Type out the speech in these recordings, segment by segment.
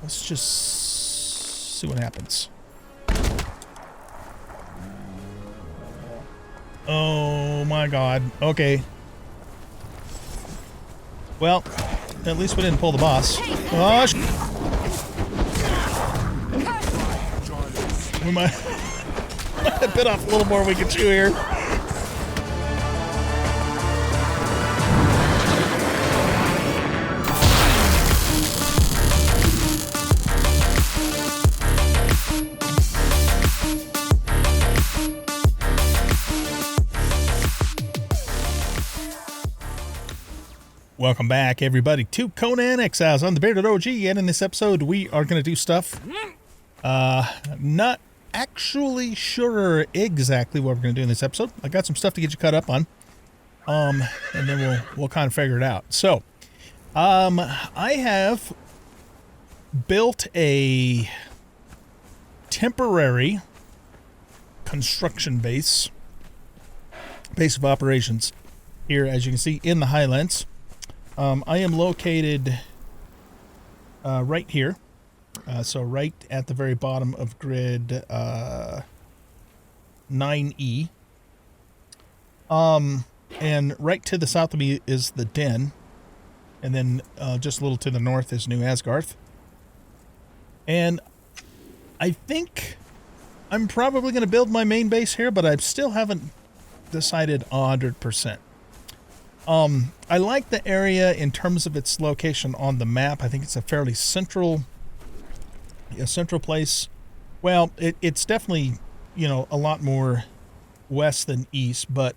Let's just see what happens. Oh my god. Okay. Well, at least we didn't pull the boss. Oh, we might bit off a little more we can chew here. Welcome back, everybody, to Conan Exiles. I'm the Bearded OG, and in this episode, we are going to do stuff. Not actually sure exactly what we're going to do in this episode. I got some stuff to get you caught up on, and then we'll kind of figure it out. So, I have built a temporary construction base of operations here, as you can see, in the Highlands. I am located right here, so right at the very bottom of grid 9E. And right to the south of me is the Den, and then just a little to the north is New Asgarth. And I think I'm probably going to build my main base here, but I still haven't decided 100%. I like the area in terms of its location on the map. I think it's a fairly central place. Well, it's definitely, you know, a lot more west than east, but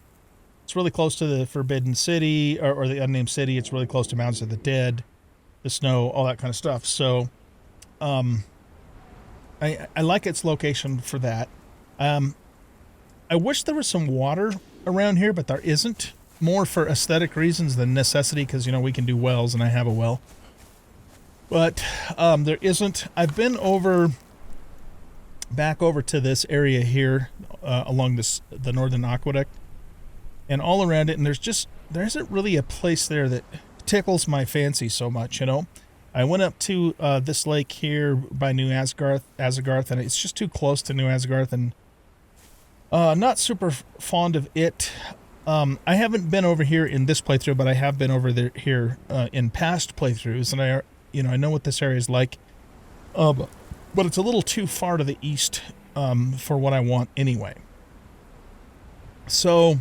it's really close to the Forbidden City, or the Unnamed City. It's really close to Mountains of the Dead, the snow, all that kind of stuff. So, I like its location for that. I wish there was some water around here, but there isn't. More for aesthetic reasons than necessity, because, you know, we can do wells, and I have a well. But there isn't. I've been back over to this area here along the northern aqueduct, and all around it, and there isn't really a place there that tickles my fancy so much, you know. I went up to this lake here by New Asgarth, and it's just too close to New Asgarth, and not super fond of it. I haven't been over here in this playthrough, but I have been over here in past playthroughs, and I know what this area is like. But it's a little too far to the east for what I want anyway. So,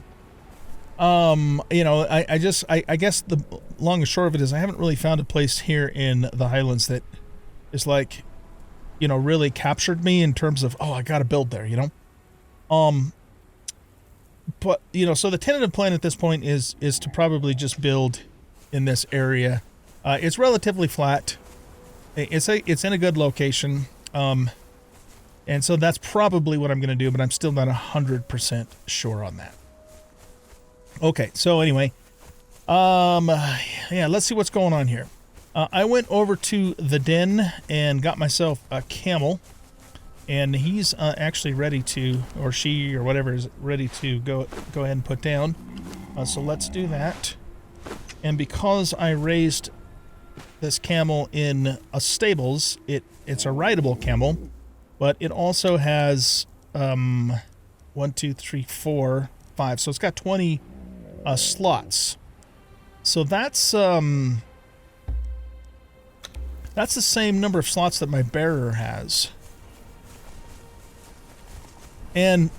you know, I guess the long and short of it is I haven't really found a place here in the Highlands that is like, you know, really captured me in terms of, oh, I got to build there, you know. But, you know, so the tentative plan at this point is to probably just build in this area. It's relatively flat. It's in a good location. And so that's probably what I'm going to do, but I'm still not 100% sure on that. Okay, so anyway, yeah, let's see what's going on here. I went over to the Den and got myself a camel. And he's actually ready to, or she, or whatever, is ready to go ahead and put down. So let's do that. And because I raised this camel in a stables, it's a rideable camel, but it also has 1, 2, 3, 4, 5. So it's got 20 slots. So that's the same number of slots that my bearer has. And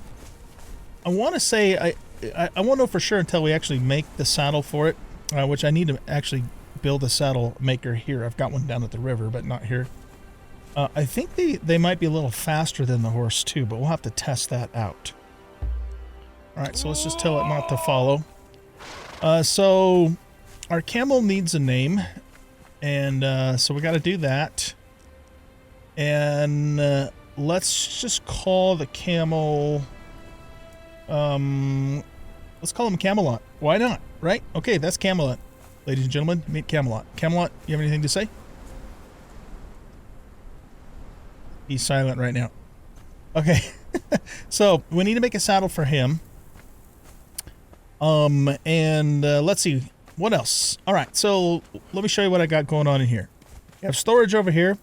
I want to say, I won't know for sure until we actually make the saddle for it, which I need to actually build a saddle maker here. I've got one down at the river, but not here. I think they might be a little faster than the horse too, but we'll have to test that out. Alright, so let's just tell it not to follow. So our camel needs a name, and so we got to do that. And let's just call the camel, let's call him Camelot. Why not, right? Okay, that's Camelot. Ladies and gentlemen, meet Camelot. Camelot, you have anything to say? He's silent right now. Okay, so we need to make a saddle for him. And let's see, what else? All right, so let me show you what I got going on in here. I have storage over here.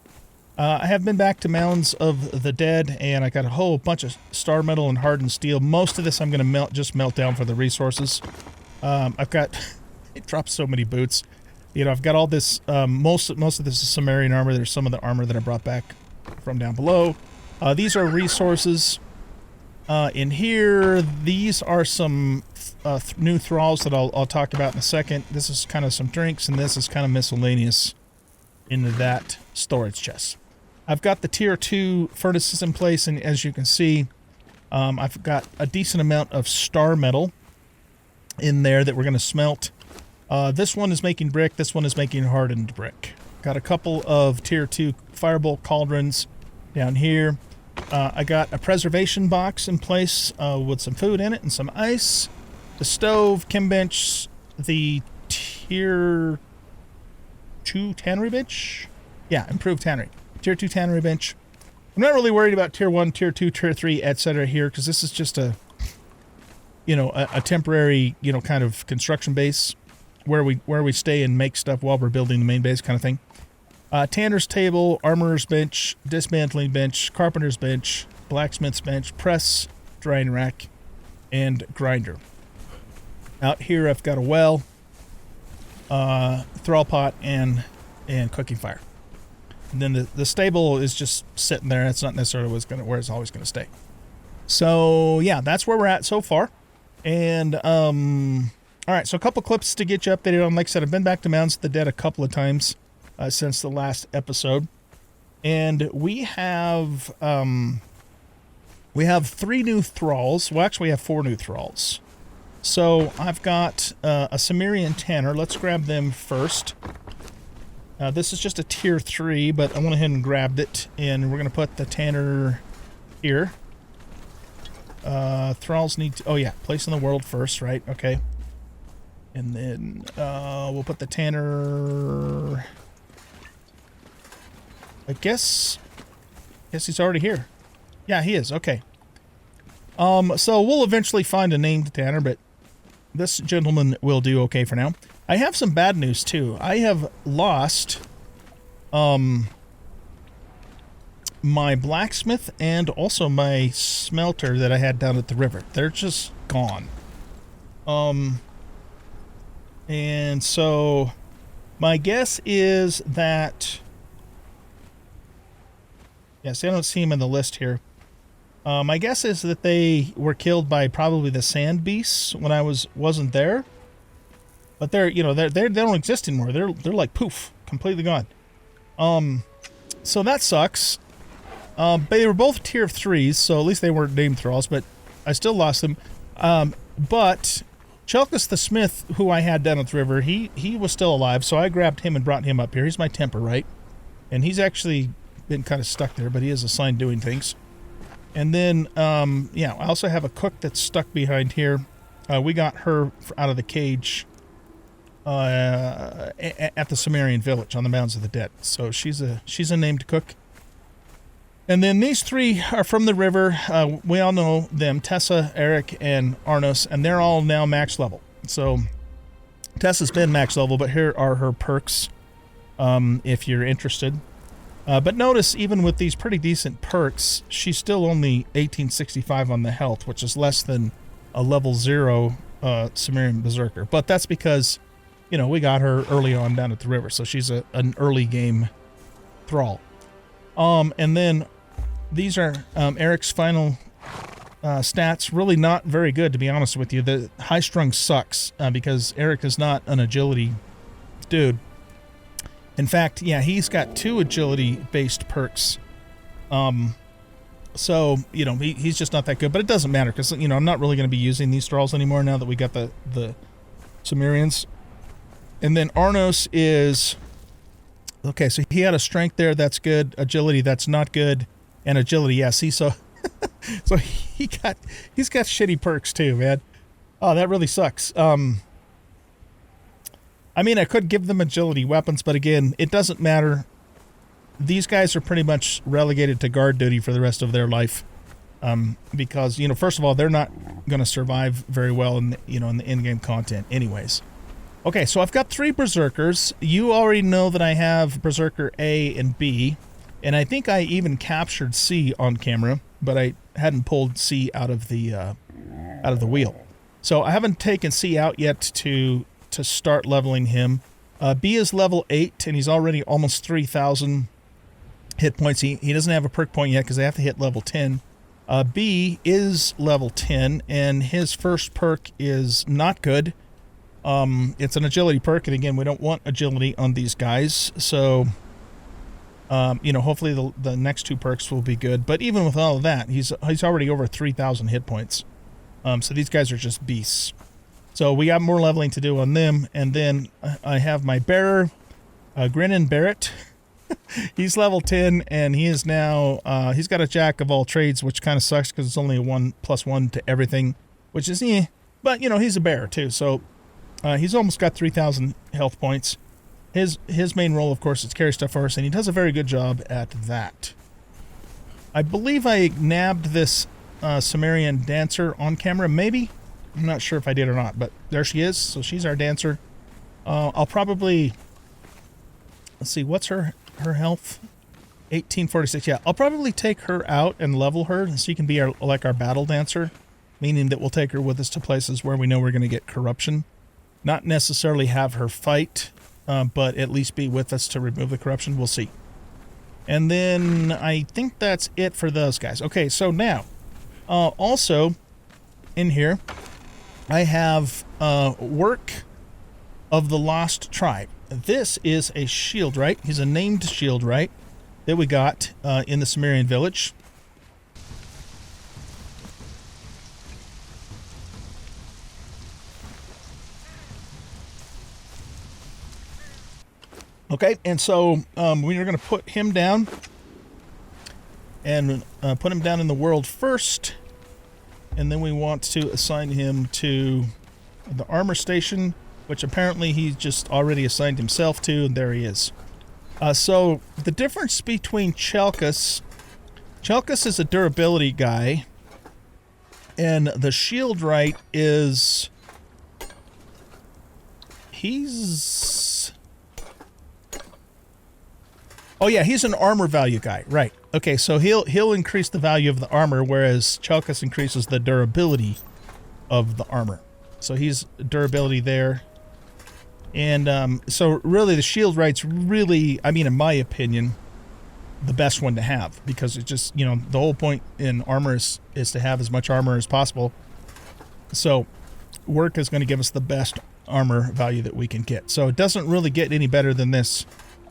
I have been back to Mounds of the Dead, and I got a whole bunch of star metal and hardened steel. Most of this I'm going to just melt down for the resources. I've got... it drops so many boots. You know, I've got all this... most of this is Sumerian armor. There's some of the armor that I brought back from down below. These are resources. In here, these are some new thralls that I'll talk about in a second. This is kind of some drinks, and this is kind of miscellaneous into that storage chest. I've got the tier 2 furnaces in place, and as you can see, I've got a decent amount of star metal in there that we're going to smelt. This one is making brick, this one is making hardened brick. Got a couple of tier 2 firebolt cauldrons down here. I got a preservation box in place with some food in it and some ice. The stove, chem bench, the tier 2 tannery bench? Yeah, improved tannery. Tier 2 tannery bench. I'm not really worried about tier 1, tier 2, tier 3, etc. here, because this is just a, you know, a temporary, you know, kind of construction base where we stay and make stuff while we're building the main base kind of thing. Tanner's table, armorer's bench, dismantling bench, carpenter's bench, blacksmith's bench, press, drying rack, and grinder. Out here I've got a well, thrall pot, and cooking fire. And then the stable is just sitting there. That's not necessarily where it's always going to stay. So yeah, that's where we're at so far. And all right, so a couple clips to get you updated on. Like I said, I've been back to Mounds of the Dead a couple of times since the last episode, and we have 3 new thralls. Well, actually, we have 4 new thralls. So I've got a Sumerian tanner. Let's grab them first. This is just a tier 3, but I went ahead and grabbed it, and we're going to put the tanner here. Thralls need to... oh yeah, place in the world first, right? Okay. And then we'll put the tanner... I guess he's already here. Yeah, he is. Okay. So we'll eventually find a named tanner, but this gentleman will do okay for now. I have some bad news too. I have lost my blacksmith and also my smelter that I had down at the river. They're just gone. And so my guess is that... yeah, see, I don't see him in the list here. My guess is that they were killed by probably the sand beasts when I wasn't there. But they're, you know, they don't exist anymore. They're like poof, completely gone. So that sucks. They were both tier 3s, so at least they weren't named thralls, but I still lost them. But Chelkus the Smith, who I had down at the river, he was still alive, so I grabbed him and brought him up here. He's my temper, right? And he's actually been kind of stuck there, but he is assigned doing things. And then, yeah, I also have a cook that's stuck behind here. We got her out of the cage at the Sumerian village on the Mounds of the Dead. So she's a named cook. And then these 3 are from the river. We all know them, Tessa, Eric, and Arnos, and they're all now max level. So Tessa's been max level, but here are her perks if you're interested. But notice, even with these pretty decent perks, she's still only 1865 on the health, which is less than a level 0 Sumerian Berserker. But that's because, you know, we got her early on down at the river, so she's an early game thrall. And then these are Eric's final stats. Really not very good, to be honest with you. The high strung sucks because Eric is not an agility dude. In fact, yeah, he's got 2 agility-based perks. So, you know, he's just not that good. But it doesn't matter because, you know, I'm not really going to be using these thralls anymore now that we got the Sumerians. And then Arnos is... okay, so he had a strength there. That's good. Agility, that's not good. And agility, yeah, see, so... so he's got shitty perks too, man. Oh, that really sucks. I mean, I could give them agility weapons, but again, it doesn't matter. These guys are pretty much relegated to guard duty for the rest of their life. Because, you know, first of all, they're not going to survive very well in the, you know, in the in-game content anyways. Okay, so I've got 3 Berserkers. You already know that I have Berserker A and B. And I think I even captured C on camera, but I hadn't pulled C out of the wheel. So I haven't taken C out yet to start leveling him. B is level 8, and he's already almost 3,000 hit points. He doesn't have a perk point yet because I have to hit level 10. B is level 10, and his first perk is not good. It's an agility perk, and again, we don't want agility on these guys. So, hopefully the next 2 perks will be good. But even with all of that, he's already over 3,000 hit points. So these guys are just beasts. So we got more leveling to do on them. And then I have my bearer, Grinnin Barrett. He's level 10, and he is now, he's got a jack of all trades, which kind of sucks because it's only a 1+1 to everything, which is, but, he's a bearer too. So he's almost got 3,000 health points. His main role, of course, is carry stuff for us, and he does a very good job at that. I believe I nabbed this Sumerian dancer on camera, maybe? I'm not sure if I did or not, but there she is. So she's our dancer. I'll probably... Let's see, what's her health? 1846. Yeah, I'll probably take her out and level her so she can be our battle dancer, meaning that we'll take her with us to places where we know we're going to get corruption. Not necessarily have her fight, but at least be with us to remove the corruption. We'll see. And then I think that's it for those guys. Okay, so now, also in here, I have Work of the Lost Tribe. This is a shieldwright. He's a named shieldwright that we got in the Sumerian village. Okay, and so we are going to put him down and put him down in the world first, and then we want to assign him to the armor station, which apparently he's just already assigned himself to, and there he is. So the difference between Chelkis is a durability guy, and the shieldwright is... he's... Oh yeah, he's an armor value guy, right. Okay, so he'll increase the value of the armor, whereas Chelkis increases the durability of the armor. So he's durability there. And so really the shieldwright's really, I mean, in my opinion, the best one to have, because it's just, the whole point in armor is to have as much armor as possible. So Work is going to give us the best armor value that we can get. So it doesn't really get any better than this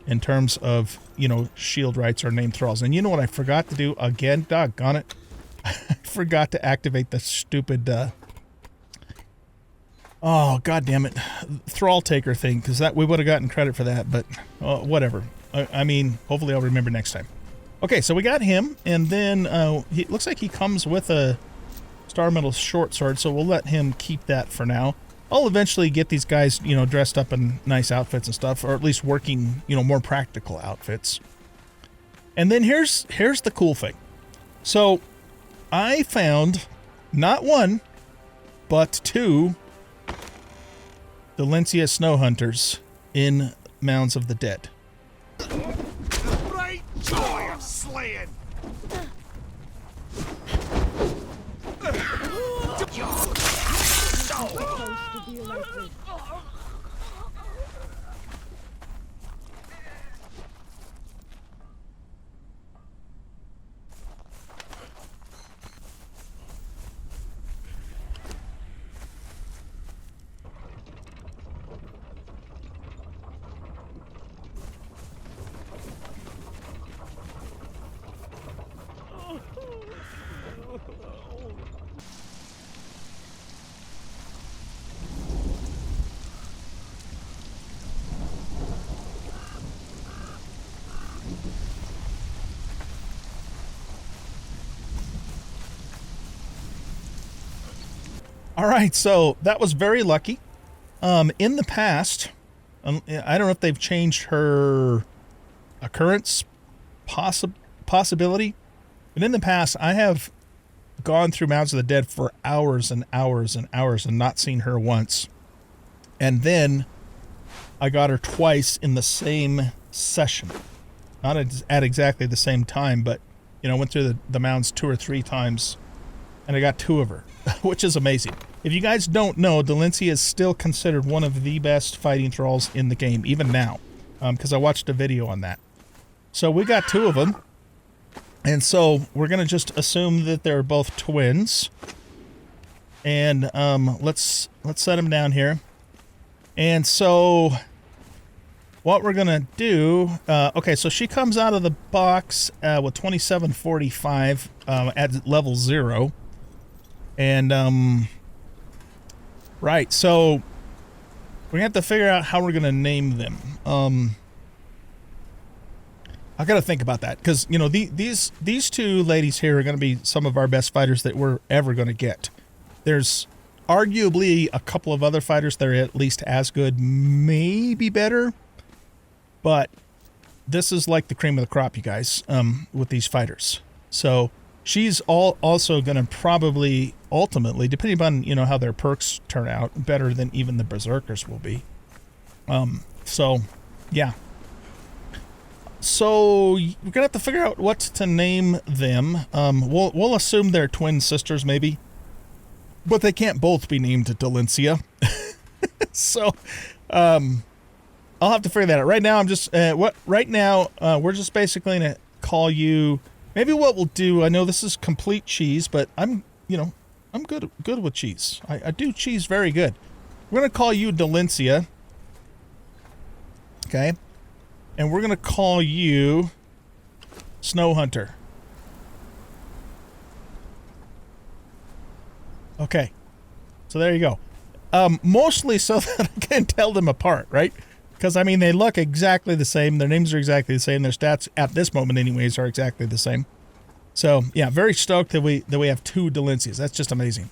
in terms of, shieldwrights or named thralls. And you know what I forgot to do again? Doggone it. I forgot to activate the stupid, oh, god damn it, Thrall taker thing, because we would have gotten credit for that, but whatever. I mean, hopefully I'll remember next time. Okay, so we got him, and then it looks like he comes with a Star Metal short sword, so we'll let him keep that for now. I'll eventually get these guys, dressed up in nice outfits and stuff, or at least working, more practical outfits. And then here's the cool thing. So I found not one, but 2 Dalencia snow hunters in Mounds of the Dead. Great joy of slaying! All right, so that was very lucky. In the past, I don't know if they've changed her occurrence possibility, but in the past, I have gone through Mounds of the Dead for hours and hours and hours and not seen her once. And then I got her twice in the same session. Not at exactly the same time, but, you know, went through the mounds 2 or 3 times, and I got 2 of her, which is amazing. If you guys don't know, Dalencia is still considered one of the best fighting thralls in the game, even now, because I watched a video on that. So we got 2 of them, and so we're going to just assume that they're both twins. And let's set them down here. And so what we're going to do, okay, so she comes out of the box with 2745 at level 0. And, right, so we're going to have to figure out how we're going to name them. I got to think about that, because, you know, these 2 ladies here are going to be some of our best fighters that we're ever going to get. There's arguably a couple of other fighters that are at least as good, maybe better, but this is like the cream of the crop, you guys, with these fighters. So she's also going to probably ultimately, depending upon, you know, how their perks turn out, better than even the berserkers will be. So yeah. So we're gonna have to figure out what to name them. We'll assume they're twin sisters, maybe, but they can't both be named Dalencia. So I'll have to figure that out. Right now, I'm just we're just basically gonna call you. Maybe what we'll do. I know this is complete cheese, but I'm good with cheese. I do cheese very good. We're gonna call you Dalencia. Okay. And we're going to call you Snow Hunter. Okay. So there you go. Mostly so that I can tell them apart, right? Because, I mean, they look exactly the same. Their names are exactly the same. Their stats, at this moment anyways, are exactly the same. So, yeah, very stoked that we have 2 Dalencias. That's just amazing.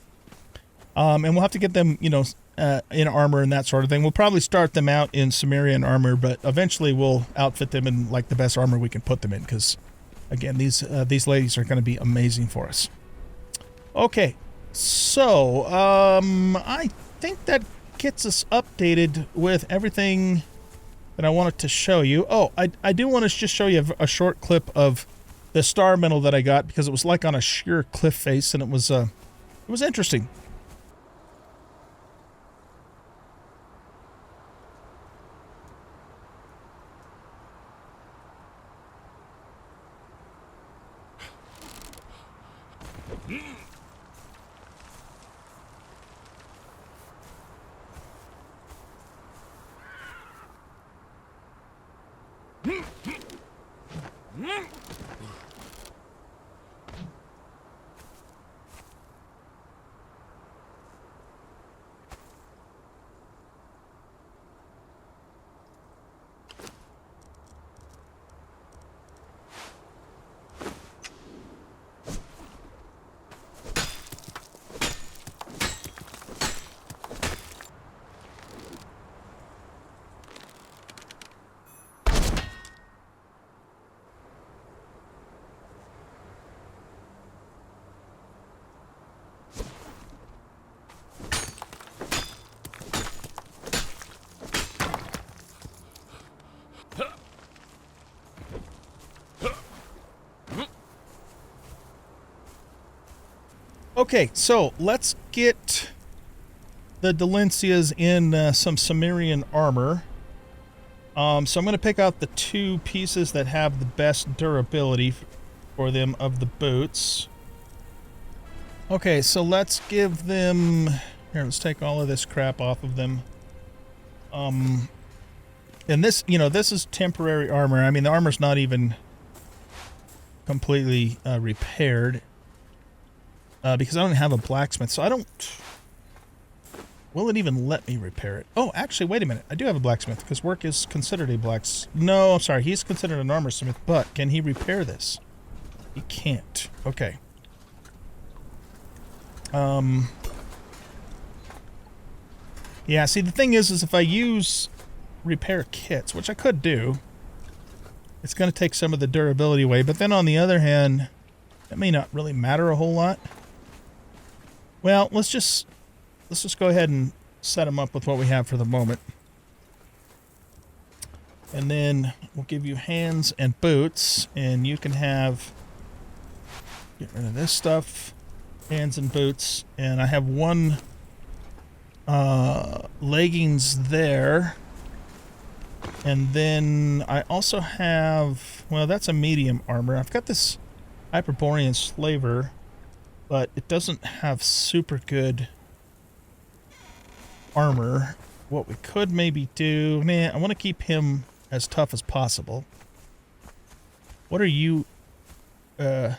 And we'll have to get them, you know, in armor and that sort of thing. We'll probably start them out in Sumerian armor, but eventually we'll outfit them in like the best armor we can put them in, because again, these ladies are going to be amazing for us. Okay, so I think that gets us updated with everything that I wanted to show you. Oh, I do want to just show you a short clip of the star medal that I got, because it was like on a sheer cliff face, and it was interesting. Okay, so let's get the Dalencias in some Sumerian armor. So I'm going to pick out the 2 pieces that have the best durability for them of the boots. Okay, so let's give them... Here, let's take all of this crap off of them. And this, you know, this is temporary armor. I mean, the armor's not even completely repaired. Because I don't have a blacksmith, so I don't... Will it even let me repair it? Oh, actually, wait a minute. I do have a blacksmith, because Work is considered a blacksmith. No, I'm sorry. He's considered an armor smith, but can he repair this? He can't. Okay. Yeah, see, the thing is if I use repair kits, which I could do, it's going to take some of the durability away, but then on the other hand, that may not really matter a whole lot. Well, let's just go ahead and set them up with what we have for the moment. And then we'll give you hands and boots, and you can have, get rid of this stuff, hands and boots, and I have one leggings there. And then I also have, well, that's a medium armor. I've got this Hyperborean slaver, but it doesn't have super good armor. What we could maybe do, man, I want to keep him as tough as possible. What are you, we got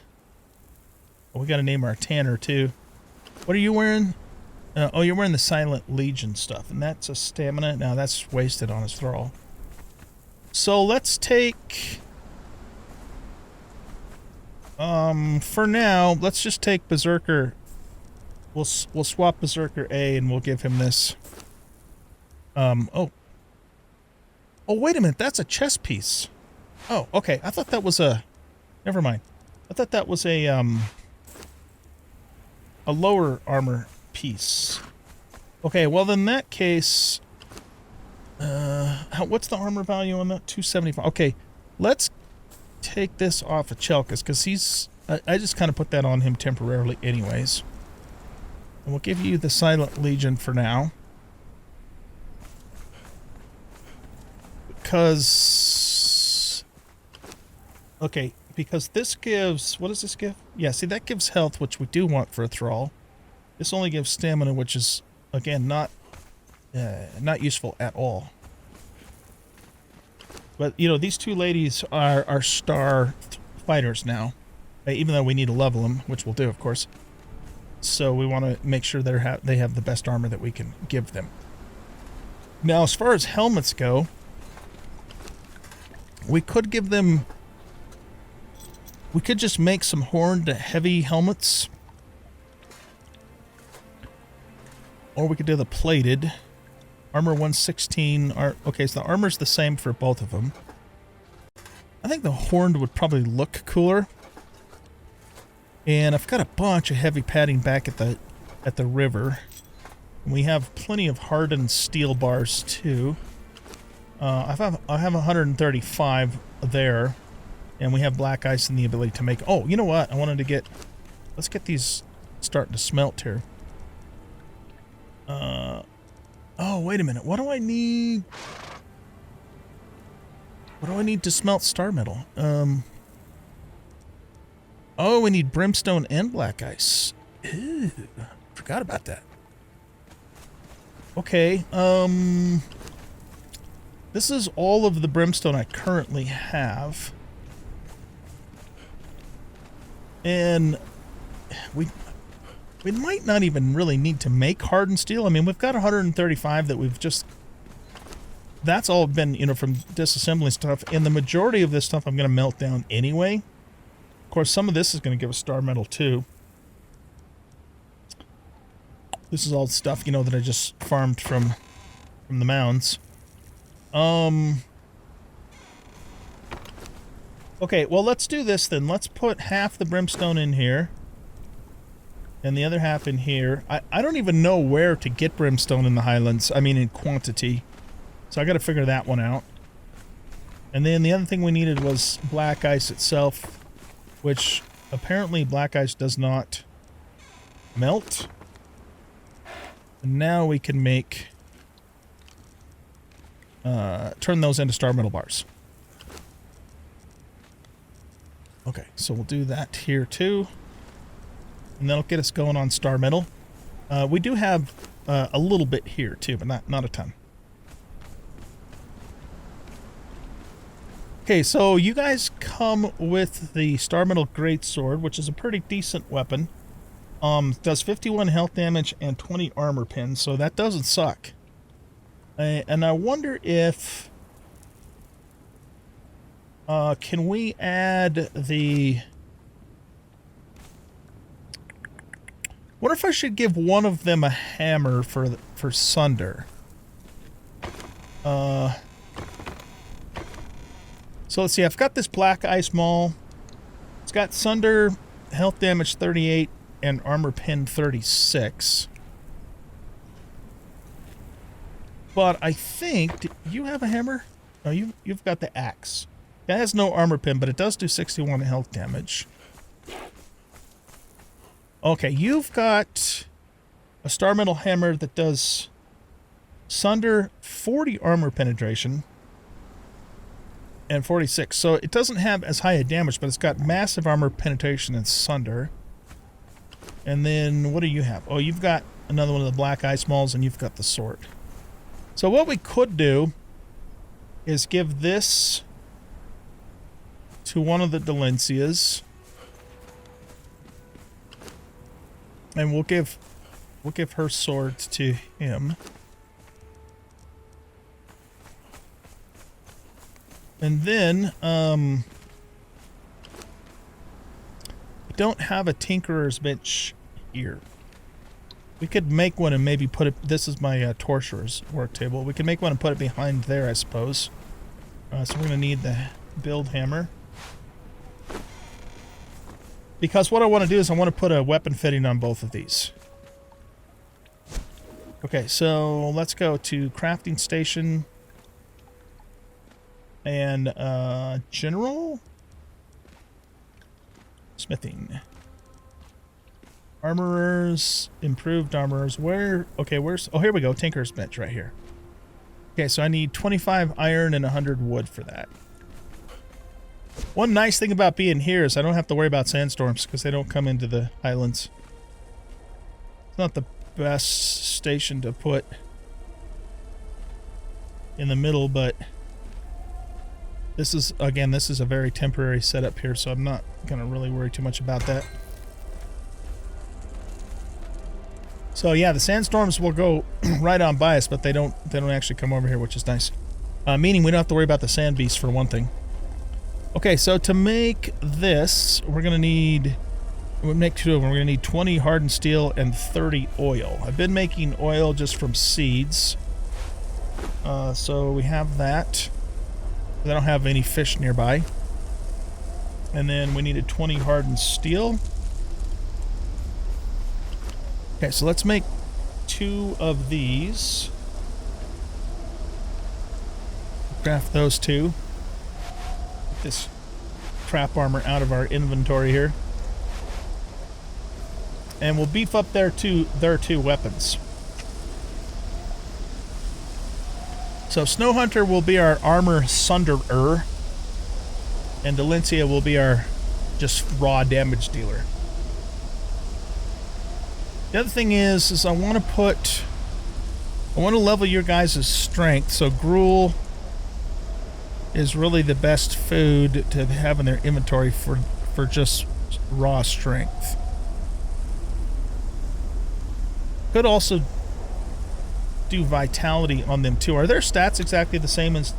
to name our tanner too. What are you wearing? Oh, you're wearing the Silent Legion stuff, and that's a stamina. Now that's wasted on his Thrall. So let's take, for now, let's just take Berserker. We'll swap Berserker A, and we'll give him this. Oh, wait a minute, that's a chest piece. Oh, okay, I thought that was a, never mind. I thought that was a lower armor piece. Okay, well, in that case, what's the armor value on that? 275. Okay, let's take this off of Chelkus, because he's, I just kind of put that on him temporarily anyways. And we'll give you the Silent Legion for now. Because, okay, because this gives, what does this give? Yeah, see, that gives health, which we do want for a Thrall. This only gives stamina, which is, again, not useful at all. But, you know, these two ladies are star fighters now, even though we need to level them, which we'll do, of course. So we want to make sure they have the best armor that we can give them. Now, as far as helmets go, we could give them, we could just make some horned heavy helmets. Or we could do the plated. Armor 116. Okay, so the armor's the same for both of them. I think the horned would probably look cooler. And I've got a bunch of heavy padding back at the river. We have plenty of hardened steel bars too. I have 135 there, and we have black ice and the ability to make. Oh, you know what? I wanted to get. Let's get these starting to smelt here. Oh, wait a minute. What do I need? What do I need to smelt star metal? Oh, we need brimstone and black ice. Ew, forgot about that. Okay, this is all of the brimstone I currently have. And we might not even really need to make hardened steel. I mean, we've got 135 that we've just... That's all been, you know, from disassembling stuff. And the majority of this stuff I'm going to melt down anyway. Of course, some of this is going to give us star metal too. This is all stuff, you know, that I just farmed from the mounds. Okay, well, let's do this then. Let's put half the brimstone in here. And the other half in here. I don't even know where to get brimstone in the Highlands. I mean, in quantity. So I got to figure that one out. And then the other thing we needed was black ice itself, which apparently black ice does not melt. And now we can make, turn those into star metal bars. Okay, so we'll do that here too. And that'll get us going on star metal. We do have a little bit here too, but not a ton. Okay, so you guys come with the Star Metal Greatsword, which is a pretty decent weapon. Does 51 health damage and 20 armor pins, so that doesn't suck. And I wonder if... can we add the... What if I should give one of them a hammer for Sunder? So let's see, I've got this Black Ice Maul. It's got Sunder, health damage 38, and armor pin 36. But I think, do you have a hammer? Oh, you've got the axe. That has no armor pin, but it does do 61 health damage. Okay, you've got a star metal hammer that does sunder 40 armor penetration and 46. So it doesn't have as high a damage, but it's got massive armor penetration and sunder. And then what do you have? Oh, you've got another one of the black ice mauls, and you've got the sword. So what we could do is give this to one of the Delencias, and we'll give her sword to him. And then we don't have a tinkerer's bench here. We could make one and maybe put it. This is my torturer's work table. We could make one and put it behind there, I suppose. So we're going to need the build hammer. Because what I want to do is I want to put a weapon fitting on both of these. Okay, so let's go to crafting station and general smithing. Armorers, improved armorers. Where? Okay, where's? Oh, here we go. Tinker's bench right here. Okay, so I need 25 iron and 100 wood for that. One nice thing about being here is I don't have to worry about sandstorms because they don't come into the islands. It's not the best station to put in the middle, but this is, again, this is a very temporary setup here, so I'm not going to really worry too much about that. So yeah, the sandstorms will go right on by us, but they don't actually come over here, which is nice. Meaning we don't have to worry about the sand beasts for one thing. Okay, so to make this, we're going to need... We'll make two of them. We're going to need 20 hardened steel and 30 oil. I've been making oil just from seeds. So we have that. I don't have any fish nearby. And then we needed 20 hardened steel. Okay, so let's make 2 of these. Craft those 2. Get this crap armor out of our inventory here. And we'll beef up their two weapons. So Snow Hunter will be our armor sunderer, and Delencia will be our just raw damage dealer. The other thing is I want to level your guys' strength, so gruel is really the best food to have in their inventory for just raw strength. Could also do vitality on them too. Are their stats exactly the same as...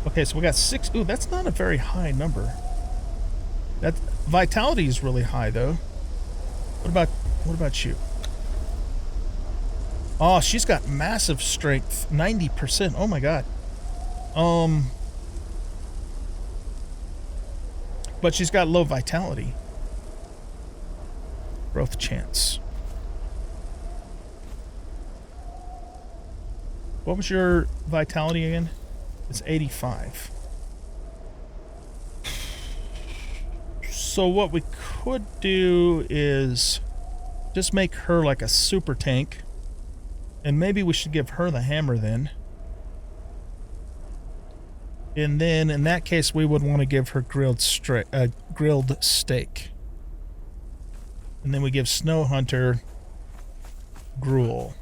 Okay, so we got 6. Ooh, that's not a very high number. That vitality is really high though. What about you? Oh, she's got massive strength. 90%. Oh my god. But she's got low vitality. Growth chance. What was your vitality again? It's 85. So what we could do is just make her like a super tank. And maybe we should give her the hammer then. And then in that case we would want to give her grilled steak. And then we give Snow Hunter gruel.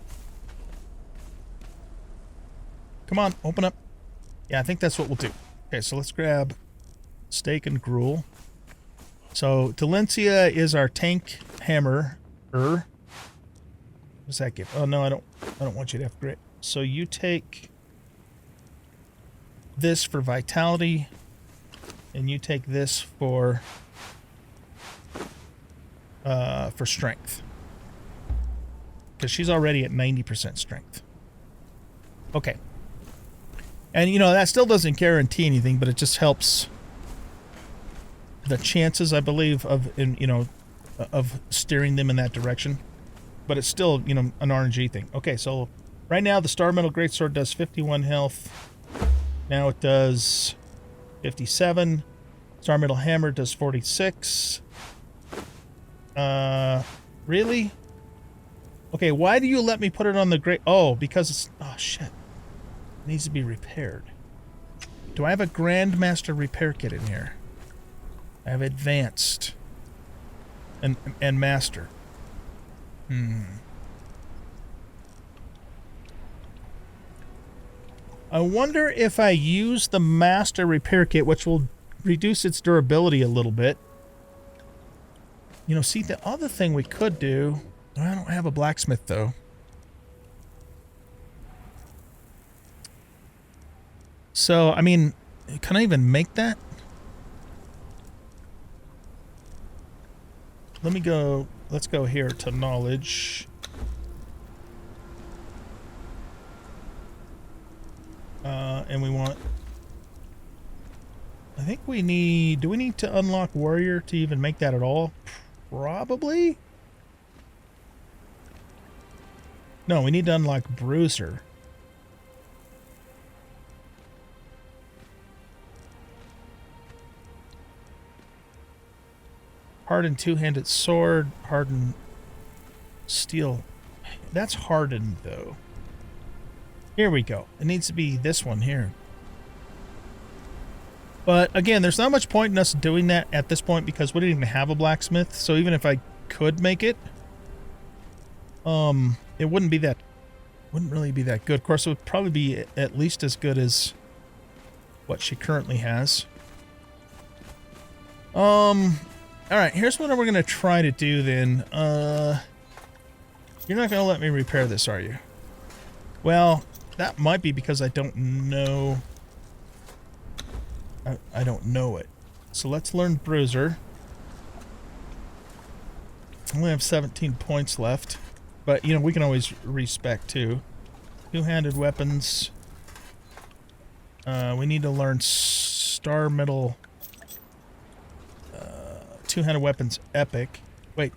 Come on, open up. Yeah, I think that's what we'll do. Okay, so let's grab steak and gruel. So Delencia is our tank hammer. What does that give? Oh no, I don't want you to have grit. So you take this for vitality, and you take this for strength. Because she's already at 90% strength. Okay. And, you know, that still doesn't guarantee anything, but it just helps the chances, I believe, of steering them in that direction. But it's still, you know, an RNG thing. Okay, so right now the Star Metal Greatsword does 51 health. Now it does 57. Star Metal Hammer does 46. Really? Okay, why do you let me put it on the great... Oh, because it's... Oh, shit. It needs to be repaired. Do I have a Grandmaster repair kit in here? I have Advanced. And Master. I wonder if I use the Master repair kit, which will reduce its durability a little bit. You know, see, the other thing we could do... I don't have a blacksmith, though. So, I mean, can I even make that? Let me go... Let's go here to knowledge. And we want... I think we need... Do we need to unlock warrior to even make that at all? Probably? No, we need to unlock bruiser. Hardened two-handed sword, hardened steel. That's hardened, though. Here we go. It needs to be this one here. But, again, there's not much point in us doing that at this point because we didn't even have a blacksmith. So even if I could make it, it wouldn't be that... Wouldn't really be that good. Of course, it would probably be at least as good as what she currently has. Alright, here's what we're going to try to do then. You're not going to let me repair this, are you? Well, that might be because I don't know... I don't know it. So let's learn Bruiser. I only have 17 points left. But, you know, we can always respec too. Two-handed weapons. We need to learn Star Metal... two-handed weapons epic. Wait.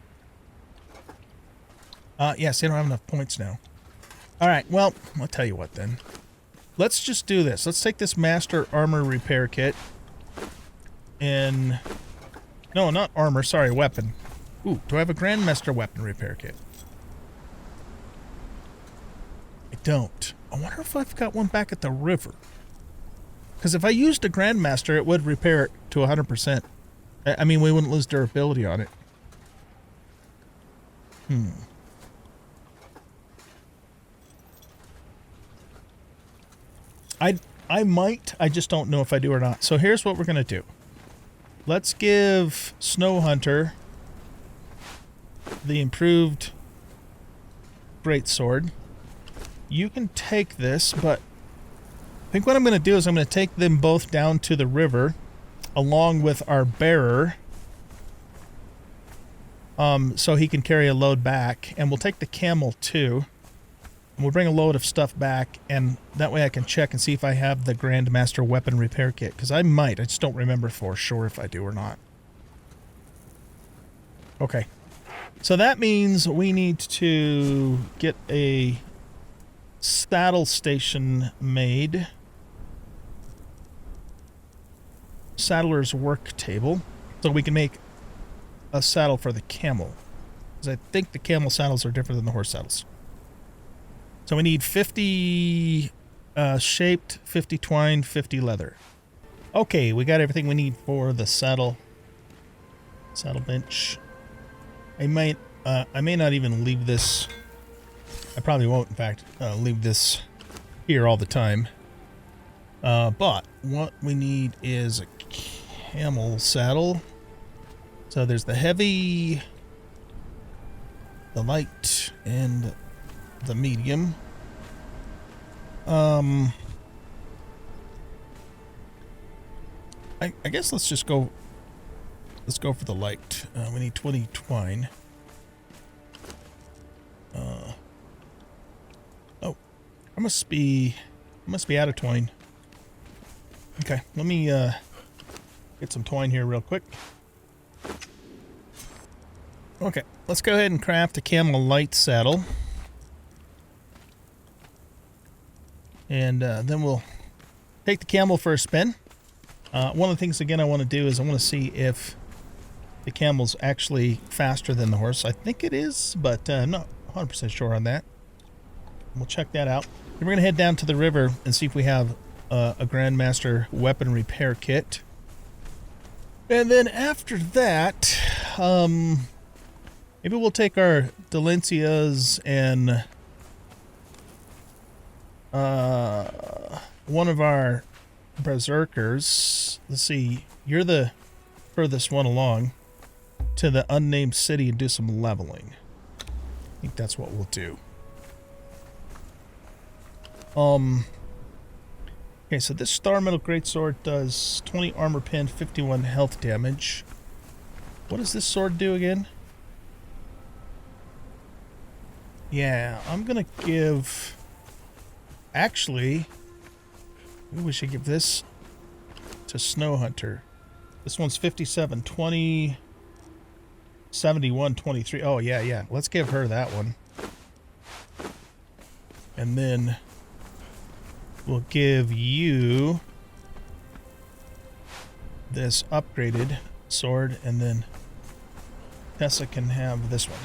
Yes, they don't have enough points now. Alright, well, I'll tell you what then. Let's just do this. Let's take this Master Armor Repair Kit. And... No, not armor, sorry, weapon. Ooh, do I have a Grandmaster Weapon Repair Kit? I don't. I wonder if I've got one back at the river. Because if I used a Grandmaster, it would repair it to 100%. I mean, we wouldn't lose durability on it. I might. I just don't know if I do or not. So here's what we're going to do. Let's give Snow Hunter the improved greatsword. You can take this, but I think what I'm going to do is I'm going to take them both down to the river along with our bearer so he can carry a load back. And we'll take the camel too. And we'll bring a load of stuff back, and that way I can check and see if I have the Grandmaster Weapon Repair Kit. Because I might. I just don't remember for sure if I do or not. Okay. So that means we need to get a saddle station made. Saddler's work table. So we can make a saddle for the camel. Because I think the camel saddles are different than the horse saddles. So we need 50 shaped, 50 twine, 50 leather. Okay, we got everything we need for the saddle. Saddle bench. I may not even leave this. I probably won't, in fact, leave this here all the time. But what we need is a camel saddle. So there's the heavy, the light, and the medium. I guess let's just go. Let's go for the light. We need 20 twine. Oh, I must be out of twine. Okay, let me get some twine here real quick. Okay, let's go ahead and craft a camel light saddle. And then we'll take the camel for a spin. One of the things, again, I want to do is I want to see if the camel's actually faster than the horse. I think it is, but I'm not 100% sure on that. We'll check that out. Then we're going to head down to the river and see if we have a Grandmaster weapon repair kit. And then after that, maybe we'll take our Delencias and one of our Berserkers. Let's see, you're the furthest one along, to the Unnamed City and do some leveling. I think that's what we'll do. Okay, so this Star Metal Greatsword does 20 armor pen, 51 health damage. What does this sword do again? Yeah, I'm gonna give... Actually, maybe we should give this to Snow Hunter. This one's 57, 20, 71, 23. Oh, yeah. Let's give her that one. And then we'll give you this upgraded sword, and then Tessa can have this one.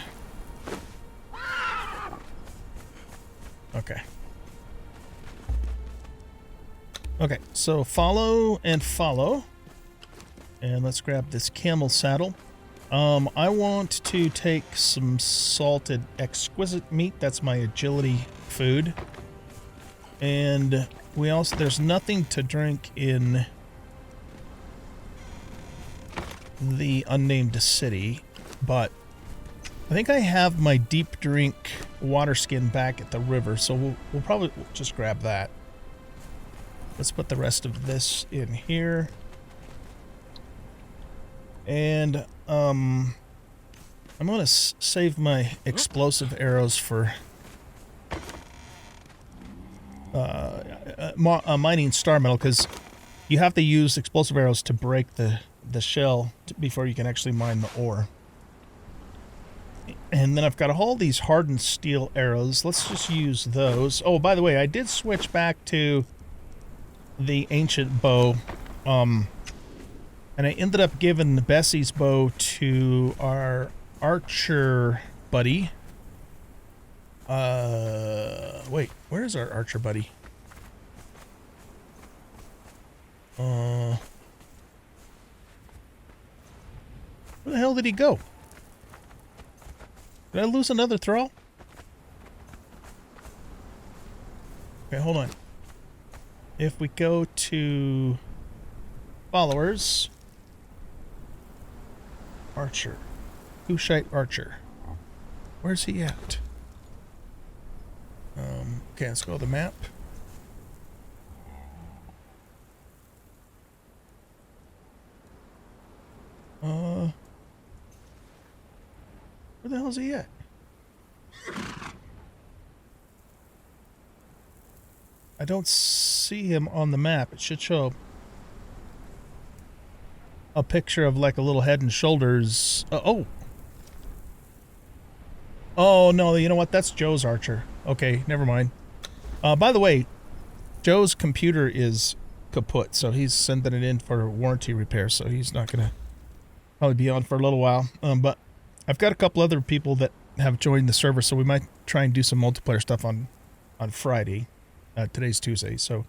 Okay. Okay, so follow and follow. And let's grab this camel saddle. I want to take some salted exquisite meat. That's my agility food. And we also, there's nothing to drink in the Unnamed City, but I think I have my deep drink water skin back at the river, so we'll probably just grab that. Let's put the rest of this in here. And I'm going to save my explosive arrows for mining star metal, because you have to use explosive arrows to break the shell before you can actually mine the ore. And then I've got all these hardened steel arrows. Let's just use those. Oh, by the way, I did switch back to the ancient bow. And I ended up giving Bessie's bow to our archer buddy. Wait, where is our archer buddy? Where the hell did he go? Did I lose another Thrall? Okay, hold on. If we go to followers, Archer, Hushite Archer, where's he at? Okay, let's go to the map. Where the hell is he at? I don't see him on the map. It should show a picture of like a little head and shoulders. Oh no, you know what? That's Joe's archer. Okay, never mind. By the way, Joe's computer is kaput, so he's sending it in for warranty repair, so he's not gonna probably be on for a little while. But I've got a couple other people that have joined the server, so we might try and do some multiplayer stuff on Friday. Today's Tuesday, so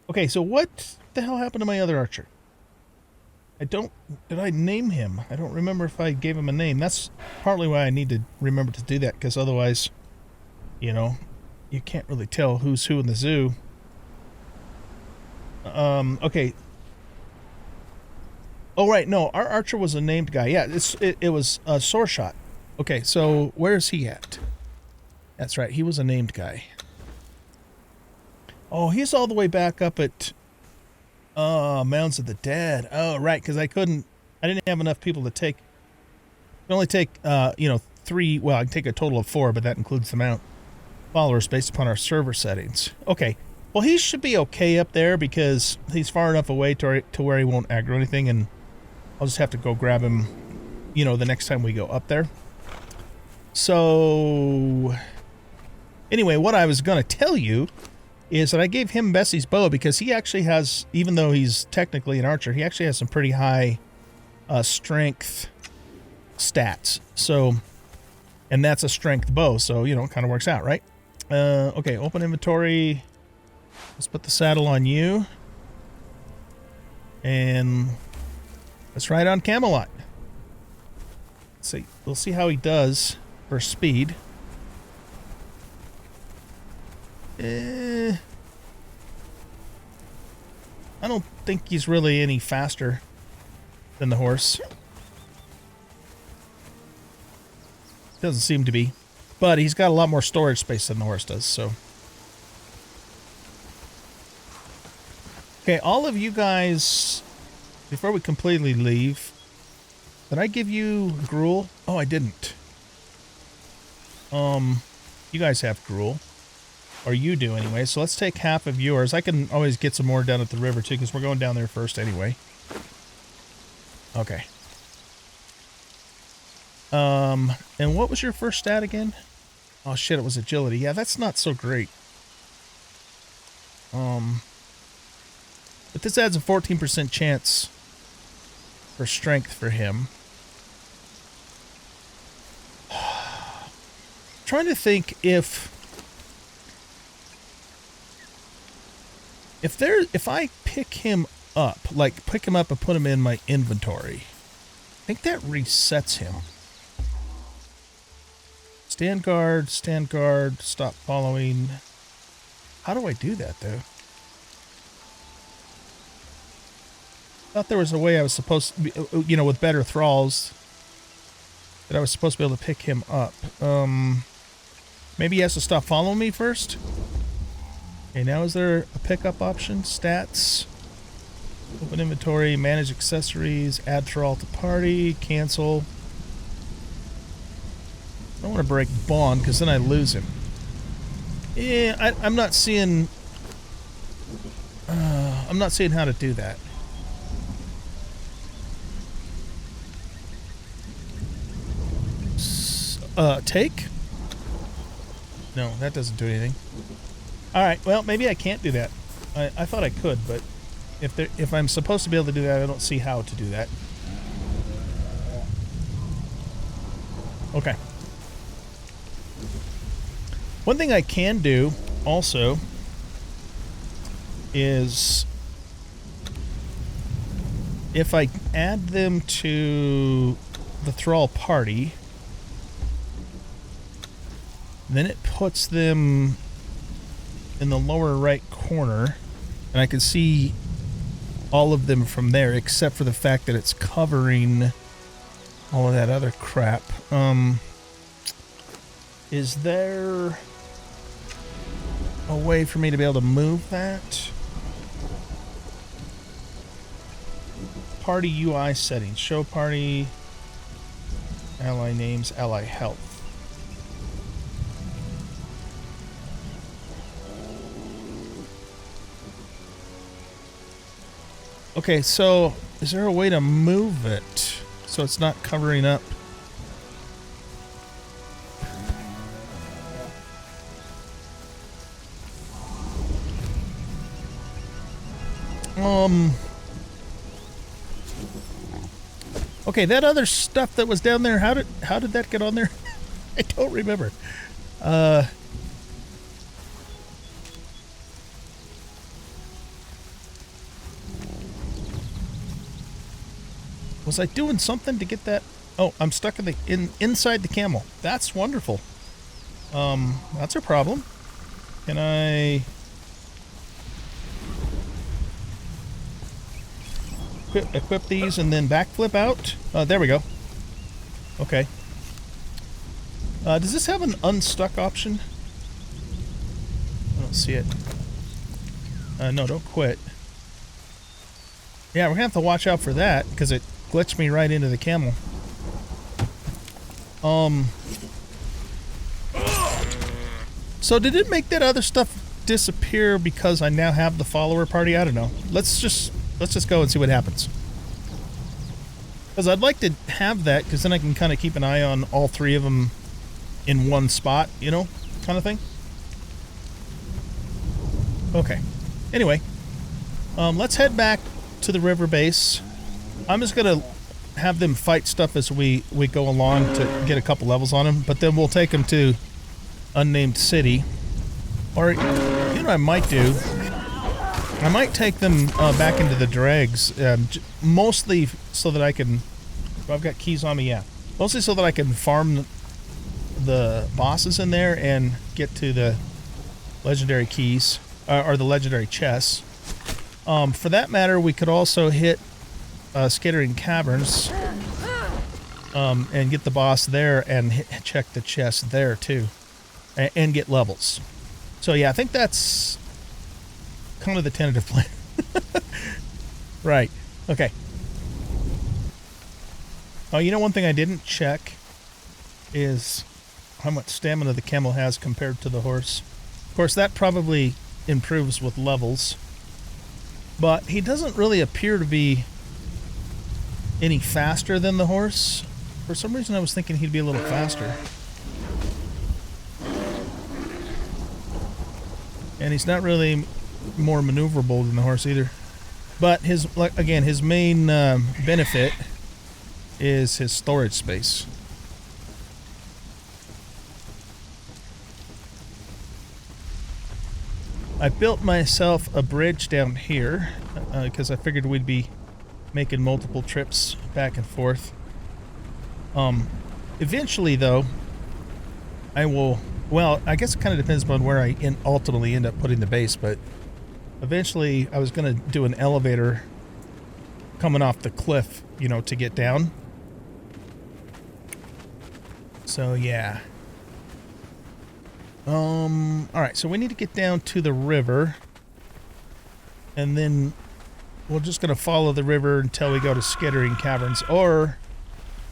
okay. So what the hell happened to my other archer? Did I name him? I don't remember if I gave him a name. That's partly why I need to remember to do that, because otherwise, you know, you can't really tell who's who in the zoo. Okay. Oh, right, no, our archer was a named guy. Yeah, it was a sore shot. Okay, so where's he at? That's right, he was a named guy. Oh, he's all the way back up at Mounds of the Dead. Oh, right, because I didn't have enough people to take. I can only take, 3, well, I can take a total of 4, but that includes the mount followers based upon our server settings. Okay, well, he should be okay up there because he's far enough away to where he won't aggro anything, and I'll just have to go grab him, the next time we go up there. So, anyway, what I was going to tell you is that I gave him Bessie's bow because he actually has, even though he's technically an archer, he actually has some pretty high strength stats. So, and that's a strength bow, so, you know, it kind of works out, right? Okay, open inventory. Let's put the saddle on you. And let's ride on Camelot. Let's see. We'll see how he does for speed. I don't think he's really any faster than the horse. Doesn't seem to be. But he's got a lot more storage space than the horse does, so. Okay, all of you guys, before we completely leave, did I give you gruel? Oh, I didn't. You guys have gruel. Or you do anyway, so let's take half of yours. I can always get some more down at the river too, because we're going down there first anyway. Okay. And what was your first stat again? Oh shit, it was agility. Yeah, that's not so great. But this adds a 14% chance for strength for him. Trying to think if I pick him up, like pick him up and put him in my inventory, I think that resets him. Stand guard, stop following. How do I do that, though? Thought there was a way I was supposed to be, you know, with better thralls, that I was supposed to be able to pick him up. Maybe he has to stop following me first? Okay, now is there a pickup option? Stats. Open inventory, manage accessories, add Thrall to party, cancel. I don't want to break bond because then I lose him. Yeah, I'm not seeing. I'm not seeing how to do that. Take? No, that doesn't do anything. All right. Well, maybe I can't do that. I thought I could, but if I'm supposed to be able to do that, I don't see how to do that. Okay. One thing I can do also is if I add them to the Thrall party, then it puts them in the lower right corner, and I can see all of them from there, except for the fact that it's covering all of that other crap. Is there a way for me to be able to move that? Party UI settings. Show party. Ally names. Ally health. Okay, so is there a way to move it so it's not covering up? Okay, that other stuff that was down there, how did that get on there? I don't remember. Was I doing something to get that? Oh, I'm stuck inside the camel. That's wonderful. That's a problem. Can I equip these and then backflip out? There we go. Okay. Does this have an unstuck option? I don't see it. No, don't quit. Yeah, we're gonna have to watch out for that because it glitched me right into the camel. So did it make that other stuff disappear because I now have the follower party? I don't know. Let's just go and see what happens. Because I'd like to have that, because then I can kind of keep an eye on all three of them in one spot, you know, kind of thing. Okay. Anyway, let's head back to the river base. I'm just gonna have them fight stuff as we go along to get a couple levels on them, but then we'll take them to Unnamed City. Or, you know what I might do? I might take them back into the Dregs, mostly so that I can... Oh, I've got keys on me, yeah. Mostly so that I can farm the bosses in there and get to the legendary keys, or the legendary chests. For that matter, we could also hit Skittering Caverns and get the boss there and check the chest there too, and get levels. So yeah, I think that's kind of the tentative plan. Right. Okay. Oh, you know, one thing I didn't check is how much stamina the camel has compared to the horse. Of course, that probably improves with levels, but he doesn't really appear to be any faster than the horse. For some reason, I was thinking he'd be a little faster. And he's not really more maneuverable than the horse either. But his, like, again, his main benefit is his storage space. I built myself a bridge down here because I figured we'd be making multiple trips back and forth. Eventually, though, I will... Well, I guess it kind of depends on where I ultimately end up putting the base, but eventually I was going to do an elevator coming off the cliff, you know, to get down. So, yeah. Alright, so we need to get down to the river. And then we're just going to follow the river until we go to Skittering Caverns. Or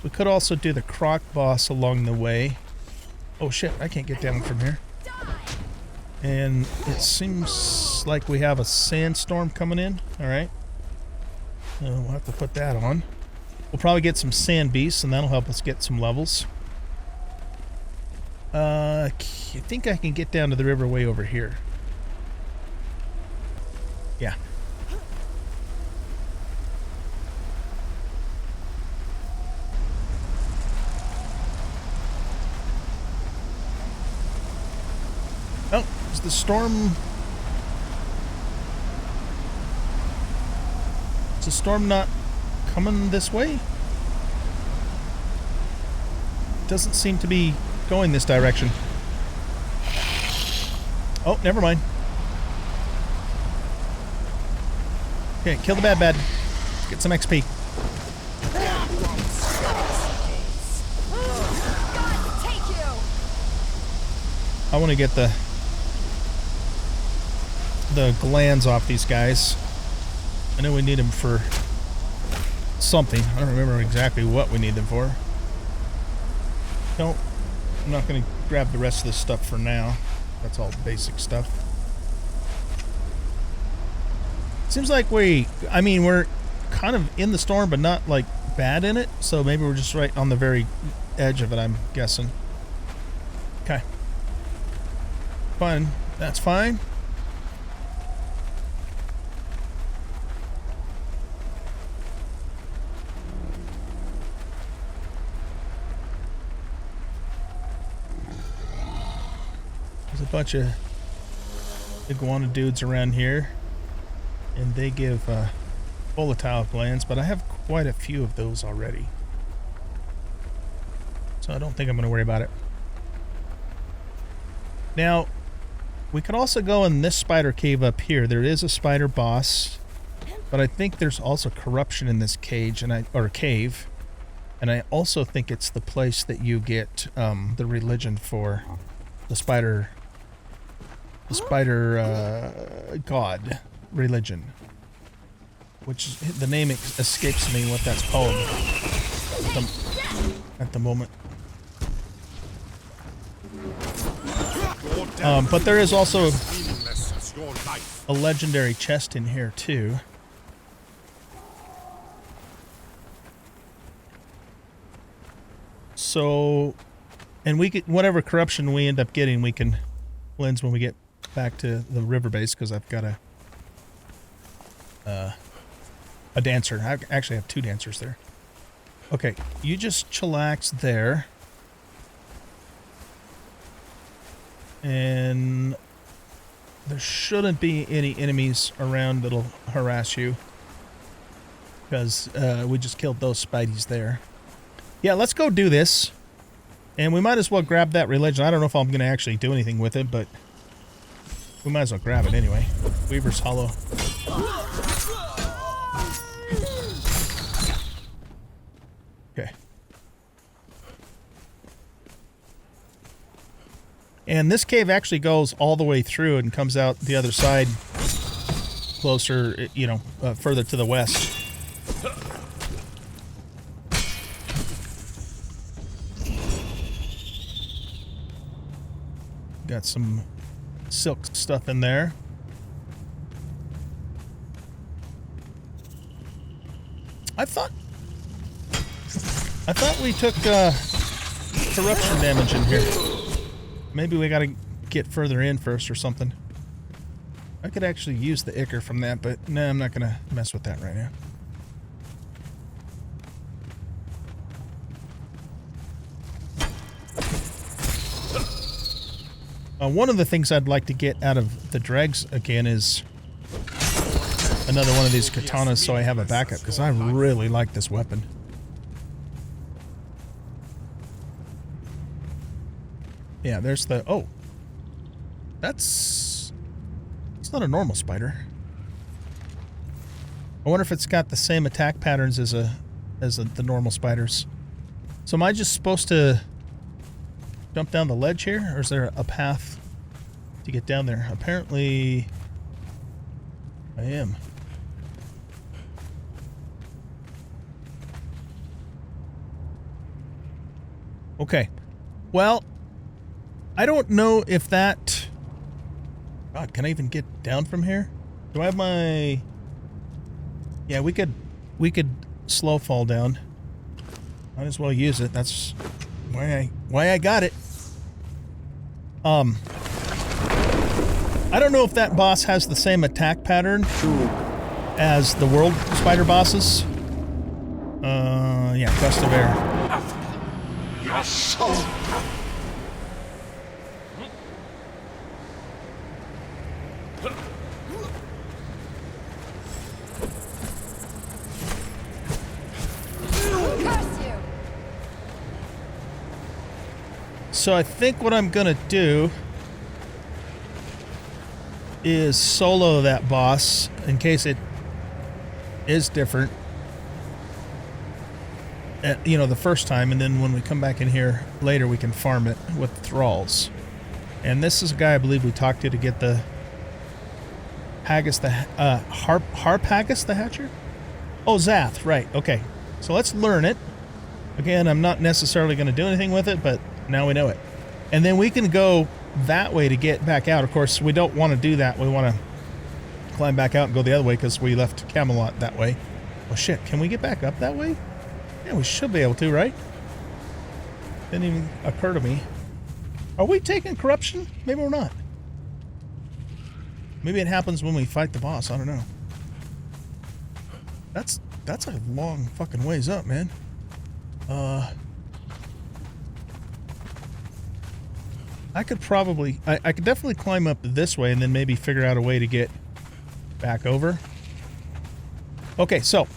we could also do the Croc boss along the way. Oh shit, I can't get down from here. And it seems like we have a sandstorm coming in. Alright. We'll have to put that on. We'll probably get some sand beasts, and that'll help us get some levels. I think I can get down to the river way over here. Yeah. Oh, is the storm... Is the storm not coming this way? Doesn't seem to be going this direction. Oh, never mind. Okay, kill the bad. Get some XP. I want to get the glands off these guys. I know we need them for something. I don't remember exactly what we need them for. No, I'm not going to grab the rest of this stuff for now. That's all basic stuff. Seems like we're kind of in the storm, but not like bad in it. So maybe we're just right on the very edge of it, I'm guessing. Okay. Fine. That's fine. There's a bunch of iguana dudes around here, and they give volatile glands, but I have quite a few of those already, so I don't think I'm going to worry about it. Now, we could also go in this spider cave up here. There is a spider boss, but I think there's also corruption in this cage, or cave, and I also think it's the place that you get the religion for the spider god religion, which is, the name escapes me what that's called at the moment. But there is also a legendary chest in here too. So, and we get whatever corruption we end up getting, we can cleanse when we get back to the river base because I've got a dancer. I actually have 2 dancers there. Okay, you just chillax there. And there shouldn't be any enemies around that'll harass you. Because we just killed those spideys there. Yeah, let's go do this. And we might as well grab that religion. I don't know if I'm going to actually do anything with it, but we might as well grab it anyway. Weaver's Hollow. Okay. And this cave actually goes all the way through and comes out the other side closer, you know, further to the west. Got some silk stuff in there. I thought we took corruption damage in here. Maybe we gotta get further in first or something. I could actually use the ichor from that, but no, I'm not gonna mess with that right now. One of the things I'd like to get out of the dregs again is another one of these katanas so I have a backup, because I really like this weapon. Yeah, there's the... Oh! It's not a normal spider. I wonder if it's got the same attack patterns as the normal spiders. So am I just supposed to jump down the ledge here, or is there a path to get down there? Apparently I am. Okay. Well, I don't know if that... God, can I even get down from here? Do I have my... Yeah, we could slow fall down. Might as well use it. That's why I got it. I don't know if that boss has the same attack pattern as the world spider bosses. Yeah, gust of air. Your soul. So I think what I'm gonna do is solo that boss in case it is different, you know, the first time, and then when we come back in here later we can farm it with thralls. And this is a guy I believe we talked to get the Haggis, the Harp Haggis the Hatcher? Oh, Zath, right, okay. So let's learn it. Again, I'm not necessarily going to do anything with it, but now we know it. And then we can go that way to get back out. Of course, we don't want to do that. We want to climb back out and go the other way because we left Camelot that way. Oh shit, can we get back up that way? Yeah, we should be able to, right? Didn't even occur to me. Are we taking corruption? Maybe we're not. Maybe it happens when we fight the boss. I don't know. That's a long fucking ways up, man. I could probably... I could definitely climb up this way and then maybe figure out a way to get back over. Okay, so...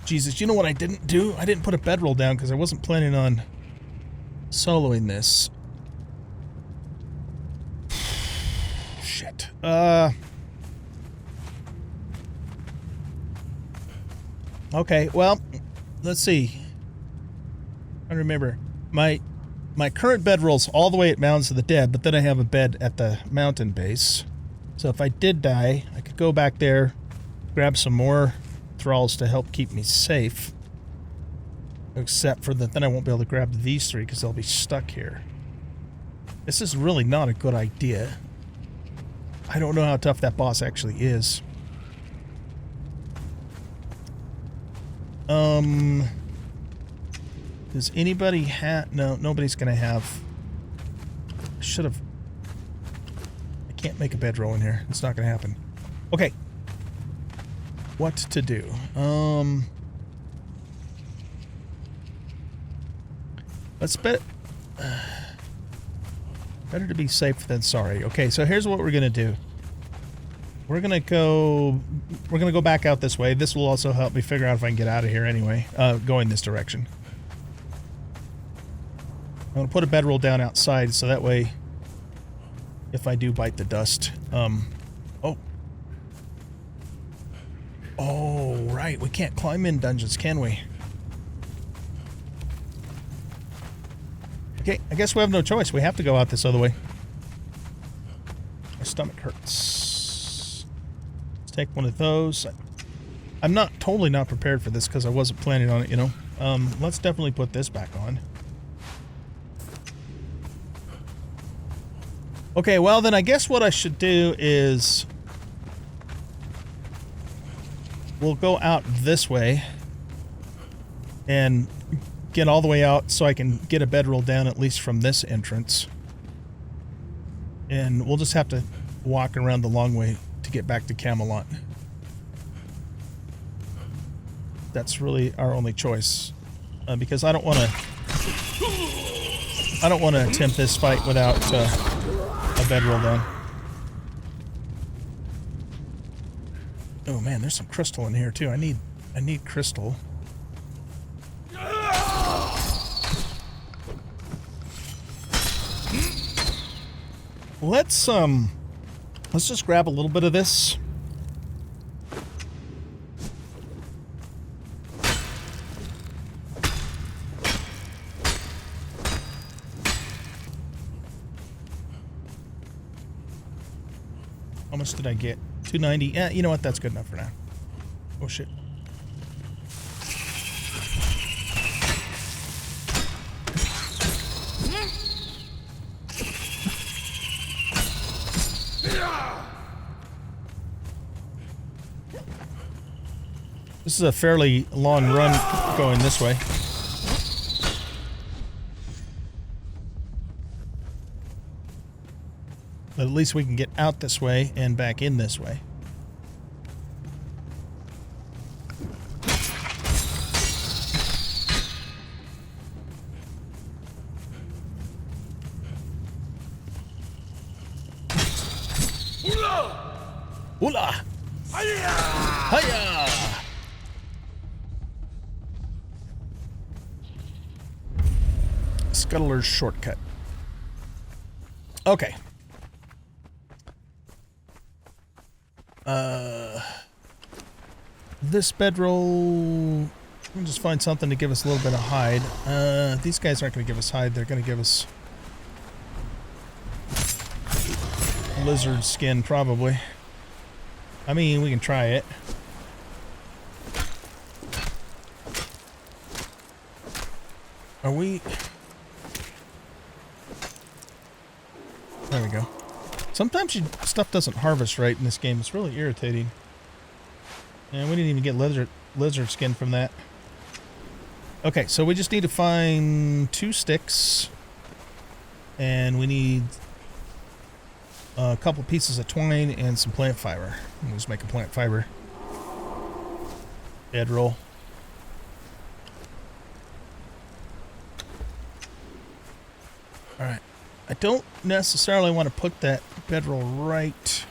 Jesus, you know what I didn't do? I didn't put a bedroll down because I wasn't planning on soloing this. Shit. Okay, well, let's see. I remember my current bedroll's all the way at Mountains of the Dead, but then I have a bed at the mountain base. So if I did die, I could go back there, grab some more thralls to help keep me safe. Except for that, then I won't be able to grab these three because they'll be stuck here. This is really not a good idea. I don't know how tough that boss actually is. Does anybody have... No, nobody's gonna have... I should have can't make a bedroll in here. It's not going to happen. Okay. What to do? Let's bet... better to be safe than sorry. Okay, so here's what we're going to do. We're going to go back out this way. This will also help me figure out if I can get out of here anyway, going this direction. I'm going to put a bedroll down outside so that way if I do bite the dust. Oh, right. We can't climb in dungeons, can we? Okay, I guess we have no choice. We have to go out this other way. My stomach hurts. Let's take one of those. I'm totally not prepared for this because I wasn't planning on it, you know. Let's definitely put this back on. Okay, well then I guess what I should do is we'll go out this way and get all the way out so I can get a bedroll down at least from this entrance. And we'll just have to walk around the long way to get back to Camelot. That's really our only choice. Because I don't want to attempt this fight without a bedroll down. Oh man, there's some crystal in here too. I need crystal. Let's just grab a little bit of this. How much did I get? 290. Yeah, you know what? That's good enough for now. Oh shit. This is a fairly long run going this way. But at least we can get out this way and back in this way. Hula! Hiya! Scuttler's shortcut. Okay. This bedroll... We can just find something to give us a little bit of hide. These guys aren't going to give us hide. They're going to give us... lizard skin, probably. I mean, we can try it. Are we... There we go. Sometimes stuff doesn't harvest right in this game. It's really irritating. And we didn't even get lizard skin from that. Okay, so we just need to find 2 sticks. And we need a couple pieces of twine and some plant fiber. We'll just make a plant fiber bedroll. Alright. I don't necessarily want to put that bedroll right...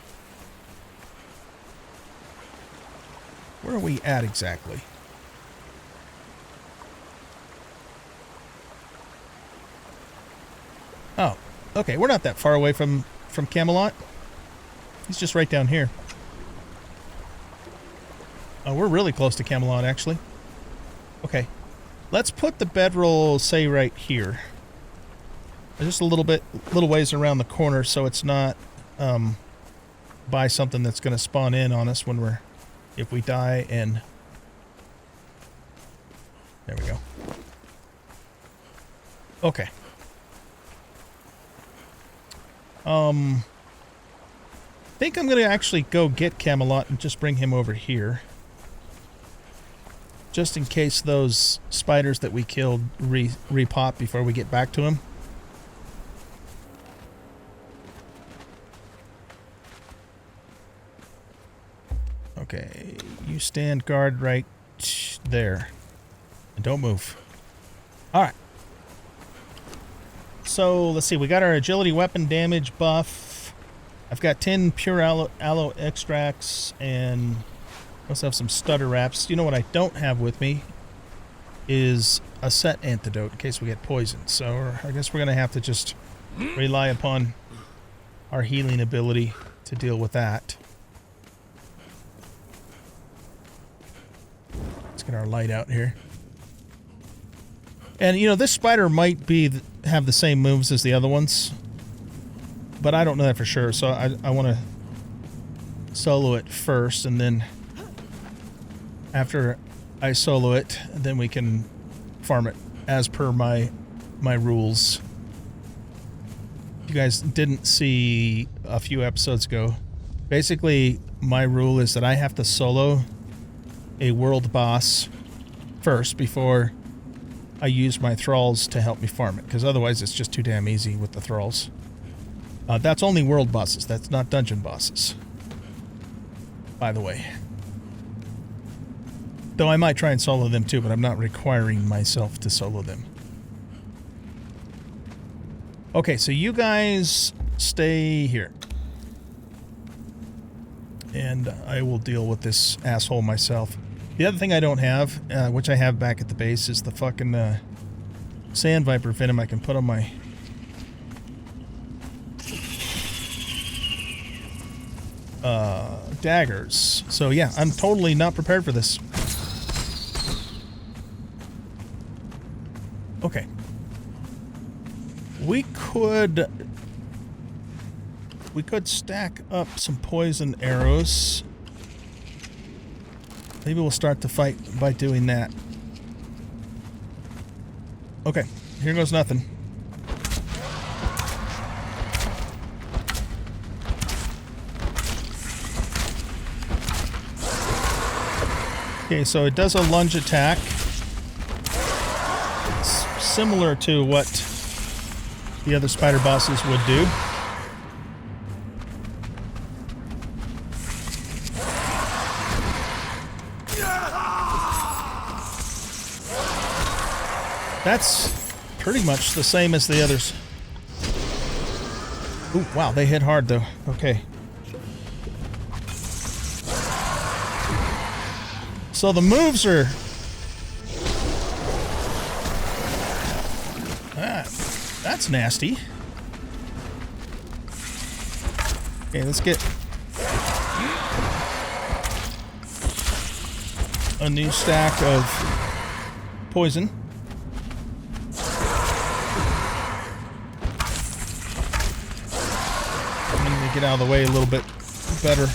Where are we at exactly? Oh, okay. We're not that far away from Camelot. He's just right down here. Oh, we're really close to Camelot, actually. Okay. Let's put the bedroll, say, right here. Just a little ways around the corner so it's not by something that's going to spawn in on us when if we die. And there we go. Okay. I think I'm going to actually go get Camelot and just bring him over here. Just in case those spiders that we killed repop before we get back to him. stand guard right there. And don't move. Alright. So, let's see. We got our agility weapon damage buff. I've got 10 pure aloe extracts, and I also have some stutter wraps. You know what I don't have with me is a set antidote in case we get poisoned. So I guess we're going to have to just rely upon our healing ability to deal with that. Let's get our light out here. And, you know, this spider might have the same moves as the other ones, but I don't know that for sure. So I want to solo it first, and then after I solo it, then we can farm it as per my rules. You guys didn't see a few episodes ago. Basically, my rule is that I have to solo a world boss first before I use my thralls to help me farm it, because otherwise it's just too damn easy with the thralls. That's only world bosses. That's not dungeon bosses, by the way. Though I might try and solo them too, but I'm not requiring myself to solo them. Okay, so you guys stay here. And I will deal with this asshole myself. The other thing I don't have, which I have back at the base, is the fucking sand viper venom I can put on my... daggers. So yeah, I'm totally not prepared for this. Okay. We could stack up some poison arrows. Maybe we'll start the fight by doing that. Okay, here goes nothing. Okay, so it does a lunge attack. It's similar to what the other spider bosses would do. That's pretty much the same as the others. Ooh, wow, they hit hard though. Okay. So the moves are... that's nasty. Okay, let's get a new stack of poison. I need to get out of the way a little bit better.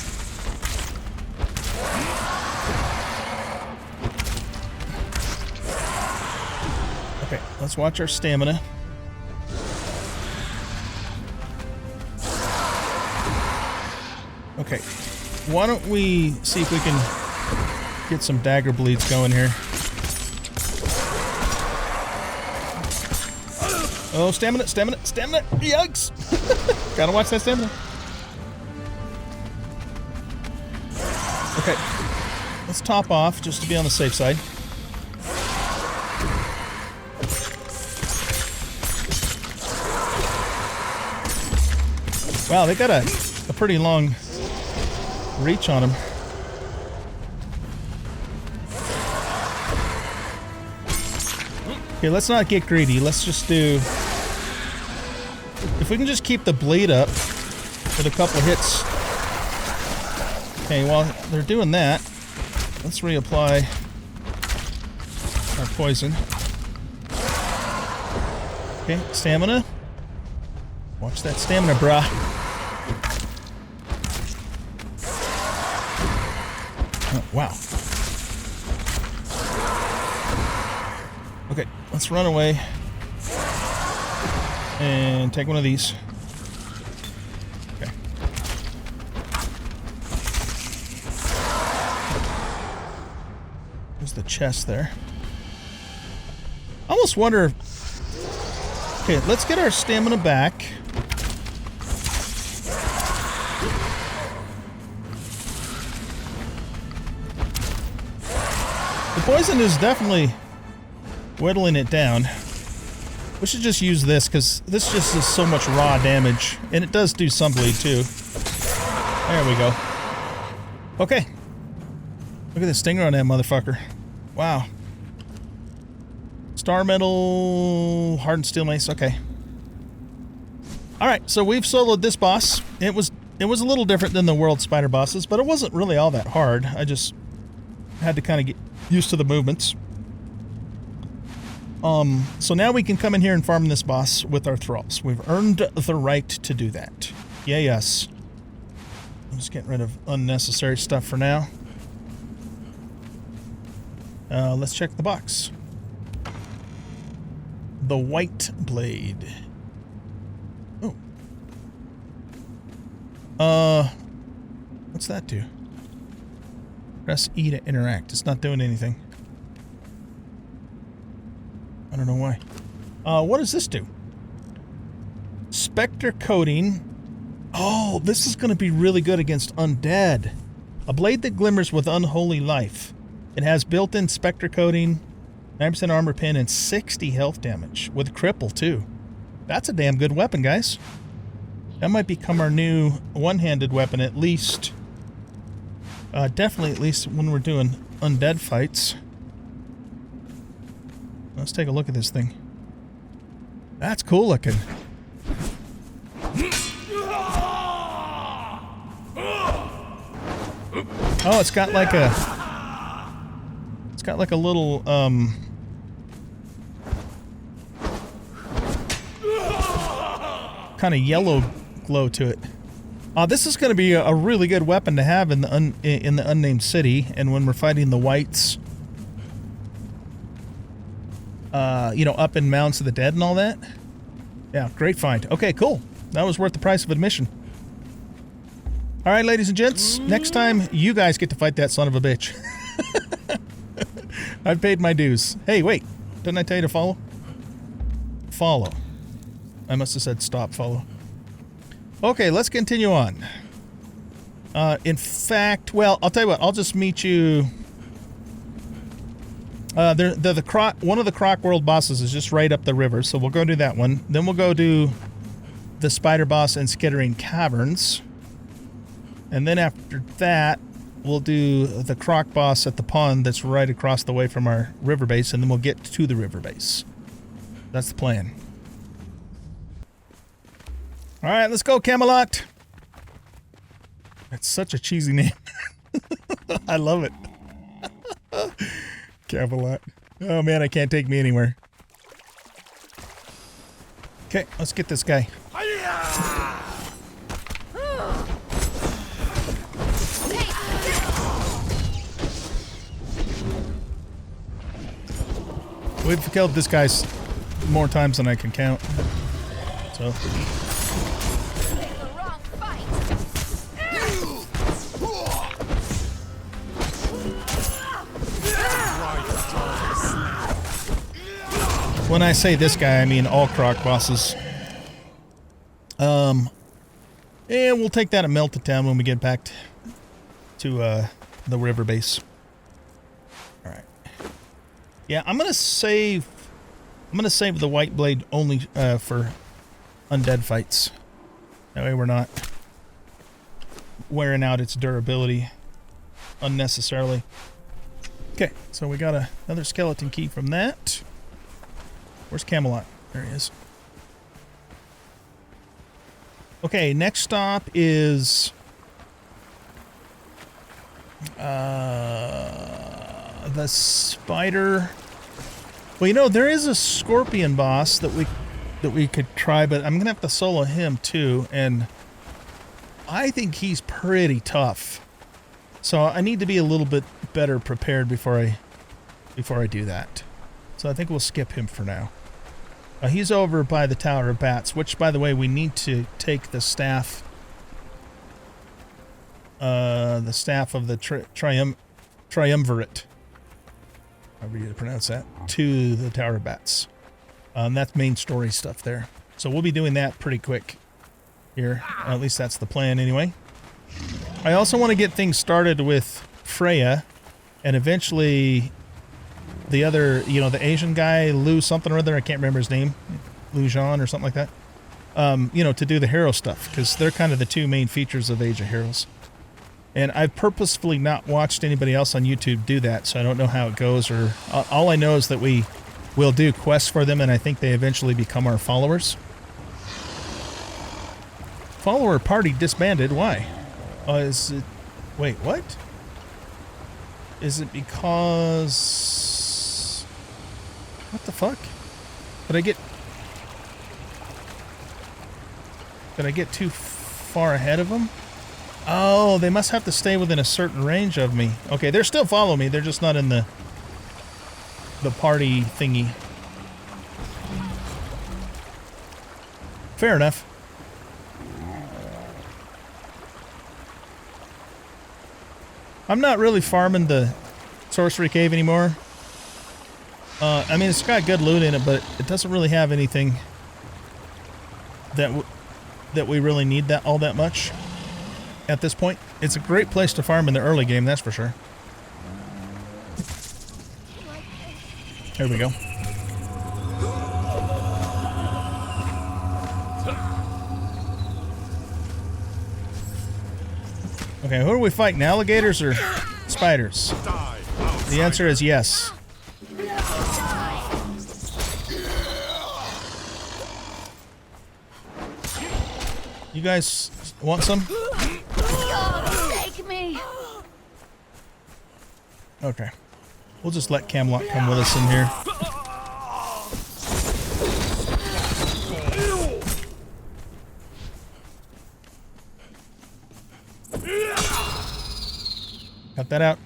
Okay, let's watch our stamina. Okay, why don't we see if we can get some dagger bleeds going here. Oh, stamina, stamina, stamina! Yikes! Gotta watch that stamina. Okay, let's top off just to be on the safe side. Wow, they got a pretty long reach on him. Okay, let's not get greedy. Let's just do... if we can just keep the bleed up with a couple of hits. Okay, while they're doing that, let's reapply our poison. Okay, stamina. Watch that stamina, brah. Oh, wow. Okay, let's run away and take one of these. Okay. There's the chest there. I almost wonder... okay, let's get our stamina back. poison is definitely whittling it down. We should just use this because this just is so much raw damage. And it does do some bleed too. There we go. Okay. Look at the stinger on that motherfucker. Wow. Star metal, hardened steel mace. Okay. Alright, so we've soloed this boss. It was a little different than the world spider bosses, but it wasn't really all that hard. I just had to kind of get used to the movements. So now we can come in here and farm this boss with our thralls. We've earned the right to do that. Yeah, yes. I'm just getting rid of unnecessary stuff for now. Let's check the box. The white blade. Oh. What's that do? Press E to interact. It's not doing anything. I don't know why. What does this do? Spectre coating. Oh, this is going to be really good against undead. A blade that glimmers with unholy life. It has built-in spectre coating, 9% armor pin, and 60 health damage. With cripple, too. That's a damn good weapon, guys. That might become our new one-handed weapon, at least. Definitely, at least when we're doing undead fights. Let's take a look at this thing. That's cool looking. Oh, it's got like a... It's got like a little, kind of yellow glow to it. This is going to be a really good weapon to have in the Unnamed City, and when we're fighting the wights, you know, up in Mounds of the Dead and all that. Yeah, great find. Okay, cool. That was worth the price of admission. All right, ladies and gents, next time you guys get to fight that son of a bitch. I've paid my dues. Hey, wait. Didn't I tell you to follow? Follow. I must have said stop follow. Okay, let's continue on. In fact, well, I'll tell you what. I'll just meet you... one of the Croc World bosses is just right up the river, so we'll go do that one. Then we'll go do the spider boss in Skittering Caverns. And then after that, we'll do the Croc boss at the pond that's right across the way from our river base, and then we'll get to the river base. That's the plan. All right, let's go, Camelot. That's such a cheesy name. I love it. Camelot. Oh, man, I can't take me anywhere. Okay, let's get this guy. We've killed this guy more times than I can count. So. When I say this guy, I mean all Croc bosses. And we'll take that at Melted Town when we get back to the river base. Alright. Yeah, I'm gonna save the white blade only for undead fights. That way we're not wearing out its durability unnecessarily. Okay, so we got another skeleton key from that. Where's Camelot? There he is. Okay, next stop is the spider. Well, you know, there is a scorpion boss that we could try, but I'm gonna have to solo him too, and I think he's pretty tough. So I need to be a little bit better prepared before I do that. So I think we'll skip him for now. He's over by the Tower of Bats, which, by the way, we need to take the staff of the triumvirate, however you pronounce that, to the Tower of Bats. That's main story stuff there. So we'll be doing that pretty quick here. At least that's the plan anyway. I also want to get things started with Freya and eventually the other, you know, the Asian guy, Lou something or other, I can't remember his name, Lou Jean or something like that, you know, to do the hero stuff, because they're kind of the two main features of Age of Heroes. And I've purposefully not watched anybody else on YouTube do that, so I don't know how it goes, or all I know is that we will do quests for them, and I think they eventually become our followers. Follower party disbanded, why? Is it... Wait, what? Is it because... What the fuck? Did I get too far ahead of them? Oh, they must have to stay within a certain range of me. Okay, they're still following me. They're just not in the party thingy. Fair enough. I'm not really farming the sorcery cave anymore. I mean, it's got good loot in it, but it doesn't really have anything that we really need all that much at this point. It's a great place to farm in the early game, that's for sure. There we go. Okay, who are we fighting? Alligators or spiders? The answer is yes. You guys want some? Take me. Okay. We'll just let Camelot come with us in here. Cut that out.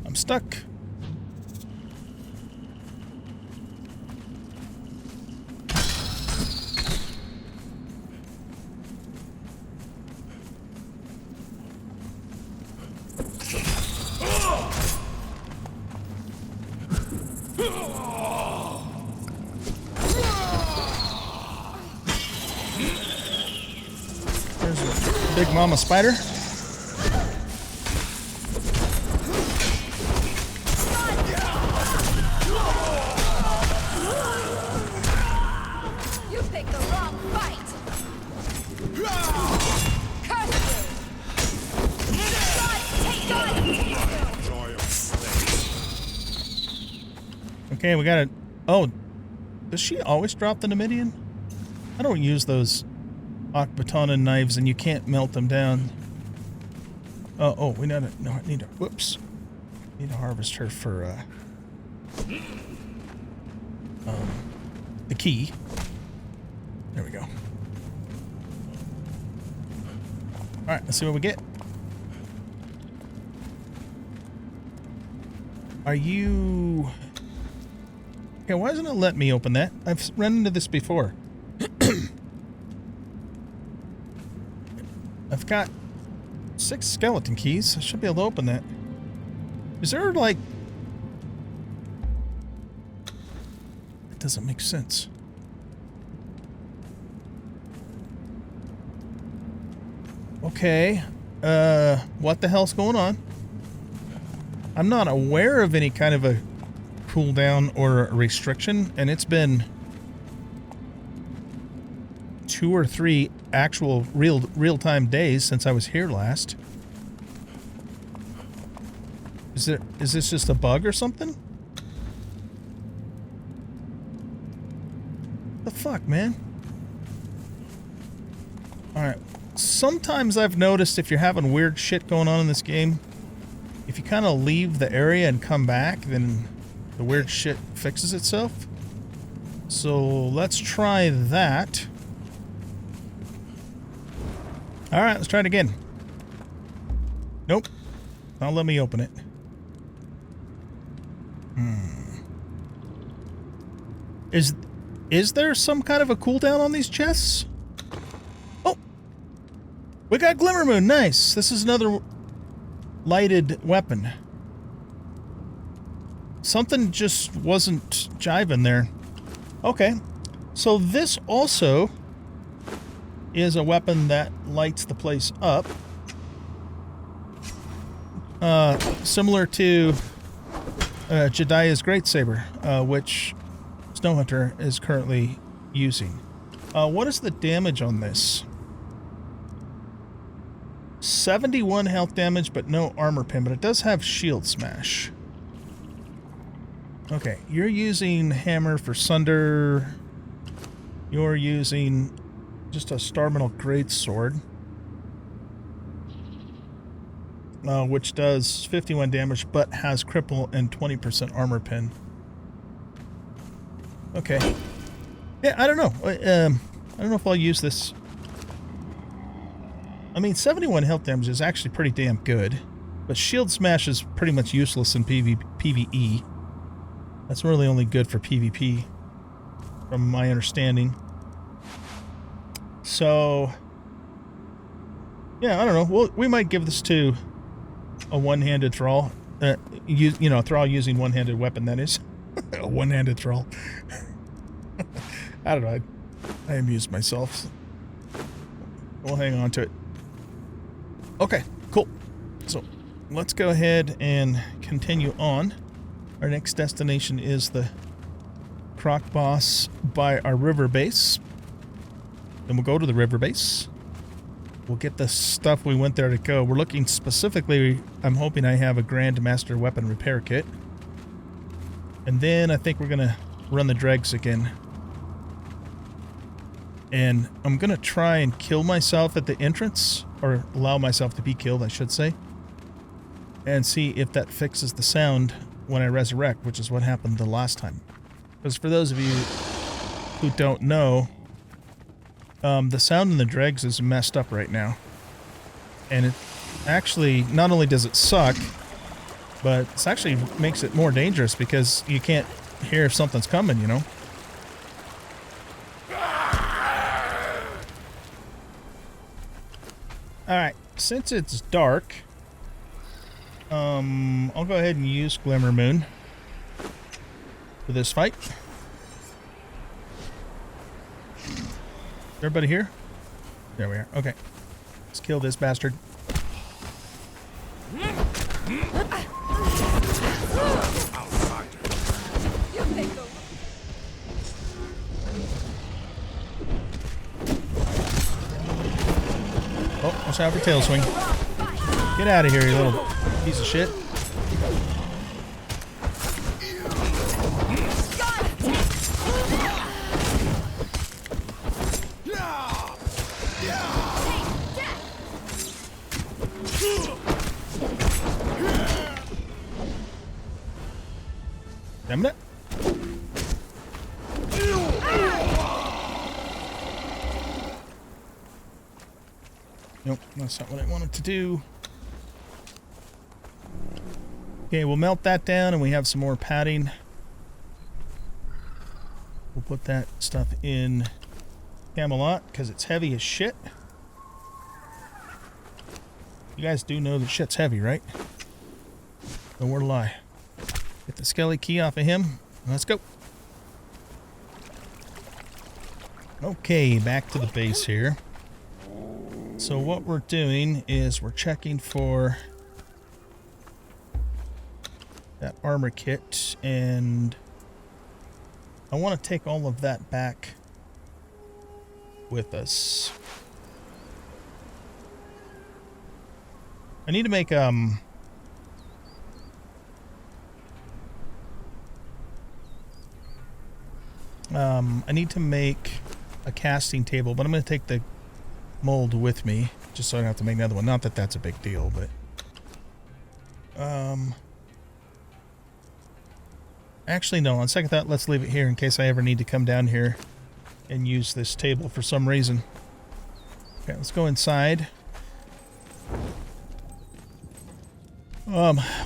I'm stuck. There's a big mama spider. You picked the wrong fight. Curse you. God take you. Okay, we got it. Oh, does she always drop the Numidian? I don't use those Akbatana knives, and you can't melt them down. Oh, we need to. Whoops. Need to harvest her for the key. There we go. All right, let's see what we get. Are you? Okay, why doesn't it let me open that? I've run into this before. I've got 6 skeleton keys. I should be able to open that. Is there, like... It doesn't make sense. Okay. What the hell's going on? I'm not aware of any kind of a cooldown or a restriction, and it's been 2 or 3 actual real-time days since I was here last. Is this just a bug or something? The fuck, man? Alright. Sometimes I've noticed if you're having weird shit going on in this game, if you kind of leave the area and come back, then the weird shit fixes itself. So let's try that. Alright, let's try it again. Nope. Don't let me open it. Is there some kind of a cooldown on these chests? Oh! We got Glimmer Moon. Nice. This is another lighted weapon. Something just wasn't jiving there. Okay. So this also is a weapon that lights the place up. Similar to Jediah's Greatsaber, which Snowhunter is currently using. What is the damage on this? 71 health damage, but no armor pin, but it does have shield smash. Okay, you're using hammer for sunder. You're using just a Starmetal Greatsword, which does 51 damage, but has cripple and 20% armor pin. Okay. Yeah, I don't know. I don't know if I'll use this. I mean, 71 health damage is actually pretty damn good, but shield smash is pretty much useless in PvE. That's really only good for PvP, from my understanding. So, yeah, I don't know. We might give this to a one-handed Thrall. You know, Thrall using one-handed weapon, that is. A one-handed Thrall. I don't know. I amused myself. So we'll hang on to it. Okay, cool. So, let's go ahead and continue on. Our next destination is the Croc Boss by our river base. Then we'll go to the river base. We'll get the stuff we went there to go. We're looking specifically, I'm hoping I have a Grandmaster Weapon Repair Kit. And then I think we're going to run the Dregs again. And I'm going to try and kill myself at the entrance. Or allow myself to be killed, I should say. And see if that fixes the sound when I resurrect, which is what happened the last time. Because for those of you who don't know, the sound in the Dregs is messed up right now. And it actually, not only does it suck, but it actually makes it more dangerous because you can't hear if something's coming, you know? Alright, since it's dark, I'll go ahead and use Glimmer Moon for this fight. Everybody here? There we are. Okay. Let's kill this bastard. Oh, watch out for tail swing. Get out of here, you little piece of shit. Damn it. Nope, that's not what I wanted to do. Okay, we'll melt that down and we have some more padding. We'll put that stuff in Camelot because it's heavy as shit. You guys do know that shit's heavy, right? No word to lie. Get the skelly key off of him. Let's go. Okay, back to the base here. So what we're doing is we're checking for that armor kit, and I want to take all of that back with us. I need to make I need to make a casting table, but I'm going to take the mold with me just so I don't have to make another one. Not that that's a big deal, but actually no, on second thought, let's leave it here in case I ever need to come down here and use this table for some reason. Okay, let's go inside.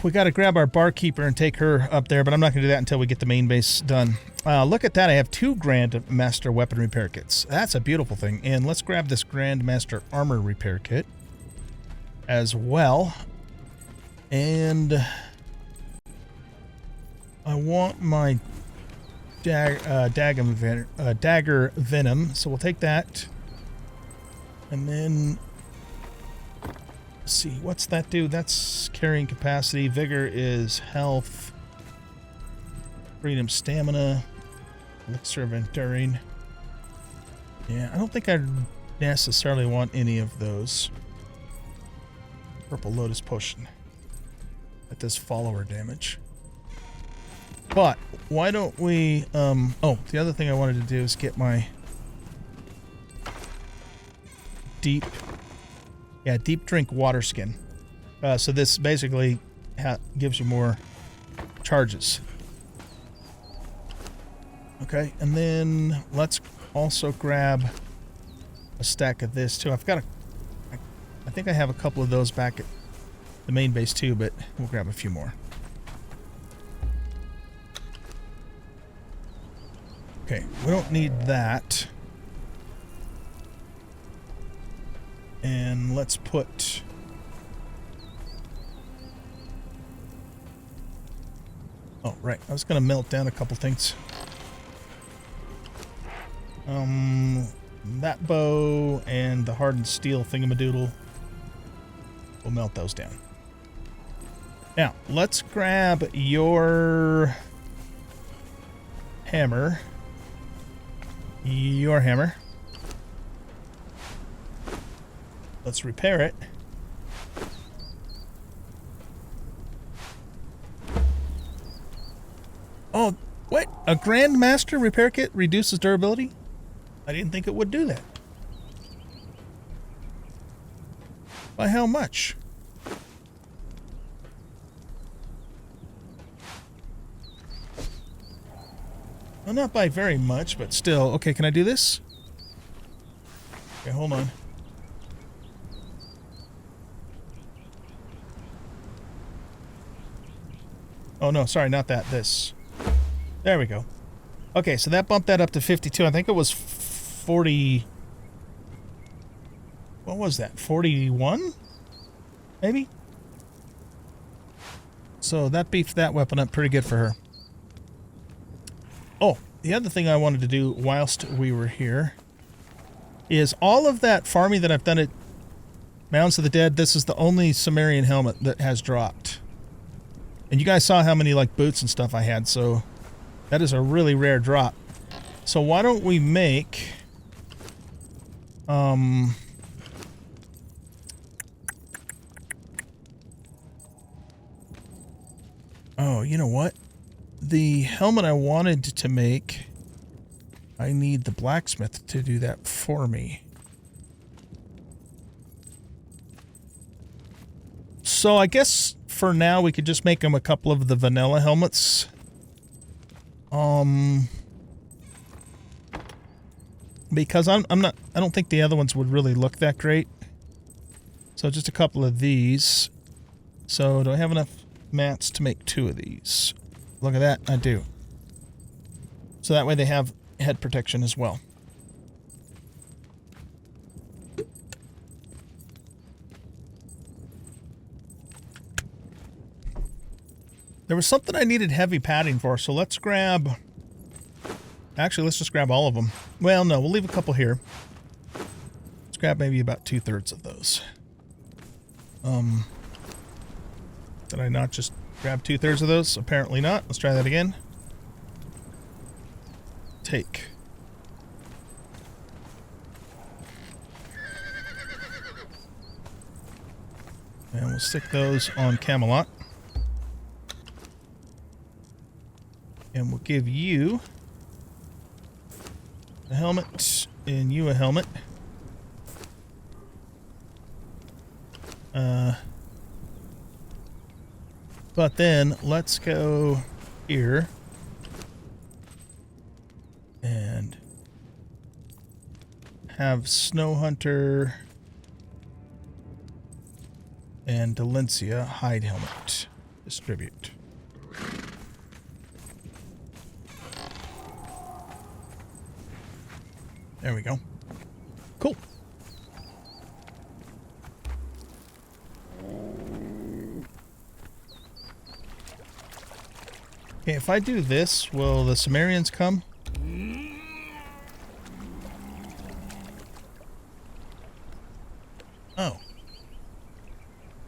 We got to grab our barkeeper and take her up there, but I'm not going to do that until we get the main base done. Look at that. I have 2 Grandmaster weapon repair kits. That's a beautiful thing. And let's grab this Grandmaster armor repair kit as well. And I want my dagger venom. So we'll take that. And then, let's see. What's that do? That's carrying capacity. Vigor is health. Freedom, stamina. Elixir of enduring. Yeah, I don't think I necessarily want any of those. Purple Lotus Potion. That does follower damage. But why don't we oh, the other thing I wanted to do is get my deep drink water skin. So this basically gives you more charges. Okay, and then let's also grab a stack of this too. I think I have a couple of those back at the main base too, but we'll grab a few more. Okay, we don't need that. And let's put... Oh, right. I was going to melt down a couple things. That bow and the hardened steel thingamadoodle. We'll melt those down. Now, let's grab your hammer. Your hammer. Let's repair it. Oh, what? A Grandmaster repair kit reduces durability? I didn't think it would do that. By how much? Well, not by very much, but still. Okay, can I do this? Okay, hold on. Oh, no, sorry, not that. This. There we go. Okay, so that bumped that up to 52. I think it was 40... What was that? 41? Maybe? So that beefed that weapon up pretty good for her. Oh, the other thing I wanted to do whilst we were here is all of that farming that I've done at Mounds of the Dead, this is the only Sumerian helmet that has dropped. And you guys saw how many like boots and stuff I had, so that is a really rare drop. So why don't we make oh, you know what? The helmet I wanted to make, I need the blacksmith to do that for me. So I guess for now we could just make them a couple of the vanilla helmets. Because I don't think the other ones would really look that great. So just a couple of these. So do I have enough mats to make 2 of these? Look at that, I do. So that way they have head protection as well. There was something I needed heavy padding for, so let's grab... Actually, let's just grab all of them. Well, no, we'll leave a couple here. Let's grab maybe about 2/3 of those. Did I not just grab 2/3 of those? Apparently not. Let's try that again. Take. And we'll stick those on Camelot. And we'll give you a helmet and you a helmet. But then let's go here and have Snow Hunter and Delencia hide helmet. Distribute. There we go. Cool. Okay, if I do this, will the Sumerians come? Oh.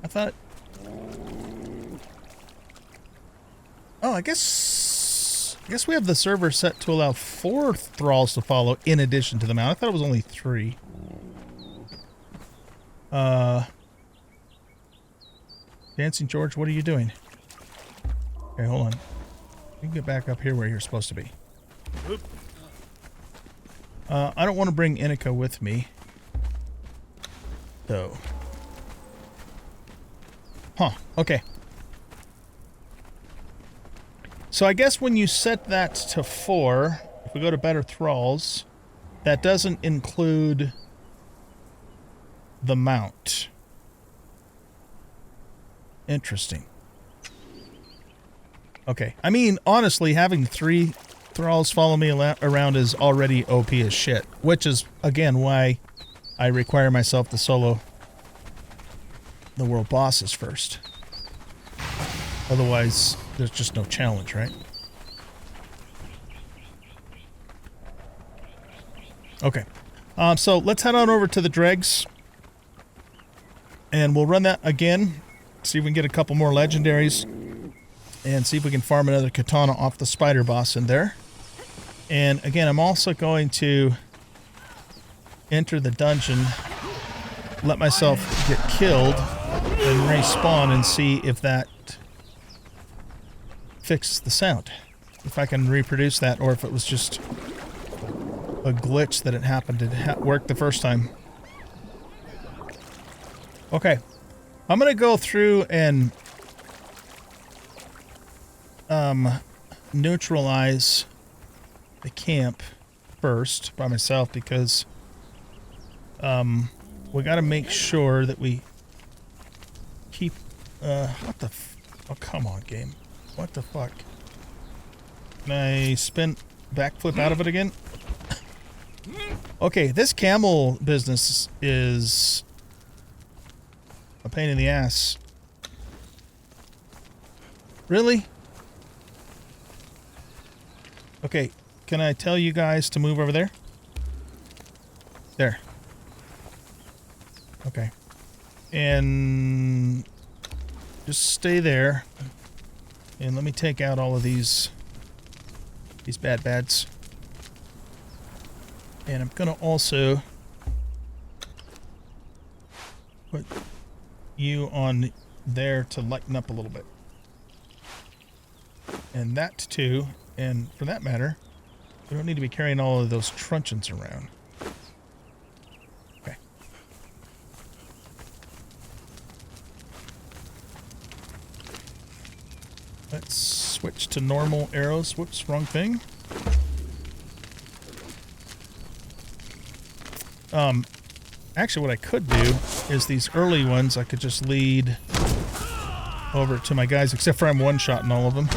I thought... Oh, I guess we have the server set to allow 4 thralls to follow in addition to the mount. I thought it was only 3. Dancing George, what are you doing? Okay, hold on. You can get back up here where you're supposed to be. I don't want to bring Inika with me, though. Huh, okay. So I guess when you set that to 4, if we go to better thralls, that doesn't include the mount. Interesting. Okay. I mean, honestly, having 3 thralls follow me around is already OP as shit. Which is, again, why I require myself to solo the world bosses first. Otherwise, there's just no challenge, right? Okay. So let's head on over to the Dregs. And we'll run that again. See if we can get a couple more legendaries. And see if we can farm another katana off the spider boss in there. And again, I'm also going to enter the dungeon, let myself get killed, and respawn and see if that fixes the sound. If I can reproduce that, or if it was just a glitch that it happened to work the first time. Okay. I'm going to go through and neutralize the camp first by myself, because we got to make sure that we keep what the oh, come on, game. What the fuck? Can I spin backflip out of it again? Okay, this camel business is a pain in the ass. Really? Okay, can I tell you guys to move over there? There. Okay. And just stay there. And let me take out all of these bads. And I'm gonna also put you on there to lighten up a little bit. And that too. And for that matter, we don't need to be carrying all of those truncheons around. Okay. Let's switch to normal arrows. Whoops, wrong thing. Actually what I could do is these early ones I could just lead over to my guys, except for I'm one-shotting all of them.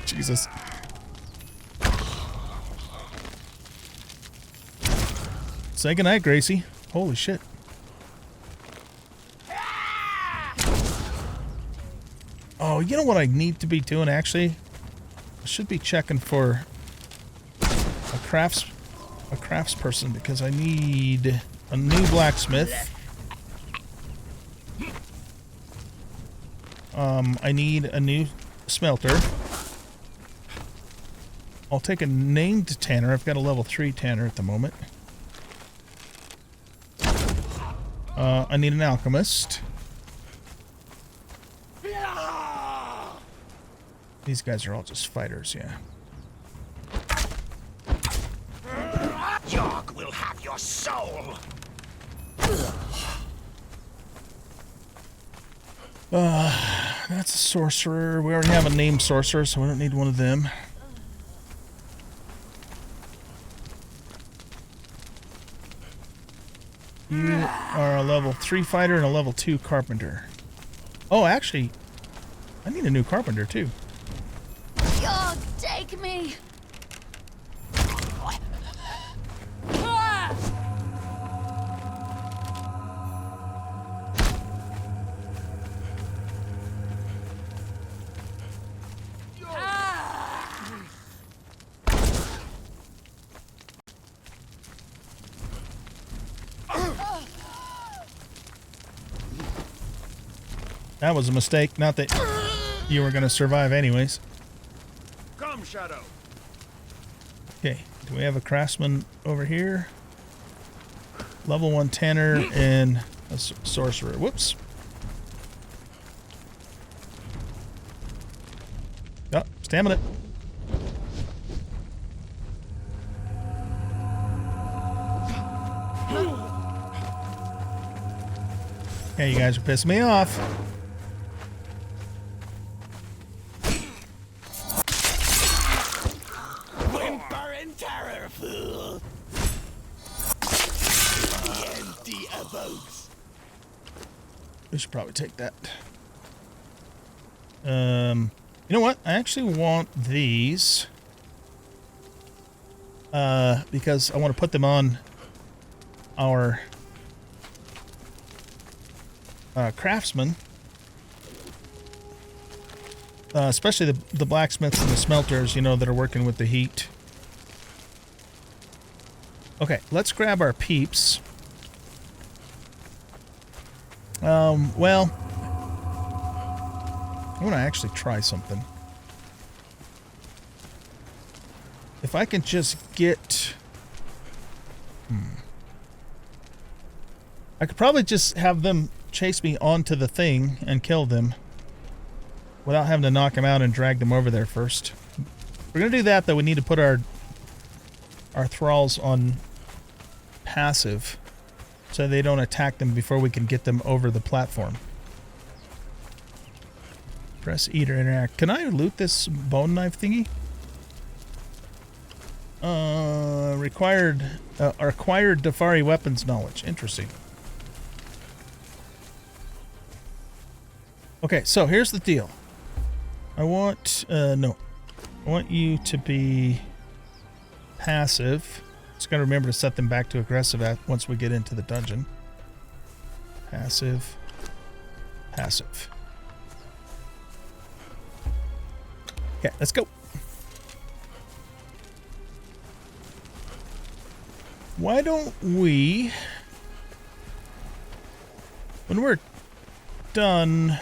Jesus. Say goodnight, Gracie. Holy shit. Oh, you know what I need to be doing, actually? I should be checking for a craftsperson, because I need a new blacksmith. I need a new smelter. I'll take a named tanner. I've got a level 3 tanner at the moment. I need an alchemist. These guys are all just fighters, yeah. Jog will have your soul. That's a sorcerer. We already have a named sorcerer, so we don't need one of them. You are a level 3 fighter and a level 2 carpenter. Oh, actually, I need a new carpenter, too. God, take me. That was a mistake. Not that you were going to survive anyways. Come, Shadow. Okay, do we have a craftsman over here? Level 1 tanner and a sorcerer. Whoops. Oh, stamina. Yeah, you guys are pissing me off. Whimper and terror, fool. The empty abodes. We should probably take that. You know what? I actually want these. Because I want to put them on our craftsman. Especially the blacksmiths and the smelters, you know, that are working with the heat. Okay, let's grab our peeps. Well, I want to actually try something. If I can just get... I could probably just have them chase me onto the thing and kill them without having to knock them out and drag them over there first. If we're going to do that, though, we need to put our thralls on passive so they don't attack them before we can get them over the platform. Press E to interact. Can I loot this bone knife thingy? Acquired Dafari weapons knowledge. Interesting. Okay, so here's the deal. I want, no. I want you to be passive. Just gotta remember to set them back to aggressive once we get into the dungeon. Passive. Passive. Okay, let's go. Why don't we, when we're done,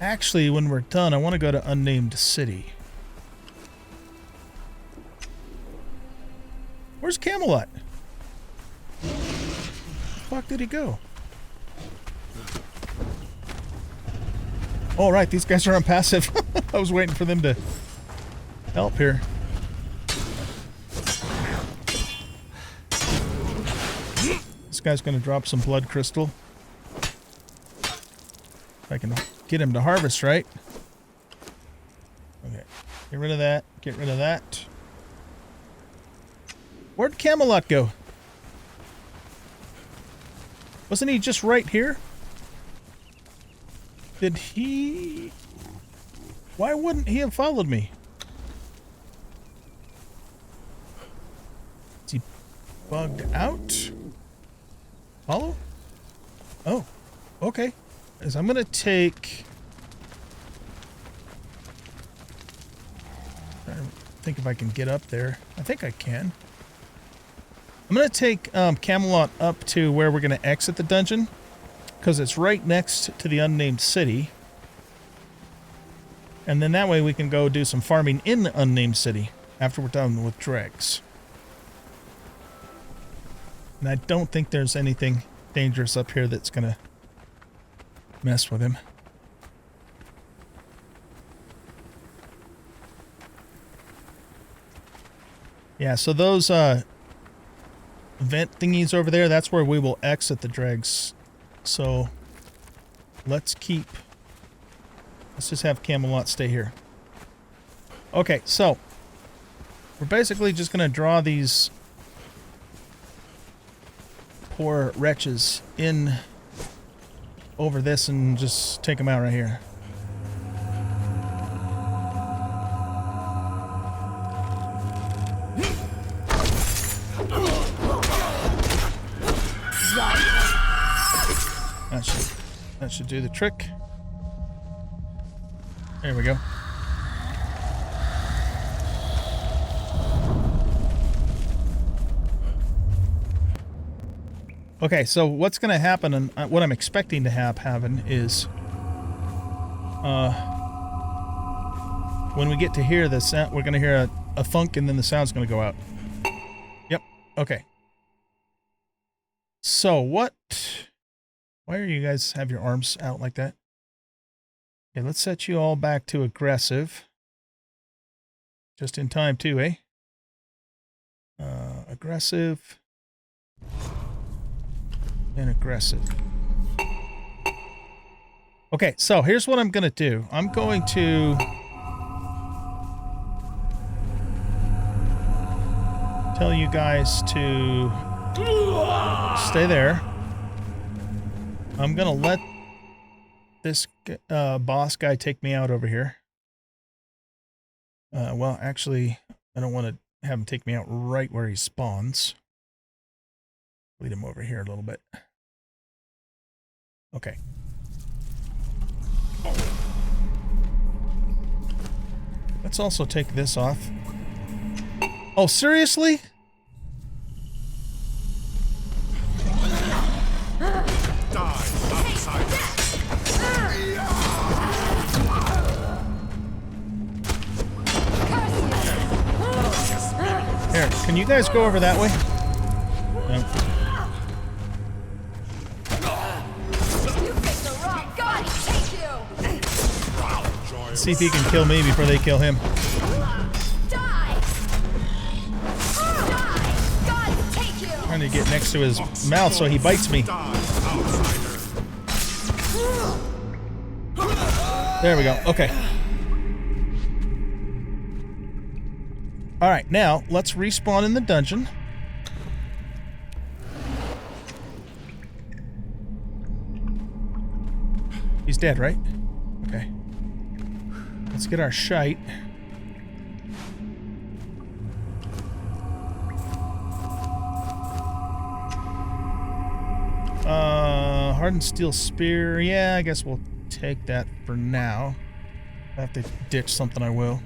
actually when we're done, I want to go to Unnamed City. Where's Camel at? Where the fuck did he go? Oh, right, these guys are on passive. I was waiting for them to help here. This guy's going to drop some blood crystal. If I can get him to harvest, right? Okay, get rid of that. Get rid of that. Where'd Camelot go? Wasn't he just right here? Did he... Why wouldn't he have followed me? Is he bugged out? Follow? Oh, okay. As I'm gonna take... I think if I can get up there. I think I can. I'm gonna take Camelot up to where we're gonna exit the dungeon, because it's right next to the Unnamed City. And then that way we can go do some farming in the Unnamed City after we're done with Dregs. And I don't think there's anything dangerous up here that's gonna mess with him. Yeah, so those vent thingies over there, that's where we will exit the Dregs. So let's just have Camelot stay here. Okay, so we're basically just going to draw these poor wretches in over this and just take them out right here. That should do the trick. There we go. Okay, so what's going to happen, and what I'm expecting to happen is, when we get to hear the sound, we're going to hear a thunk, and then the sound's going to go out. Yep. Okay. So what? Why are you guys have your arms out like that? Okay, let's set you all back to aggressive. Just in time too, eh? Aggressive. And aggressive. Okay, so here's what I'm going to do. I'm going to tell you guys to stay there. I'm going to let this boss guy take me out over here. Well, actually, I don't want to have him take me out right where he spawns. Lead him over here a little bit. Okay. Let's also take this off. Oh, seriously? Here, can you guys go over that way? No. Let's see if he can kill me before they kill him. Trying to get next to his mouth so he bites me. There we go. Okay. Alright, now let's respawn in the dungeon. He's dead, right? Okay. Let's get our shite. Hardened steel spear. Yeah, I guess we'll take that for now. If I have to ditch something, I will.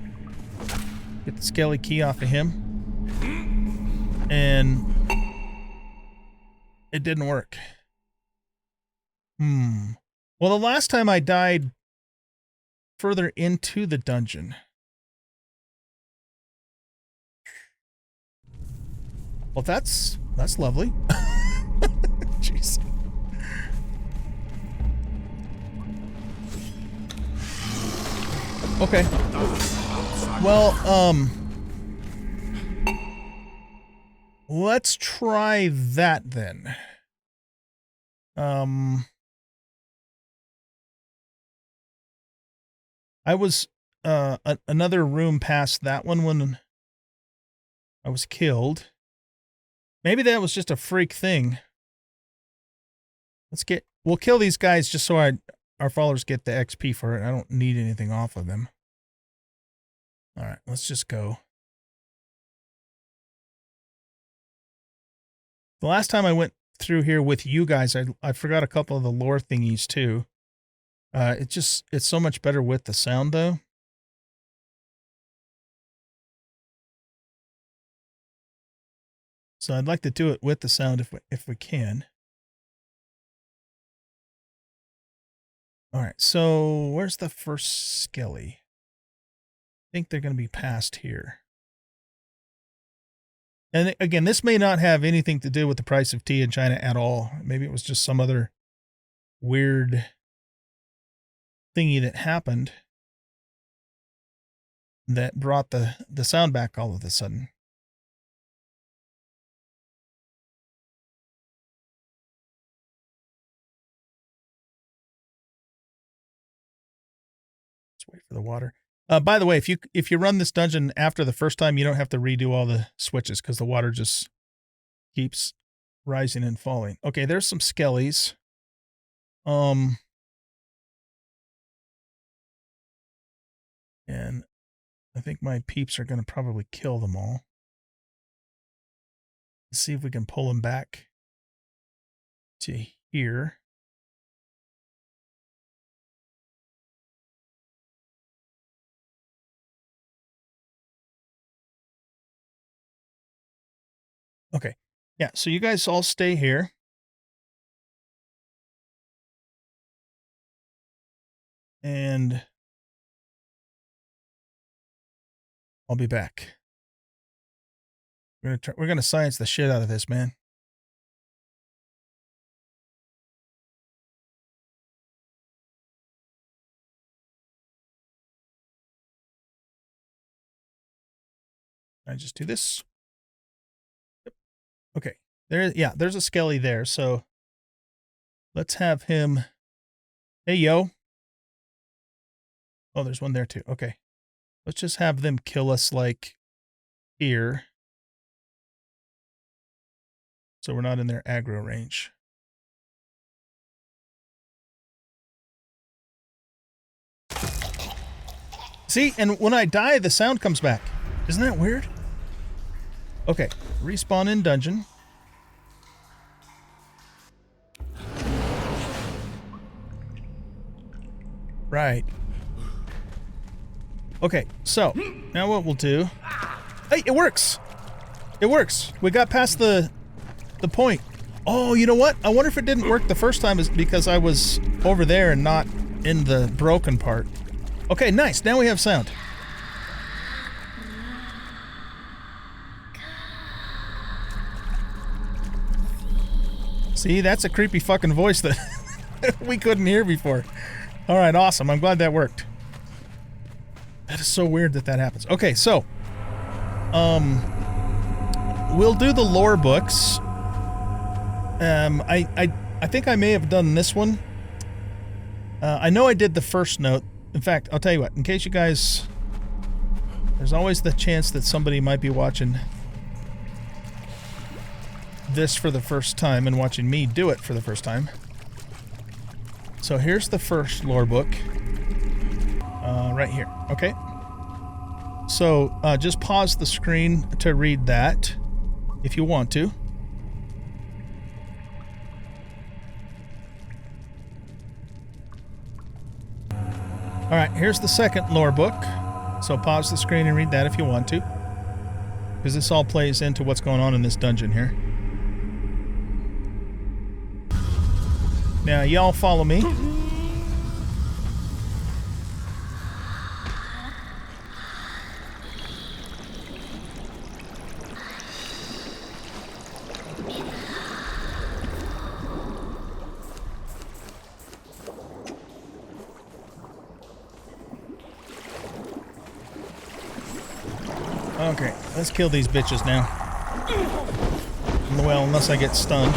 Get the skelly key off of him. And it didn't work. Well, the last time I died further into the dungeon. Well, that's lovely. Jeez. Okay. Well, let's try that then. I was another room past that one when I was killed. Maybe that was just a freak thing. We'll kill these guys just so our followers get the XP for it. I don't need anything off of them. All right, let's just go. The last time I went through here with you guys, I forgot a couple of the lore thingies too. It's so much better with the sound though. So I'd like to do it with the sound if we can. All right, so where's the first skelly? I think they're going to be past here. And again, this may not have anything to do with the price of tea in China at all. Maybe it was just some other weird thingy that happened that brought the sound back all of a sudden. Let's wait for the water. By the way, if you run this dungeon after the first time, you don't have to redo all the switches because the water just keeps rising and falling. Okay, there's some skellies. And I think my peeps are going to probably kill them all. Let's see if we can pull them back to here. Okay. Yeah, so you guys all stay here. And I'll be back. We're gonna science the shit out of this, man. I just do this. Yep. Okay. There's a skelly there, so let's have him. Hey, yo. Oh, there's one there too. Okay. Let's just have them kill us like here. So we're not in their aggro range. See, and when I die, the sound comes back. Isn't that weird? Okay, respawn in dungeon. Right. Okay, so now what we'll do... Hey, it works! It works! We got past the point. Oh, you know what? I wonder if it didn't work the first time is because I was over there and not in the broken part. Okay, nice. Now we have sound. See, that's a creepy fucking voice that we couldn't hear before. All right, awesome. I'm glad that worked. That is so weird that that happens. Okay, so we'll do the lore books. I think I may have done this one. I know I did the first note. In fact, I'll tell you what. In case you guys, there's always the chance that somebody might be watching this for the first time and watching me do it for the first time. So here's the first lore book. Right here. Okay. So just pause the screen to read that if you want to. All right, here's the second lore book. So pause the screen and read that if you want to, because this all plays into what's going on in this dungeon here. Now, y'all follow me. Okay, let's kill these bitches now. Well, unless I get stunned.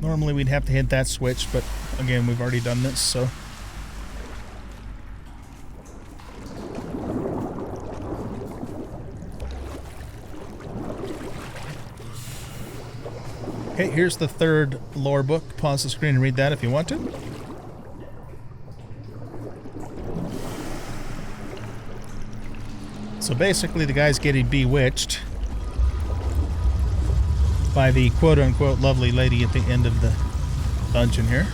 Normally we'd have to hit that switch, but again, we've already done this, so. Okay, here's the third lore book. Pause the screen and read that if you want to. So basically, the guy's getting bewitched by the quote-unquote lovely lady at the end of the dungeon here.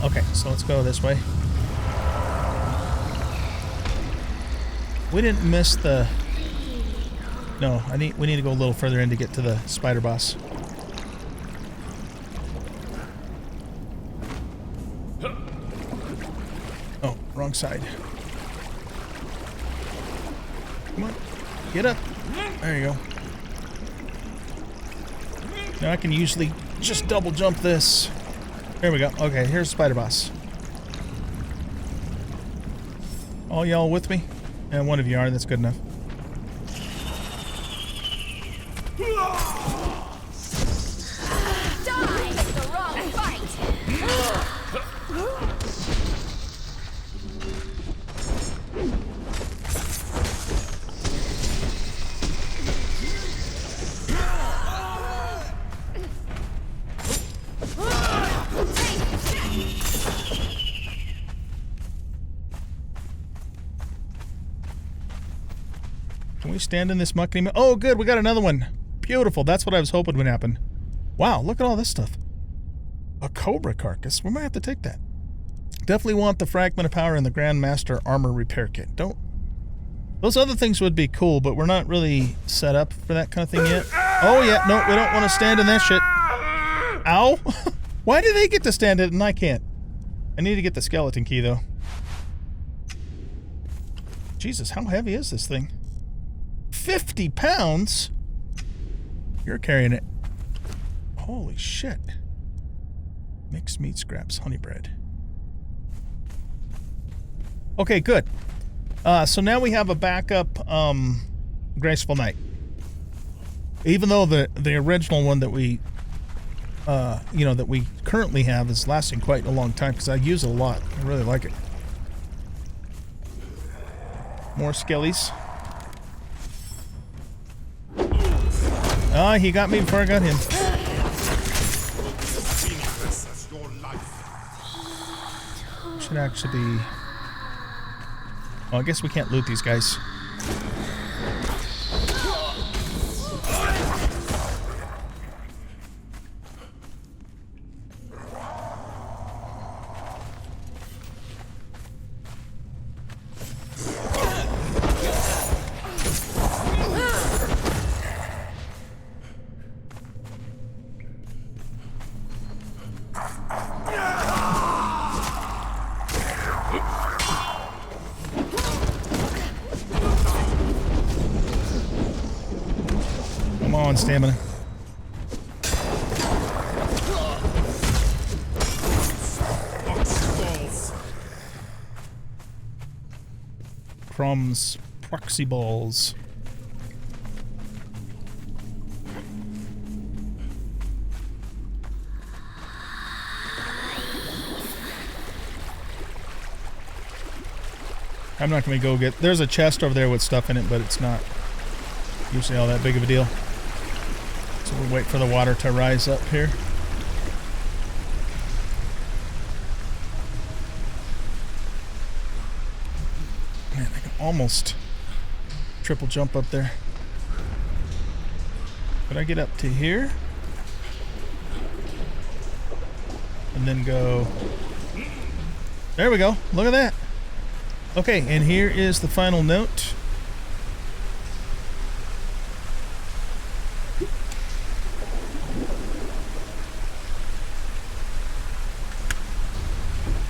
Okay, so let's go this way. We didn't miss the... No, we need to go a little further in to get to the spider boss. Oh, wrong side. Come on, get up. There you go. Now I can usually just double jump this. There we go. Okay, here's Spider Boss. All y'all with me? And one of you are, that's good enough. Die! The wrong fight! we stand in this muckety? Oh, good. We got another one. Beautiful. That's what I was hoping would happen. Wow, look at all this stuff. A cobra carcass. We might have to take that. Definitely want the fragment of power and the Grandmaster armor repair kit. Don't. Those other things would be cool, but we're not really set up for that kind of thing yet. Oh, yeah. No, we don't want to stand in that shit. Ow. Why do they get to stand in it and I can't? I need to get the skeleton key, though. Jesus, how heavy is this thing? 50 pounds? You're carrying it. Holy shit. Mixed meat scraps, honey bread. Okay, good. So now we have a backup Graceful Knight. Even though the original one that we that we currently have is lasting quite a long time because I use it a lot. I really like it. More skellies. Ah, he got me before I got him. Should actually be... Oh, I guess we can't loot these guys. Stamina. Crumbs, proxy balls. I'm not going to go get... There's a chest over there with stuff in it, but it's not usually all that big of a deal. So we'll wait for the water to rise up here. Man, I can almost triple jump up there. Could I get up to here? And then go... There we go. Look at that. Okay, and here is the final note.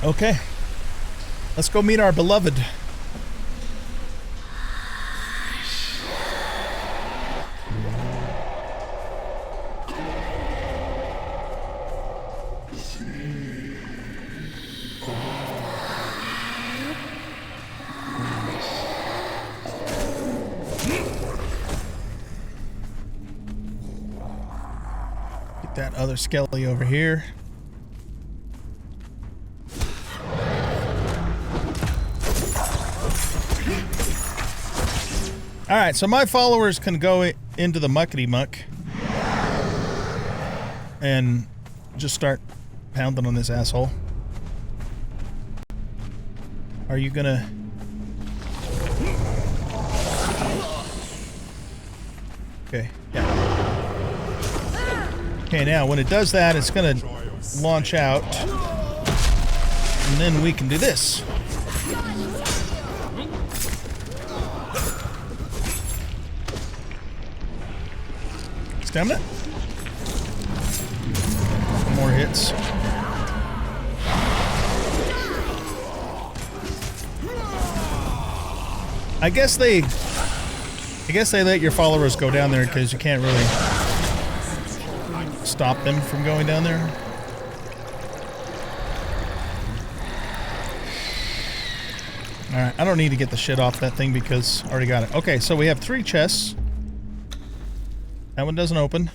Okay, let's go meet our beloved. Get that other skelly over here. Alright, so my followers can go into the muckety muck and just start pounding on this asshole. Are you gonna... Okay, yeah. Okay, now when it does that, it's gonna launch out. And then we can do this. Stamina. More hits. I guess they let your followers go down there because you can't really stop them from going down there. Alright, I don't need to get the shit off that thing because I already got it. Okay, so we have 3 chests. That one doesn't open.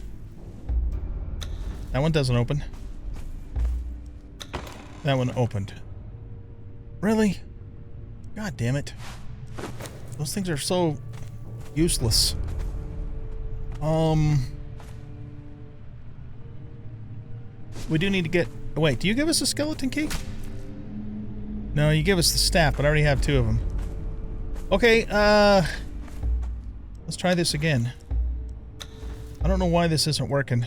That one doesn't open. That one opened. Really? God damn it. Those things are so useless. We do need to get... Wait, do you give us a skeleton key? No, you give us the staff, but I already have 2 of them. Okay, let's Let's try this again. I don't know why this isn't working.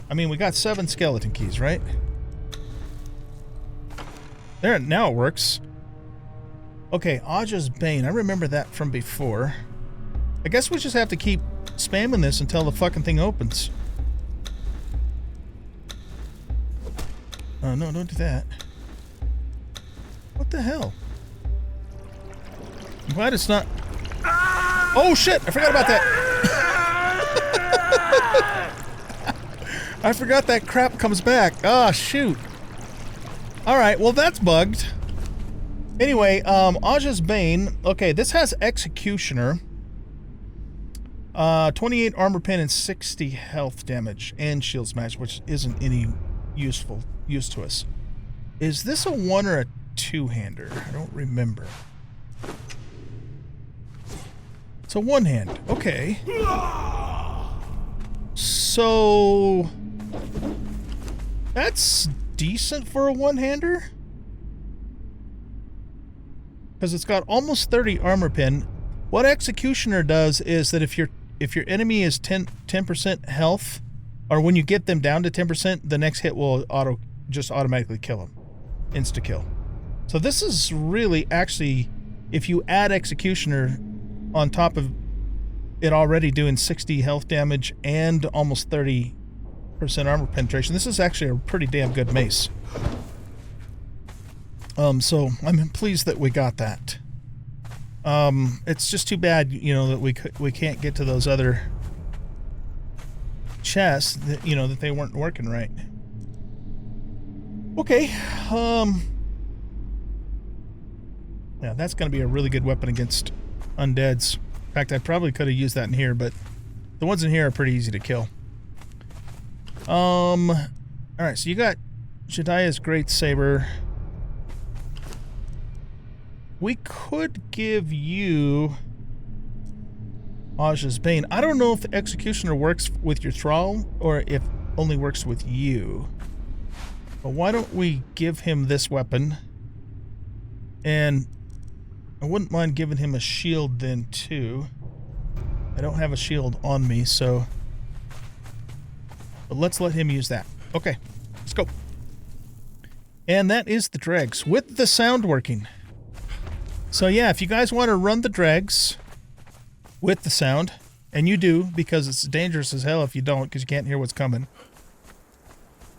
I mean, we got 7 skeleton keys, right? There, now it works. Okay, Aja's Bane. I remember that from before. I guess we just have to keep spamming this until the fucking thing opens. Oh, no, don't do that. What the hell? I'm glad it's not... Oh, shit! I forgot about that! I forgot that crap comes back. Oh, shoot. Alright, well, that's bugged. Anyway, Aja's Bane. Okay, this has Executioner. 28 armor pen and 60 health damage. And shield smash, which isn't any use to us. Is this a one or a two-hander? I don't remember. It's a one-hand. Okay. So... that's decent for a one-hander? Because it's got almost 30 armor pen. What Executioner does is that if your enemy is 10% health, or when you get them down to 10%, the next hit will just automatically kill them. Insta-kill. So this is really actually, if you add Executioner on top of it already doing 60 health damage and almost 30% armor penetration, this is actually a pretty damn good mace. So I'm pleased that we got that. It's just too bad, you know, that we can't get to those other chests that, you know, that they weren't working right. Okay. Yeah, that's going to be a really good weapon against undeads. In fact, I probably could have used that in here, but the ones in here are pretty easy to kill. Alright, so you got Jediah's Great Saber. We could give you Aja's Bane. I don't know if the Executioner works with your Thrall or if only works with you. But why don't we give him this weapon? And I wouldn't mind giving him a shield then too. I don't have a shield on me, so... but let's let him use that. Okay, let's go. And that is the Dregs with the sound working. So yeah, if you guys want to run the Dregs with the sound, and you do, because it's dangerous as hell if you don't, because you can't hear what's coming.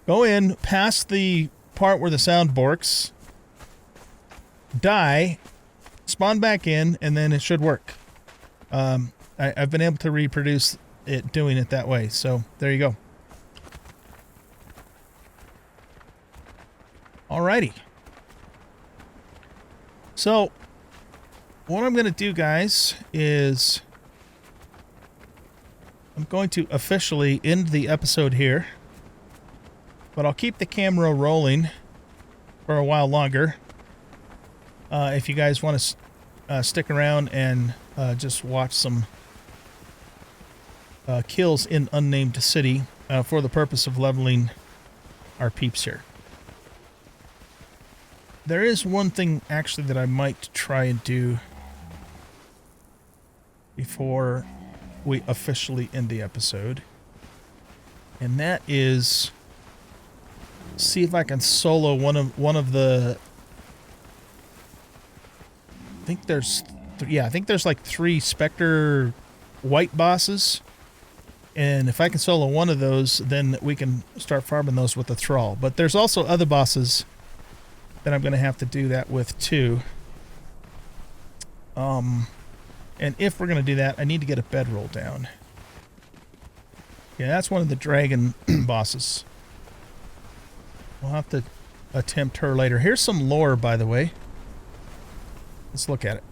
Go in, past the part where the sound borks, die, spawn back in, and then it should work. I've been able to reproduce it doing it that way, so there you go. Alrighty. So, what I'm going to do, guys, is I'm going to officially end the episode here. But I'll keep the camera rolling for a while longer. If you guys want to stick around and just watch some kills in Unnamed City for the purpose of leveling our peeps here. There is one thing actually that I might try and do before we officially end the episode. And that is see if I can solo one of the... I think there's like 3 Spectre white bosses. And if I can solo one of those, then we can start farming those with the Thrall. But there's also other bosses that I'm going to have to do that with too. And if we're going to do that, I need to get a bedroll down. Yeah, that's one of the dragon bosses. We'll have to attempt her later. Here's some lore, by the way. Let's look at it.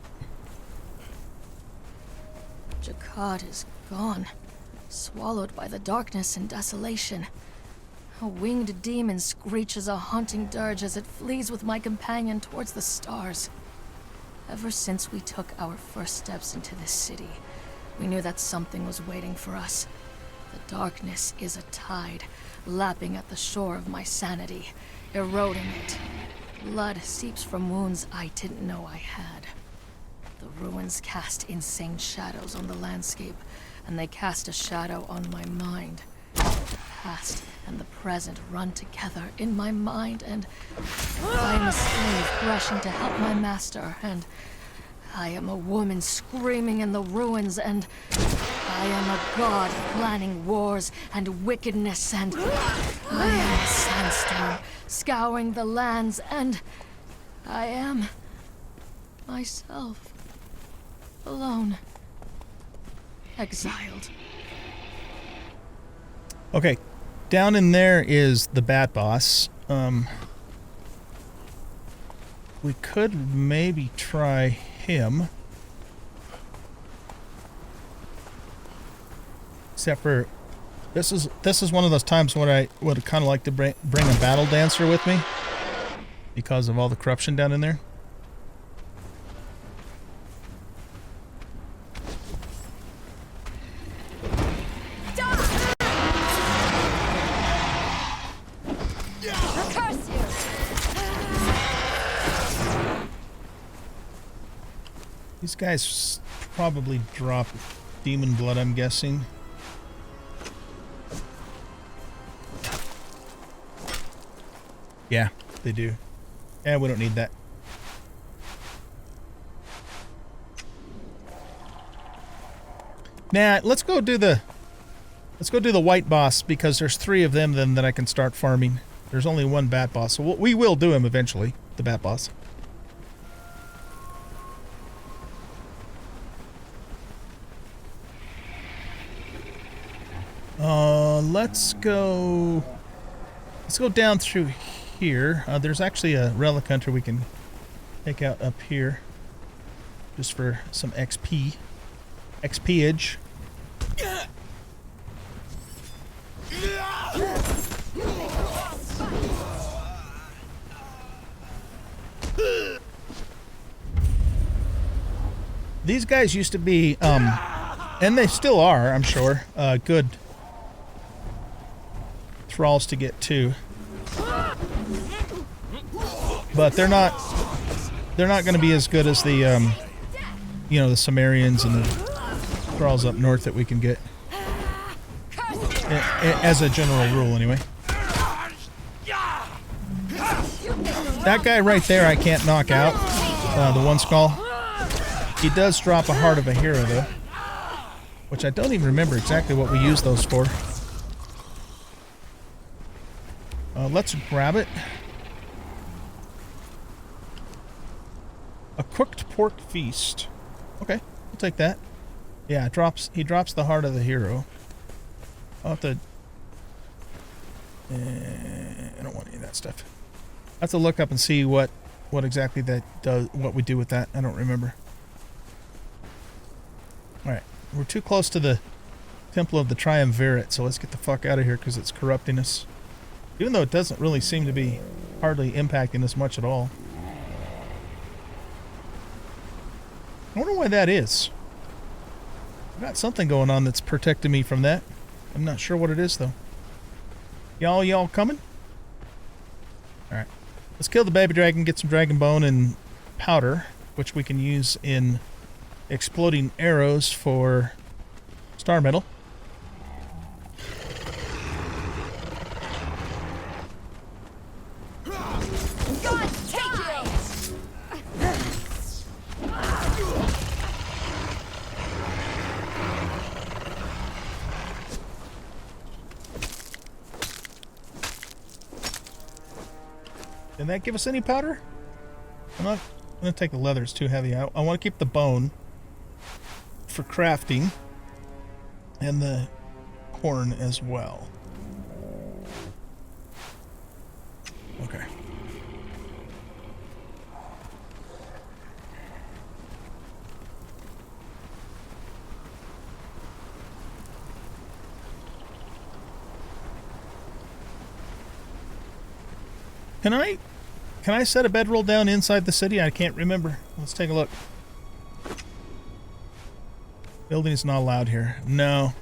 Jakad is gone, swallowed by the darkness and desolation. A winged demon screeches a haunting dirge as it flees with my companion towards the stars. Ever since we took our first steps into this city, we knew that something was waiting for us. The darkness is a tide, lapping at the shore of my sanity, eroding it. Blood seeps from wounds I didn't know I had. The ruins cast insane shadows on the landscape, and they cast a shadow on my mind. The past and the present run together in my mind, and I am a slave rushing to help my master, and I am a woman screaming in the ruins, and I am a god planning wars and wickedness, and I am a sandstorm scouring the lands, and I am myself, alone, exiled. Okay, down in there is the bat boss. We could maybe try him. Except for this is one of those times when I would kind of like to bring a battle dancer with me because of all the corruption down in there. Curse you! These guys probably drop demon blood, I'm guessing. Yeah, they do. Yeah, we don't need that. Nah, let's go do the white boss, because there's 3 of them then that I can start farming. There's only one bat boss, so we will do him eventually, the bat boss. Let's go down through here. There's actually a relic hunter we can take out up here just for some XP-age. These guys used to be, and they still are, I'm sure, good thralls to get to. But they're not going to be as good as the, you know, the Sumerians and the thralls up north that we can get. As a general rule, anyway. That guy right there I can't knock out, the one skull. He does drop a heart of a hero, though. Which I don't even remember exactly what we used those for. Let's grab it. A cooked pork feast. Okay, we'll take that. Yeah, he drops the heart of the hero. I'll have to... I don't want any of that stuff. I have to look up and see what exactly that does, what we do with that. I don't remember. Alright, we're too close to the Temple of the Triumvirate, so let's get the fuck out of here because it's corrupting us. Even though it doesn't really seem to be hardly impacting us much at all. I wonder why that is. I've got something going on that's protecting me from that. I'm not sure what it is, though. Y'all coming? Alright. Let's kill the baby dragon, get some dragon bone and powder, which we can use in exploding arrows for star metal. God, take you! Did that give us any powder? I'm not going to take the leather, it's too heavy. I want to keep the bone for crafting and the horn as well. Okay. Can I set a bedroll down inside the city? I can't remember. Let's take a look. Building is not allowed here. No.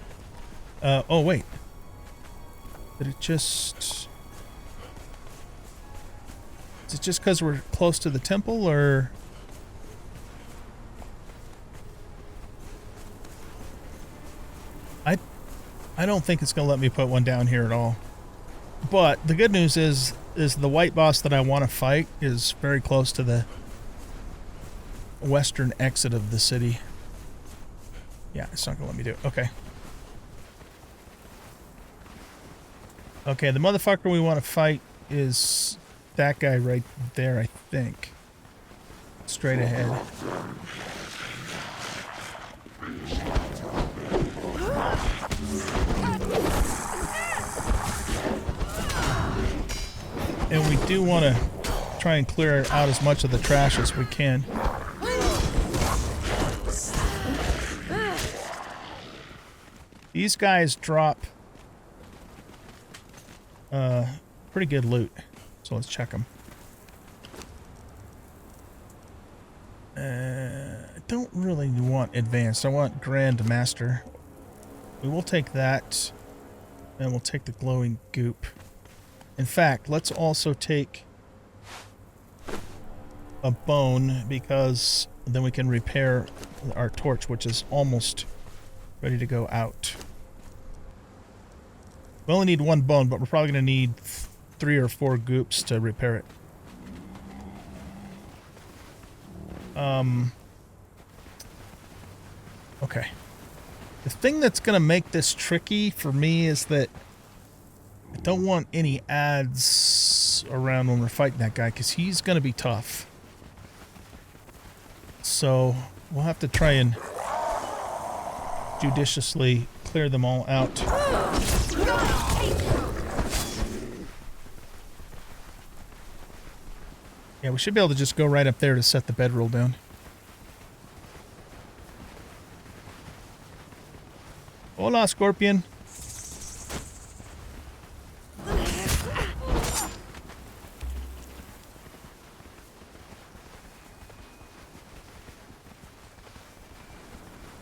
Oh, wait. Did it just... Is it just because we're close to the temple, or... I don't think it's going to let me put one down here at all. But the good news is the white boss that I want to fight is very close to the western exit of the city. Yeah, it's not going to let me do it. Okay. Okay, the motherfucker we want to fight is that guy right there, I think. Straight ahead. And we do want to try and clear out as much of the trash as we can. These guys drop pretty good loot. So let's check them. I don't really want advanced. I want Grand Master. We will take that. And we'll take the glowing goop. In fact, let's also take a bone, because then we can repair our torch, which is almost ready to go out. We only need one bone, but we're probably going to need 3 or 4 goops to repair it. Okay. The thing that's going to make this tricky for me is that I don't want any ads around when we're fighting that guy, because he's going to be tough. So we'll have to try and judiciously clear them all out. Yeah, we should be able to just go right up there to set the bedroll down. Hola, Scorpion.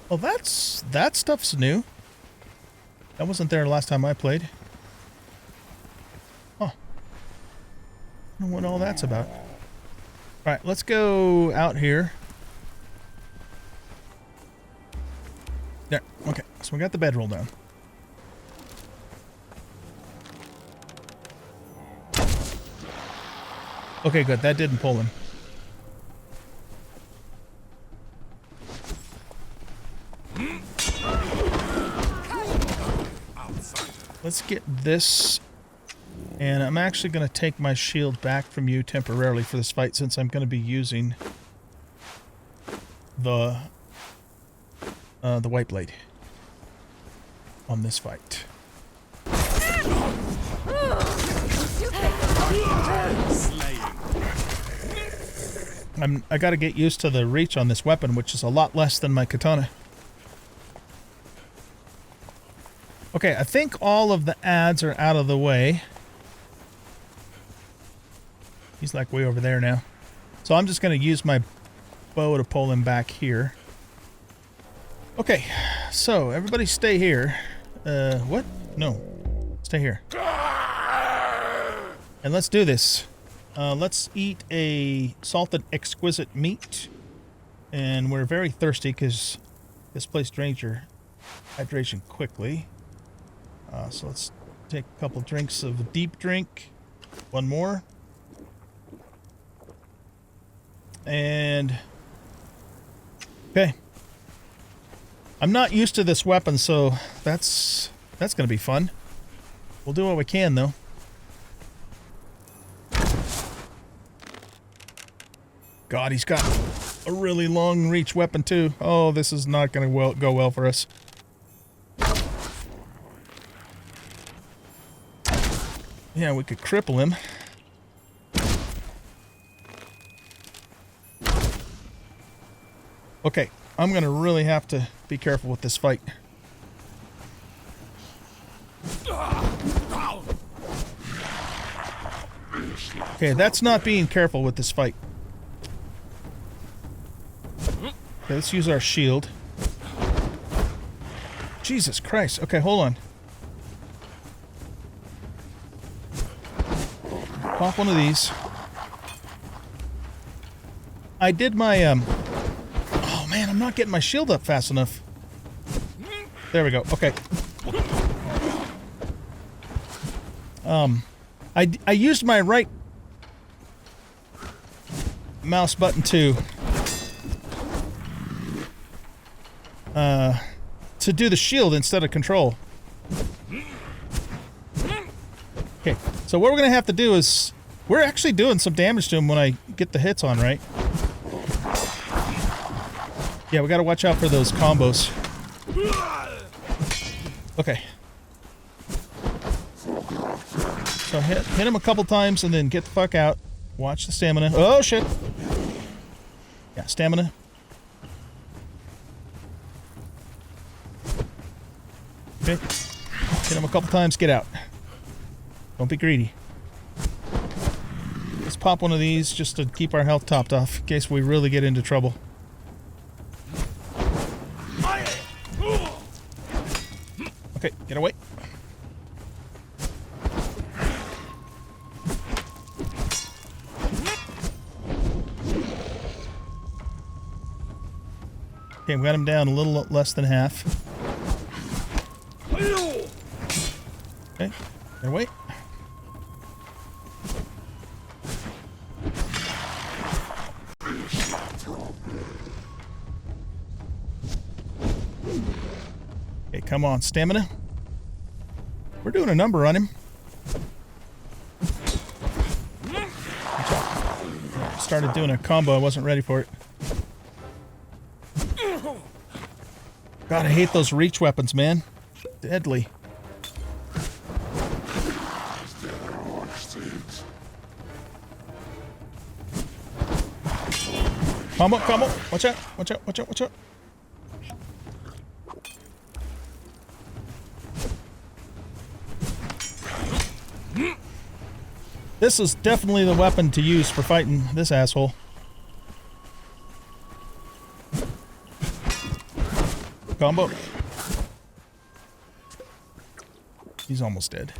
Well, that stuff's new. That wasn't there last time I played. Huh. I don't know what all that's about. Alright, let's go out here. There. Okay, so we got the bedroll down. Okay, good. That didn't pull him. Let's get this, and I'm actually going to take my shield back from you temporarily for this fight, since I'm going to be using the white blade on this fight. I got to get used to the reach on this weapon, which is a lot less than my katana. Okay, I think all of the ads are out of the way. He's like way over there now. So I'm just going to use my bow to pull him back here. Okay, so everybody stay here. What? No. Stay here. And let's do this. Let's eat a salted exquisite meat. And we're very thirsty because this place drains your hydration quickly. So let's take a couple drinks of deep drink. One more. And... okay. I'm not used to this weapon, so that's going to be fun. We'll do what we can, though. God, he's got a really long reach weapon, too. Oh, this is not going to go well for us. Yeah, we could cripple him. Okay, I'm going to really have to be careful with this fight. Okay, that's not being careful with this fight. Okay, let's use our shield. Jesus Christ. Okay, hold on. Pop one of these. I did my, oh man, I'm not getting my shield up fast enough. There we go. Okay. I used my right mouse button to do the shield instead of control. Okay, so what we're gonna have to do is we're actually doing some damage to him when I get the hits on, right? Yeah, we gotta watch out for those combos. Okay. So hit him a couple times and then get the fuck out. Watch the stamina. Oh shit! Yeah, stamina. Okay. Hit him a couple times, get out. Don't be greedy. Let's pop one of these just to keep our health topped off in case we really get into trouble. Okay, get away. Okay, we got him down a little less than half. Okay, get away. Okay, come on, stamina. We're doing a number on him. Started doing a combo, I wasn't ready for it. God, I hate those reach weapons, man. Deadly. Combo, combo. Watch out, watch out, watch out, watch out. This is definitely the weapon to use for fighting this asshole. Combo. He's almost dead.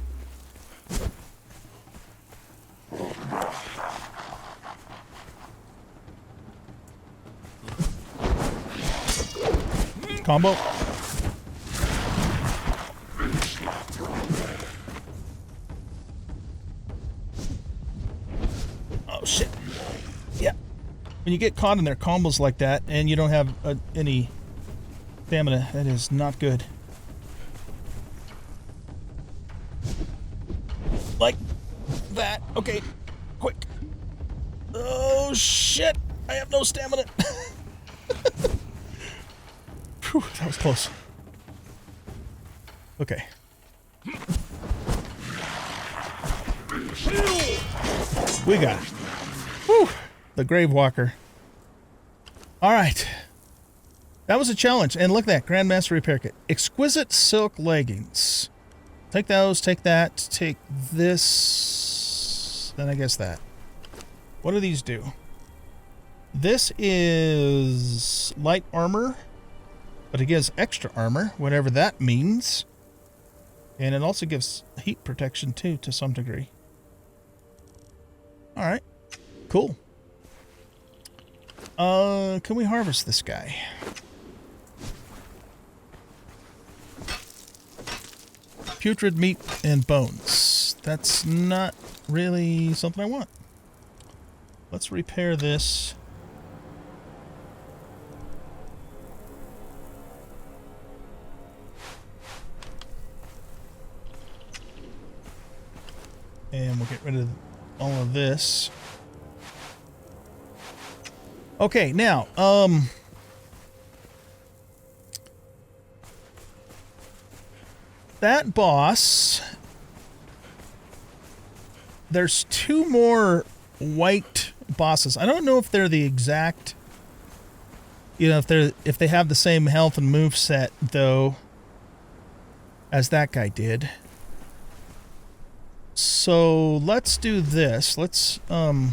Combo. Oh shit. Yeah. When you get caught in their combos like that and you don't have any stamina, that is not good. Like that. Okay. Quick. Oh shit. I have no stamina. Whew, that was close. Okay. We got it. Whew. The Grave Walker. Alright. That was a challenge. And look at that. Grandmaster Repair Kit. Exquisite Silk Leggings. Take those. Take that. Take this. Then I guess that. What do these do? This is light armor. But it gives extra armor. Whatever that means. And it also gives heat protection too, to some degree. Alright. Cool. Can we harvest this guy? Putrid meat and bones. That's not really something I want. Let's repair this. And we'll get rid of all of this. Okay, now, that boss, there's two more white bosses. I don't know if they're the exact, you know, if they have the same health and move set though as that guy did. So let's do this. Let's go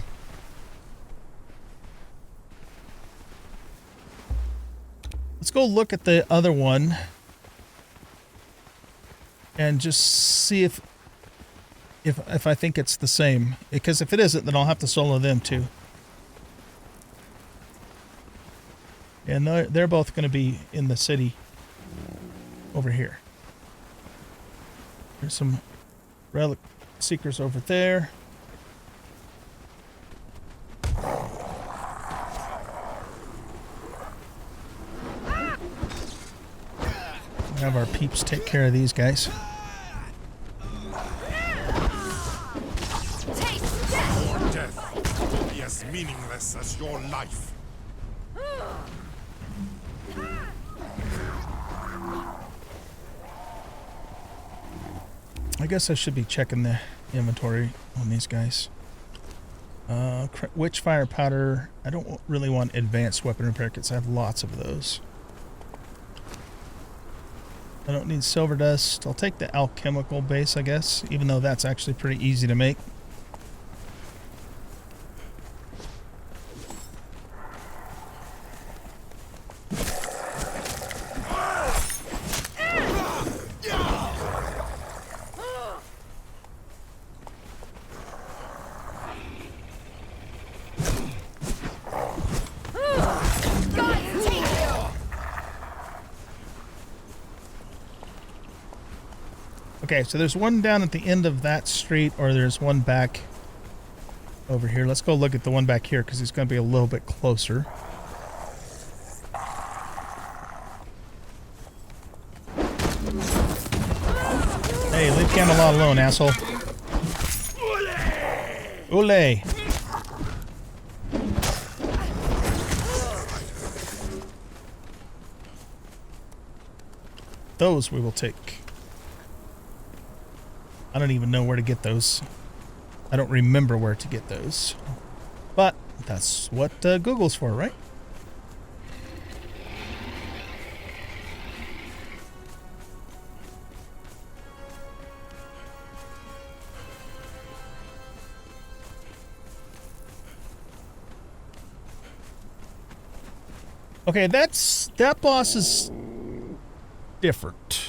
look at the other one and just see if I think it's the same. Because if it isn't, then I'll have to solo them too. And they're both going to be in the city over here. There's some relic Seeker's over there. Have our peeps take care of these guys. Your death will be as meaningless as your life. I guess I should be checking the inventory on these guys. Witch fire powder. I don't really want advanced weapon repair kits. I have lots of those. I don't need silver dust. I'll take the alchemical base, I guess, even though that's actually pretty easy to make. Okay, so there's one down at the end of that street, or there's one back over here. Let's go look at the one back here, because he's going to be a little bit closer. Hey, leave Camel alone, asshole. Ole! Those we will take. I don't even know where to get those. I don't remember where to get those. But that's what Google's for, right? Okay, that boss is different.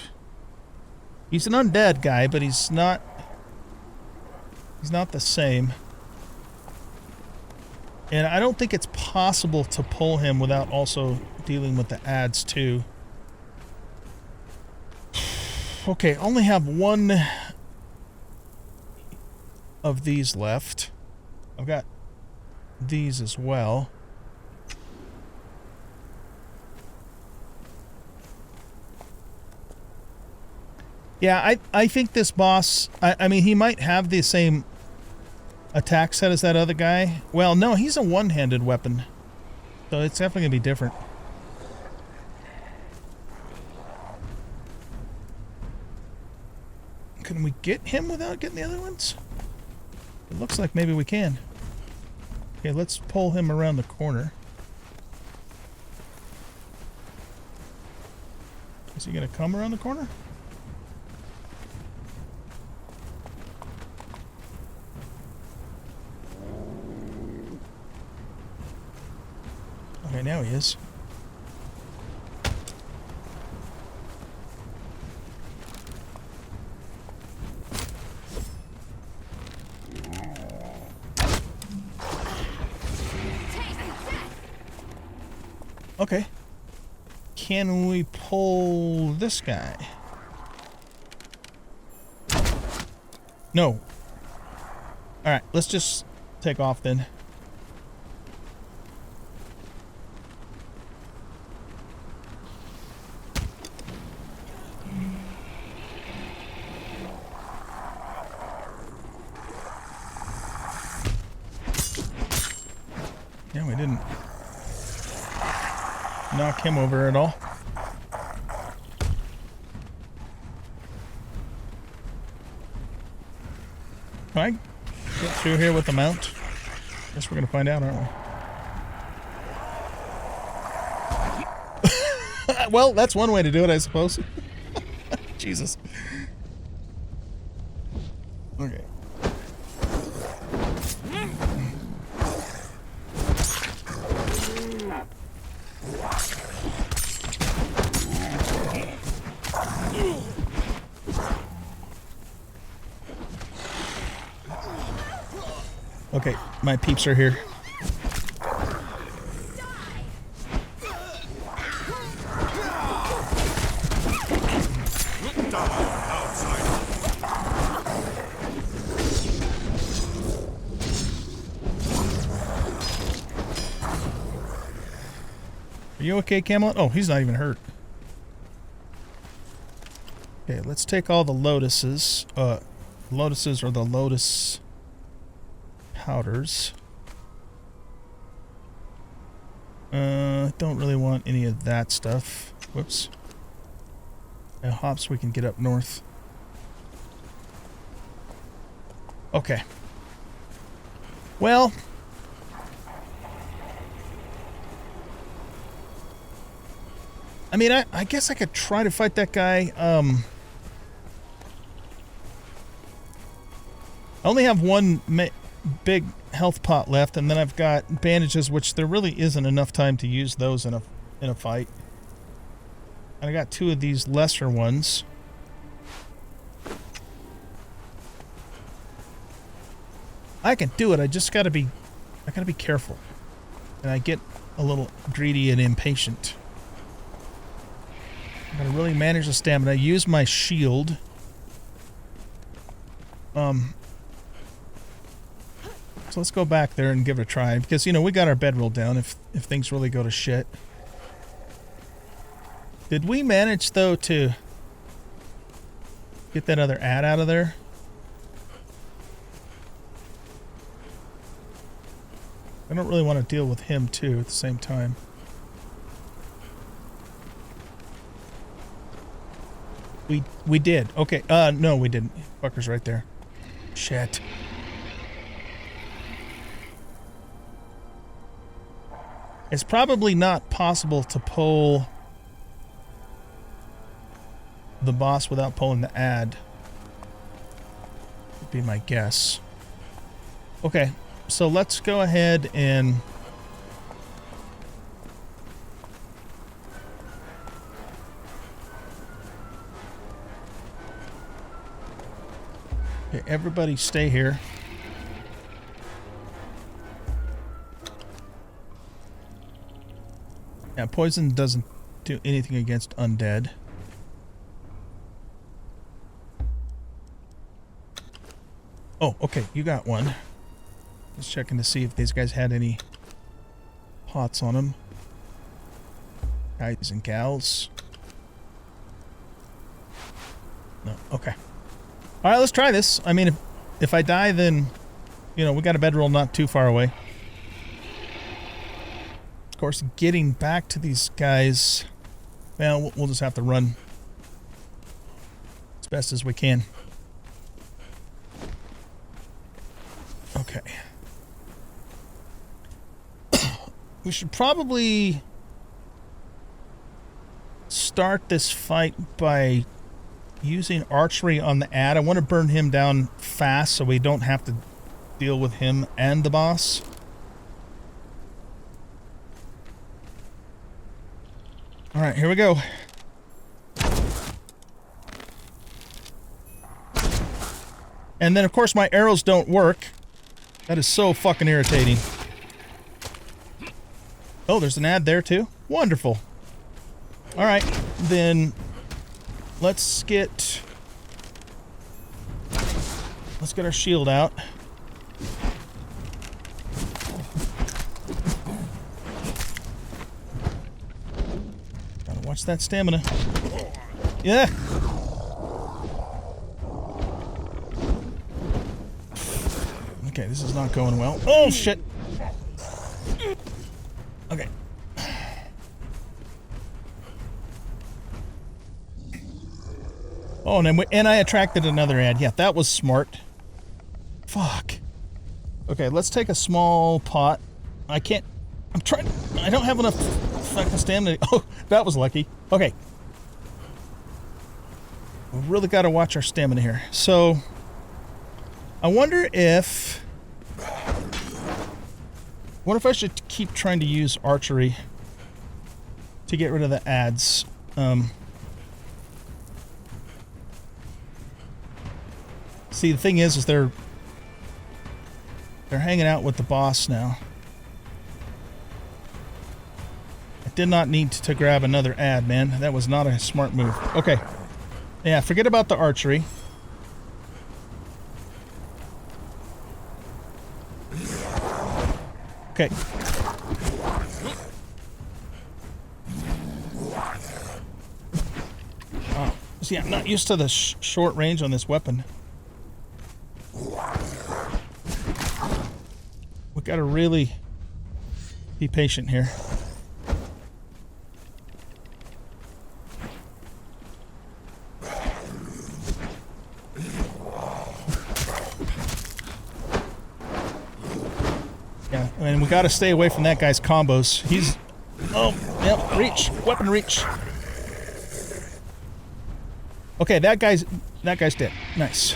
He's an undead guy, but he's not the same. And I don't think it's possible to pull him without also dealing with the ads too. Okay, only have one of these left. I've got these as well. Yeah, I think this boss, I mean, he might have the same attack set as that other guy. Well, no, he's a one-handed weapon. So it's definitely going to be different. Can we get him without getting the other ones? It looks like maybe we can. Okay, let's pull him around the corner. Is he going to come around the corner? Okay, now he is. Okay. Can we pull this guy? No. Alright, let's just take off then. Yeah, we didn't knock him over at all. Can I get through here with the mount? Guess we're gonna find out, aren't we? Well, that's one way to do it, I suppose. Jesus. Okay. Okay, my peeps are here. Are you okay, Camel? Oh, he's not even hurt. Okay, let's take all the lotuses. Lotuses or the lotus powders. Don't really want any of that stuff. Whoops. Now hops, we can get up north. Okay. Well. I mean, I guess I could try to fight that guy. I only have one big health pot left, and then I've got bandages, which there really isn't enough time to use those in a fight. And I got two of these lesser ones. I can do it. I just gotta be careful, and I get a little greedy and impatient. I gotta really manage the stamina. Use my shield. So let's go back there and give it a try, because, you know, we got our bedroll down if things really go to shit. Did we manage, though, to get that other ad out of there? I don't really want to deal with him, too, at the same time. We did. Okay. No, we didn't. Fucker's right there. Shit. It's probably not possible to pull the boss without pulling the ad. Would be my guess. Okay, so let's go ahead and okay, everybody stay here. Yeah, poison doesn't do anything against undead. Oh, okay, you got one. Just checking to see if these guys had any pots on them. Guys and gals. No, okay. Alright, let's try this. I mean, if I die, then, you know, we got a bedroll not too far away. Of course, getting back to these guys, well, we'll just have to run as best as we can. Okay. We should probably start this fight by using archery on the ad. I want to burn him down fast so we don't have to deal with him and the boss. Alright, here we go. And then, of course, my arrows don't work. That is so fucking irritating. Oh, there's an ad there, too? Wonderful. Alright, then let's get our shield out. Gotta watch that stamina. Yeah! Okay, this is not going well. Oh, shit! Okay. Oh, and I attracted another ad. Yeah, that was smart. Fuck. Okay, let's take a small pot. I can't... I'm trying... I don't have enough fucking stamina. Oh, that was lucky. Okay. We really got to watch our stamina here. So, I wonder if... What if I should keep trying to use archery to get rid of the ads? See, the thing is they're hanging out with the boss now. I did not need to grab another ad, man. That was not a smart move. Okay. Yeah, forget about the archery. Okay. See, I'm not used to the short range on this weapon. We gotta really be patient here. Yeah, and we gotta stay away from that guy's combos. He's... Oh, yep, reach. Weapon reach. Okay, that guy's dead. Nice.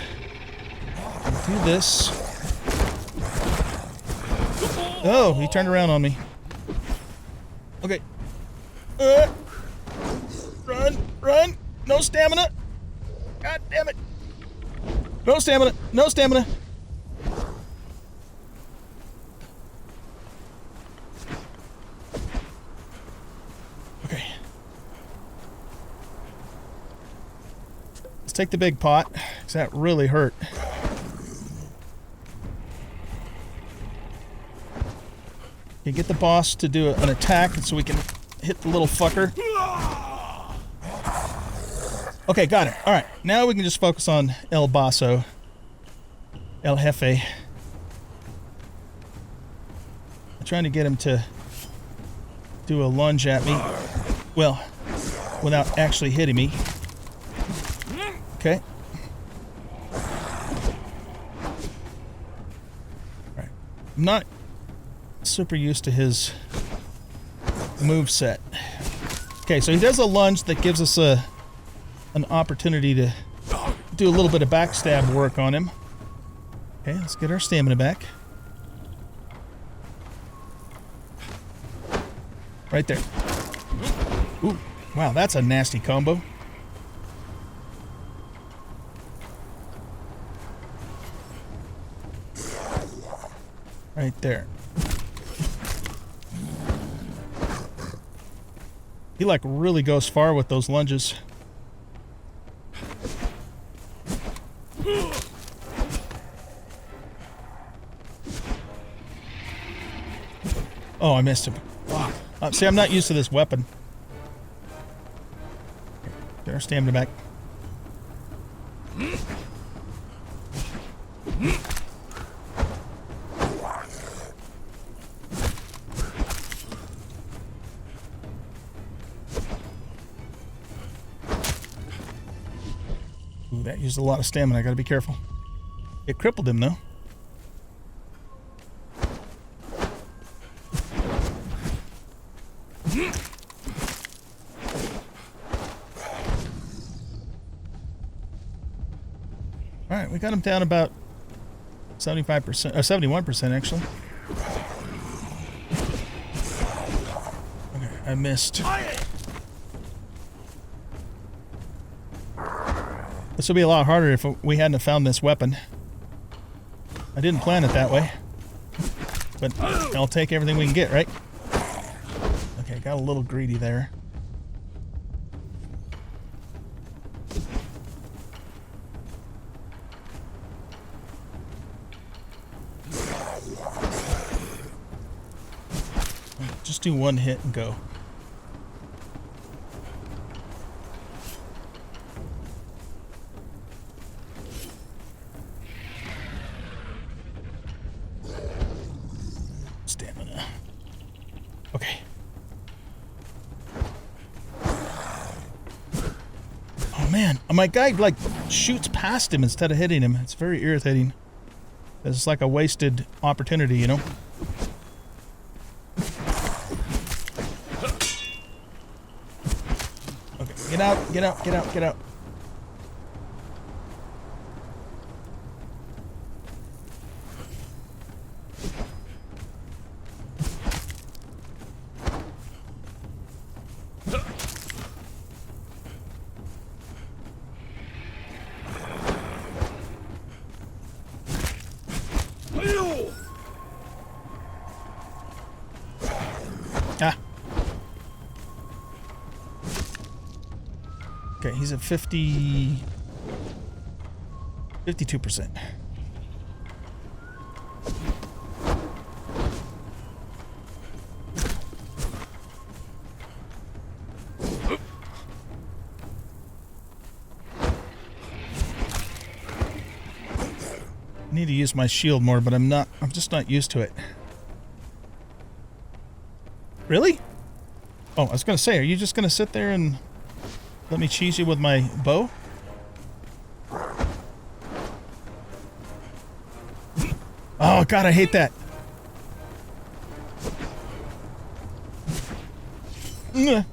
Do this. Oh, he turned around on me. Okay. Run, run. No stamina. God damn it. No stamina. No stamina. Okay. Let's take the big pot, because that really hurt. Okay, get the boss to do an attack so we can hit the little fucker. Okay, got it. Alright, now we can just focus on El Basso. El Jefe. I'm trying to get him to do a lunge at me. Well, without actually hitting me. Okay. Alright. I'm not super used to his move set. Okay, so he does a lunge that gives us an opportunity to do a little bit of backstab work on him. Okay, let's get our stamina back. Right there. Ooh, wow, that's a nasty combo. Right there. He like really goes far with those lunges. Oh, I missed him. Fuck. See, I'm not used to this weapon. Get our stamina back. Ooh, that used a lot of stamina. I gotta be careful. It crippled him, though. Alright, we got him down about 75%, 71% actually. Okay, I missed. This would be a lot harder if we hadn't have found this weapon. I didn't plan it that way. But I'll take everything we can get, right? Okay, got a little greedy there. Just do one hit and go. Stamina. Okay. Oh man, my guy like shoots past him instead of hitting him. It's very irritating. It's like a wasted opportunity, you know? Get out, get out, get out, get out. Ah. Okay, he's at 52%. need to use my shield more, but I'm just not used to it. Really? Oh, I was gonna say, are you just gonna sit there and let me cheese you with my bow? Oh god, I hate that. Ugh.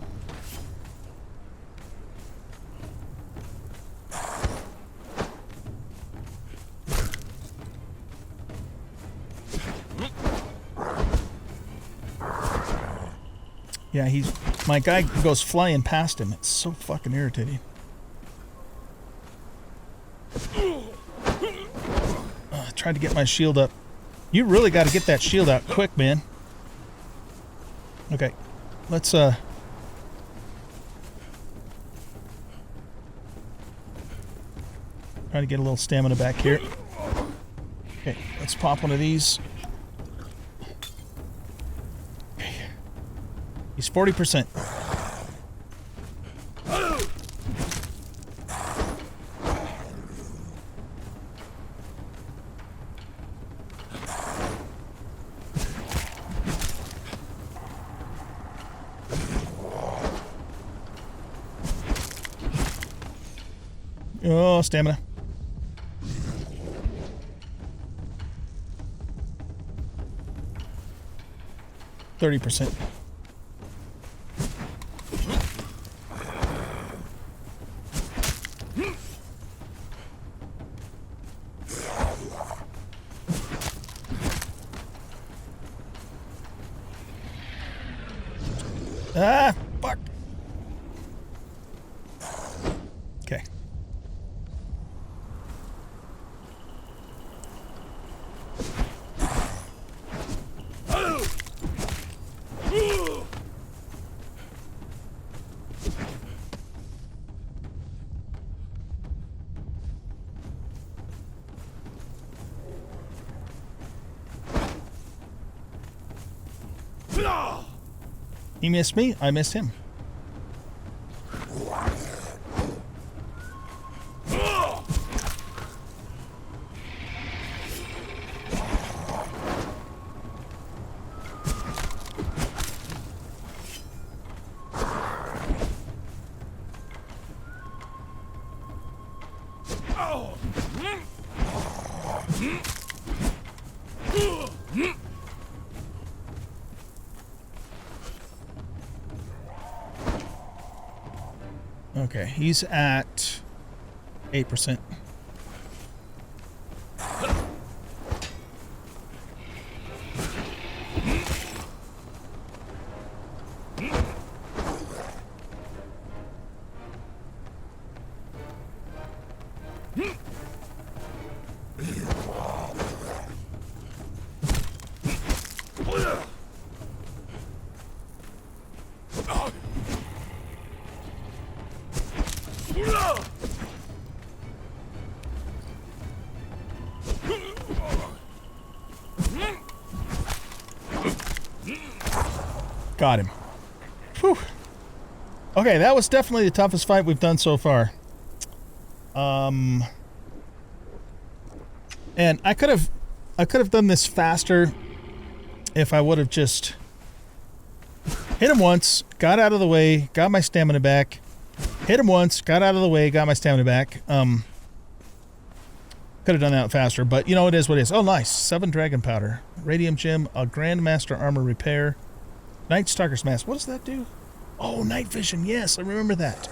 Yeah, my guy goes flying past him. It's so fucking irritating. Tried to get my shield up. You really got to get that shield out quick, man. Okay, let's try to get a little stamina back here. Okay, let's pop one of these. Okay. He's 40%. Oh, stamina. %. Ah, fuck. Okay. He missed me, I missed him. Okay, he's at 8%. Got him. Whew. Okay, that was definitely the toughest fight we've done so far. And I could have done this faster if I would have just hit him once, got out of the way, got my stamina back. Hit him once, got out of the way, got my stamina back. Could have done that faster, but you know, it is what it is. Oh, nice. 7 dragon powder. Radium gem, a Grandmaster armor repair. Night Stalker's mask. What does that do? Oh, night vision. Yes, I remember that.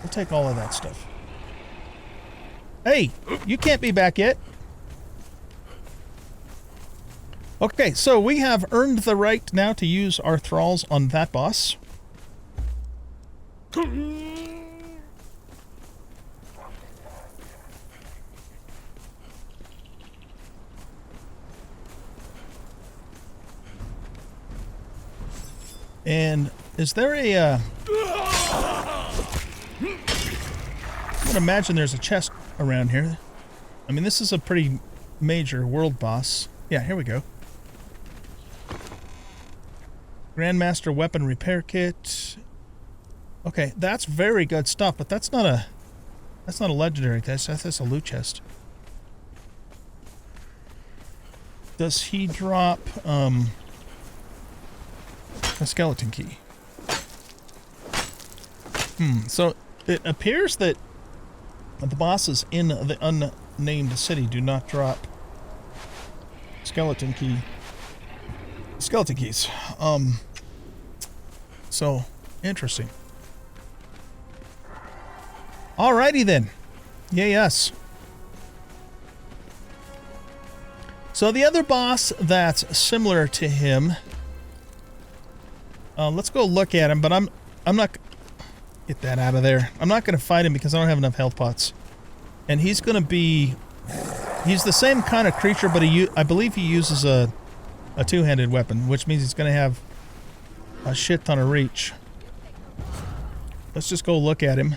We'll take all of that stuff. Hey, you can't be back yet. Okay, so we have earned the right now to use our thralls on that boss. And is there a, I would imagine there's a chest around here. I mean, this is a pretty major world boss. Yeah, here we go. Grandmaster weapon repair kit. Okay, that's very good stuff, but that's not a legendary. That's a loot chest. does he drop a skeleton key? So it appears that the bosses in the Unnamed City do not drop skeleton keys. So interesting. Alrighty then. Yay us. So the other boss that's similar to him, let's go look at him, but I'm not, get that out of there. I'm not going to fight him because I don't have enough health pots. And he's going to be, he's the same kind of creature, but I believe he uses a two-handed weapon, which means he's going to have a shit ton of reach. Let's just go look at him.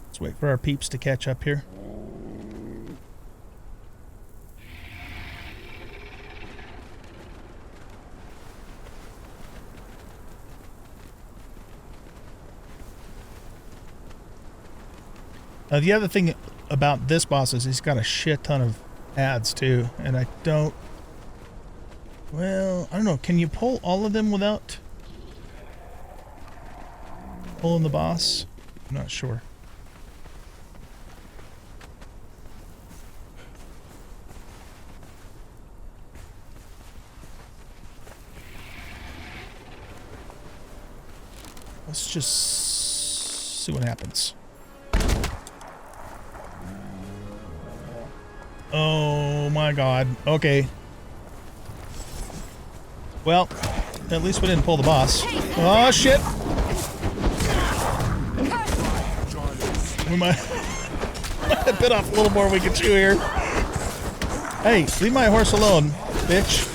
Let's wait for our peeps to catch up here. The other thing about this boss is he's got a shit ton of ads too, and I don't... Well, I don't know. Can you pull all of them without pulling the boss? I'm not sure. Let's just see what happens. Oh my god. Okay. Well, at least we didn't pull the boss. Oh shit! We might have bit off a little more we can chew here. Hey, leave my horse alone, bitch.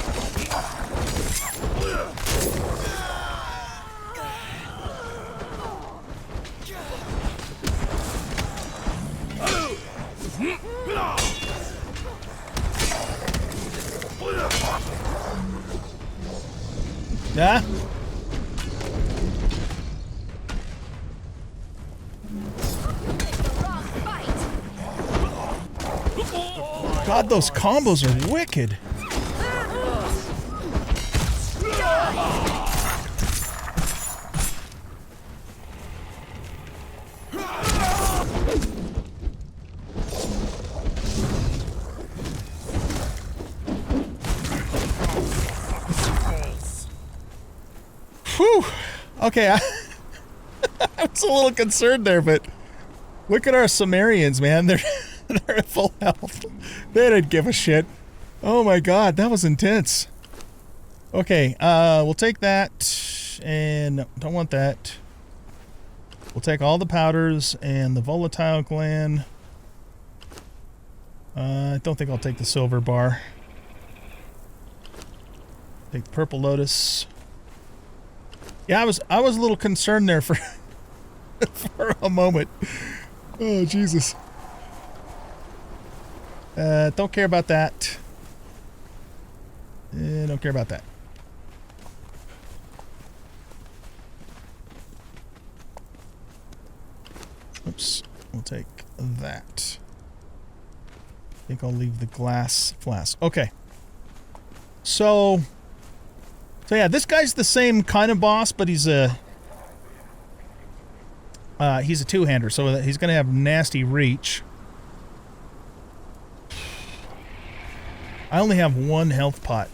Yeah? God, those combos are wicked. Whew. Okay, I was a little concerned there, but look at our Sumerians, man. They're at full health. They didn't give a shit. Oh my god, that was intense. Okay, we'll take that, and no, don't want that. We'll take all the powders and the volatile gland. I don't think I'll take the silver bar. Take the purple lotus. Yeah, I was a little concerned there for for a moment. Oh Jesus. Don't care about that. Don't care about that. Oops. We'll take that. I think I'll leave the glass flask. Okay. So yeah, this guy's the same kind of boss, but he's a two-hander, so he's gonna have nasty reach. I only have one health pot.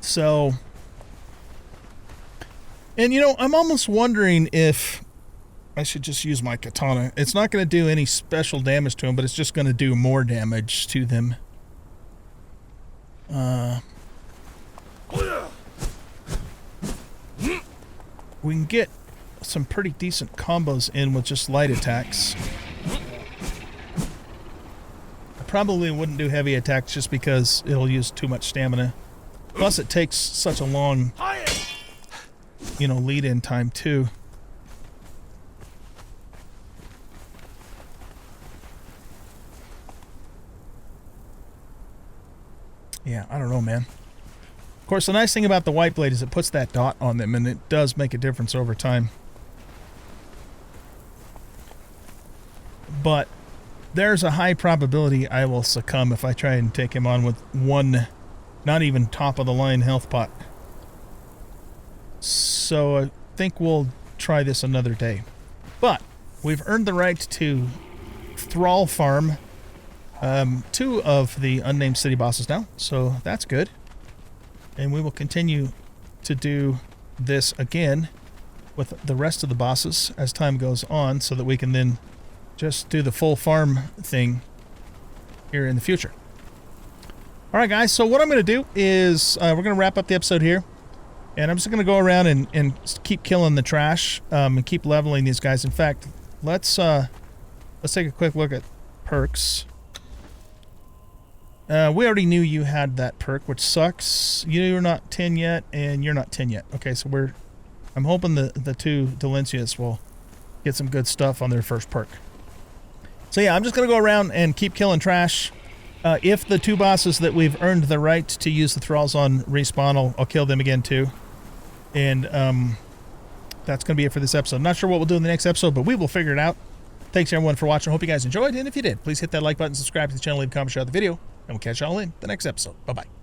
So, and you know, I'm almost wondering if I should just use my katana. It's not going to do any special damage to him, but it's just going to do more damage to them. We can get some pretty decent combos in with just light attacks. I probably wouldn't do heavy attacks just because it'll use too much stamina. Plus it takes such a long, you know, lead-in time too. Yeah, I don't know, man. Of course, the nice thing about the white blade is it puts that dot on them, and it does make a difference over time. but there's a high probability I will succumb if I try and take him on with one, not even top of the line health pot. So I think we'll try this another day. But we've earned the right to Thrall farm 2 of the Unnamed City bosses now, so that's good. And we will continue to do this again with the rest of the bosses as time goes on, so that we can then just do the full farm thing here in the future. Alright guys, so what I'm going to do is we're going to wrap up the episode here. And I'm just going to go around and keep killing the trash and keep leveling these guys. In fact, let's take a quick look at perks. We already knew you had that perk, which sucks. You're not 10 yet, and you're not 10 yet. Okay, so I'm hoping the 2 Delencius will get some good stuff on their first perk. So yeah, I'm just going to go around and keep killing trash. If the 2 bosses that we've earned the right to use the Thralls on respawn, I'll kill them again too. And that's going to be it for this episode. Not sure what we'll do in the next episode, but we will figure it out. Thanks everyone for watching. I hope you guys enjoyed, and if you did, please hit that like button, subscribe to the channel, leave a comment, share the video, and we'll catch y'all in the next episode. Bye-bye.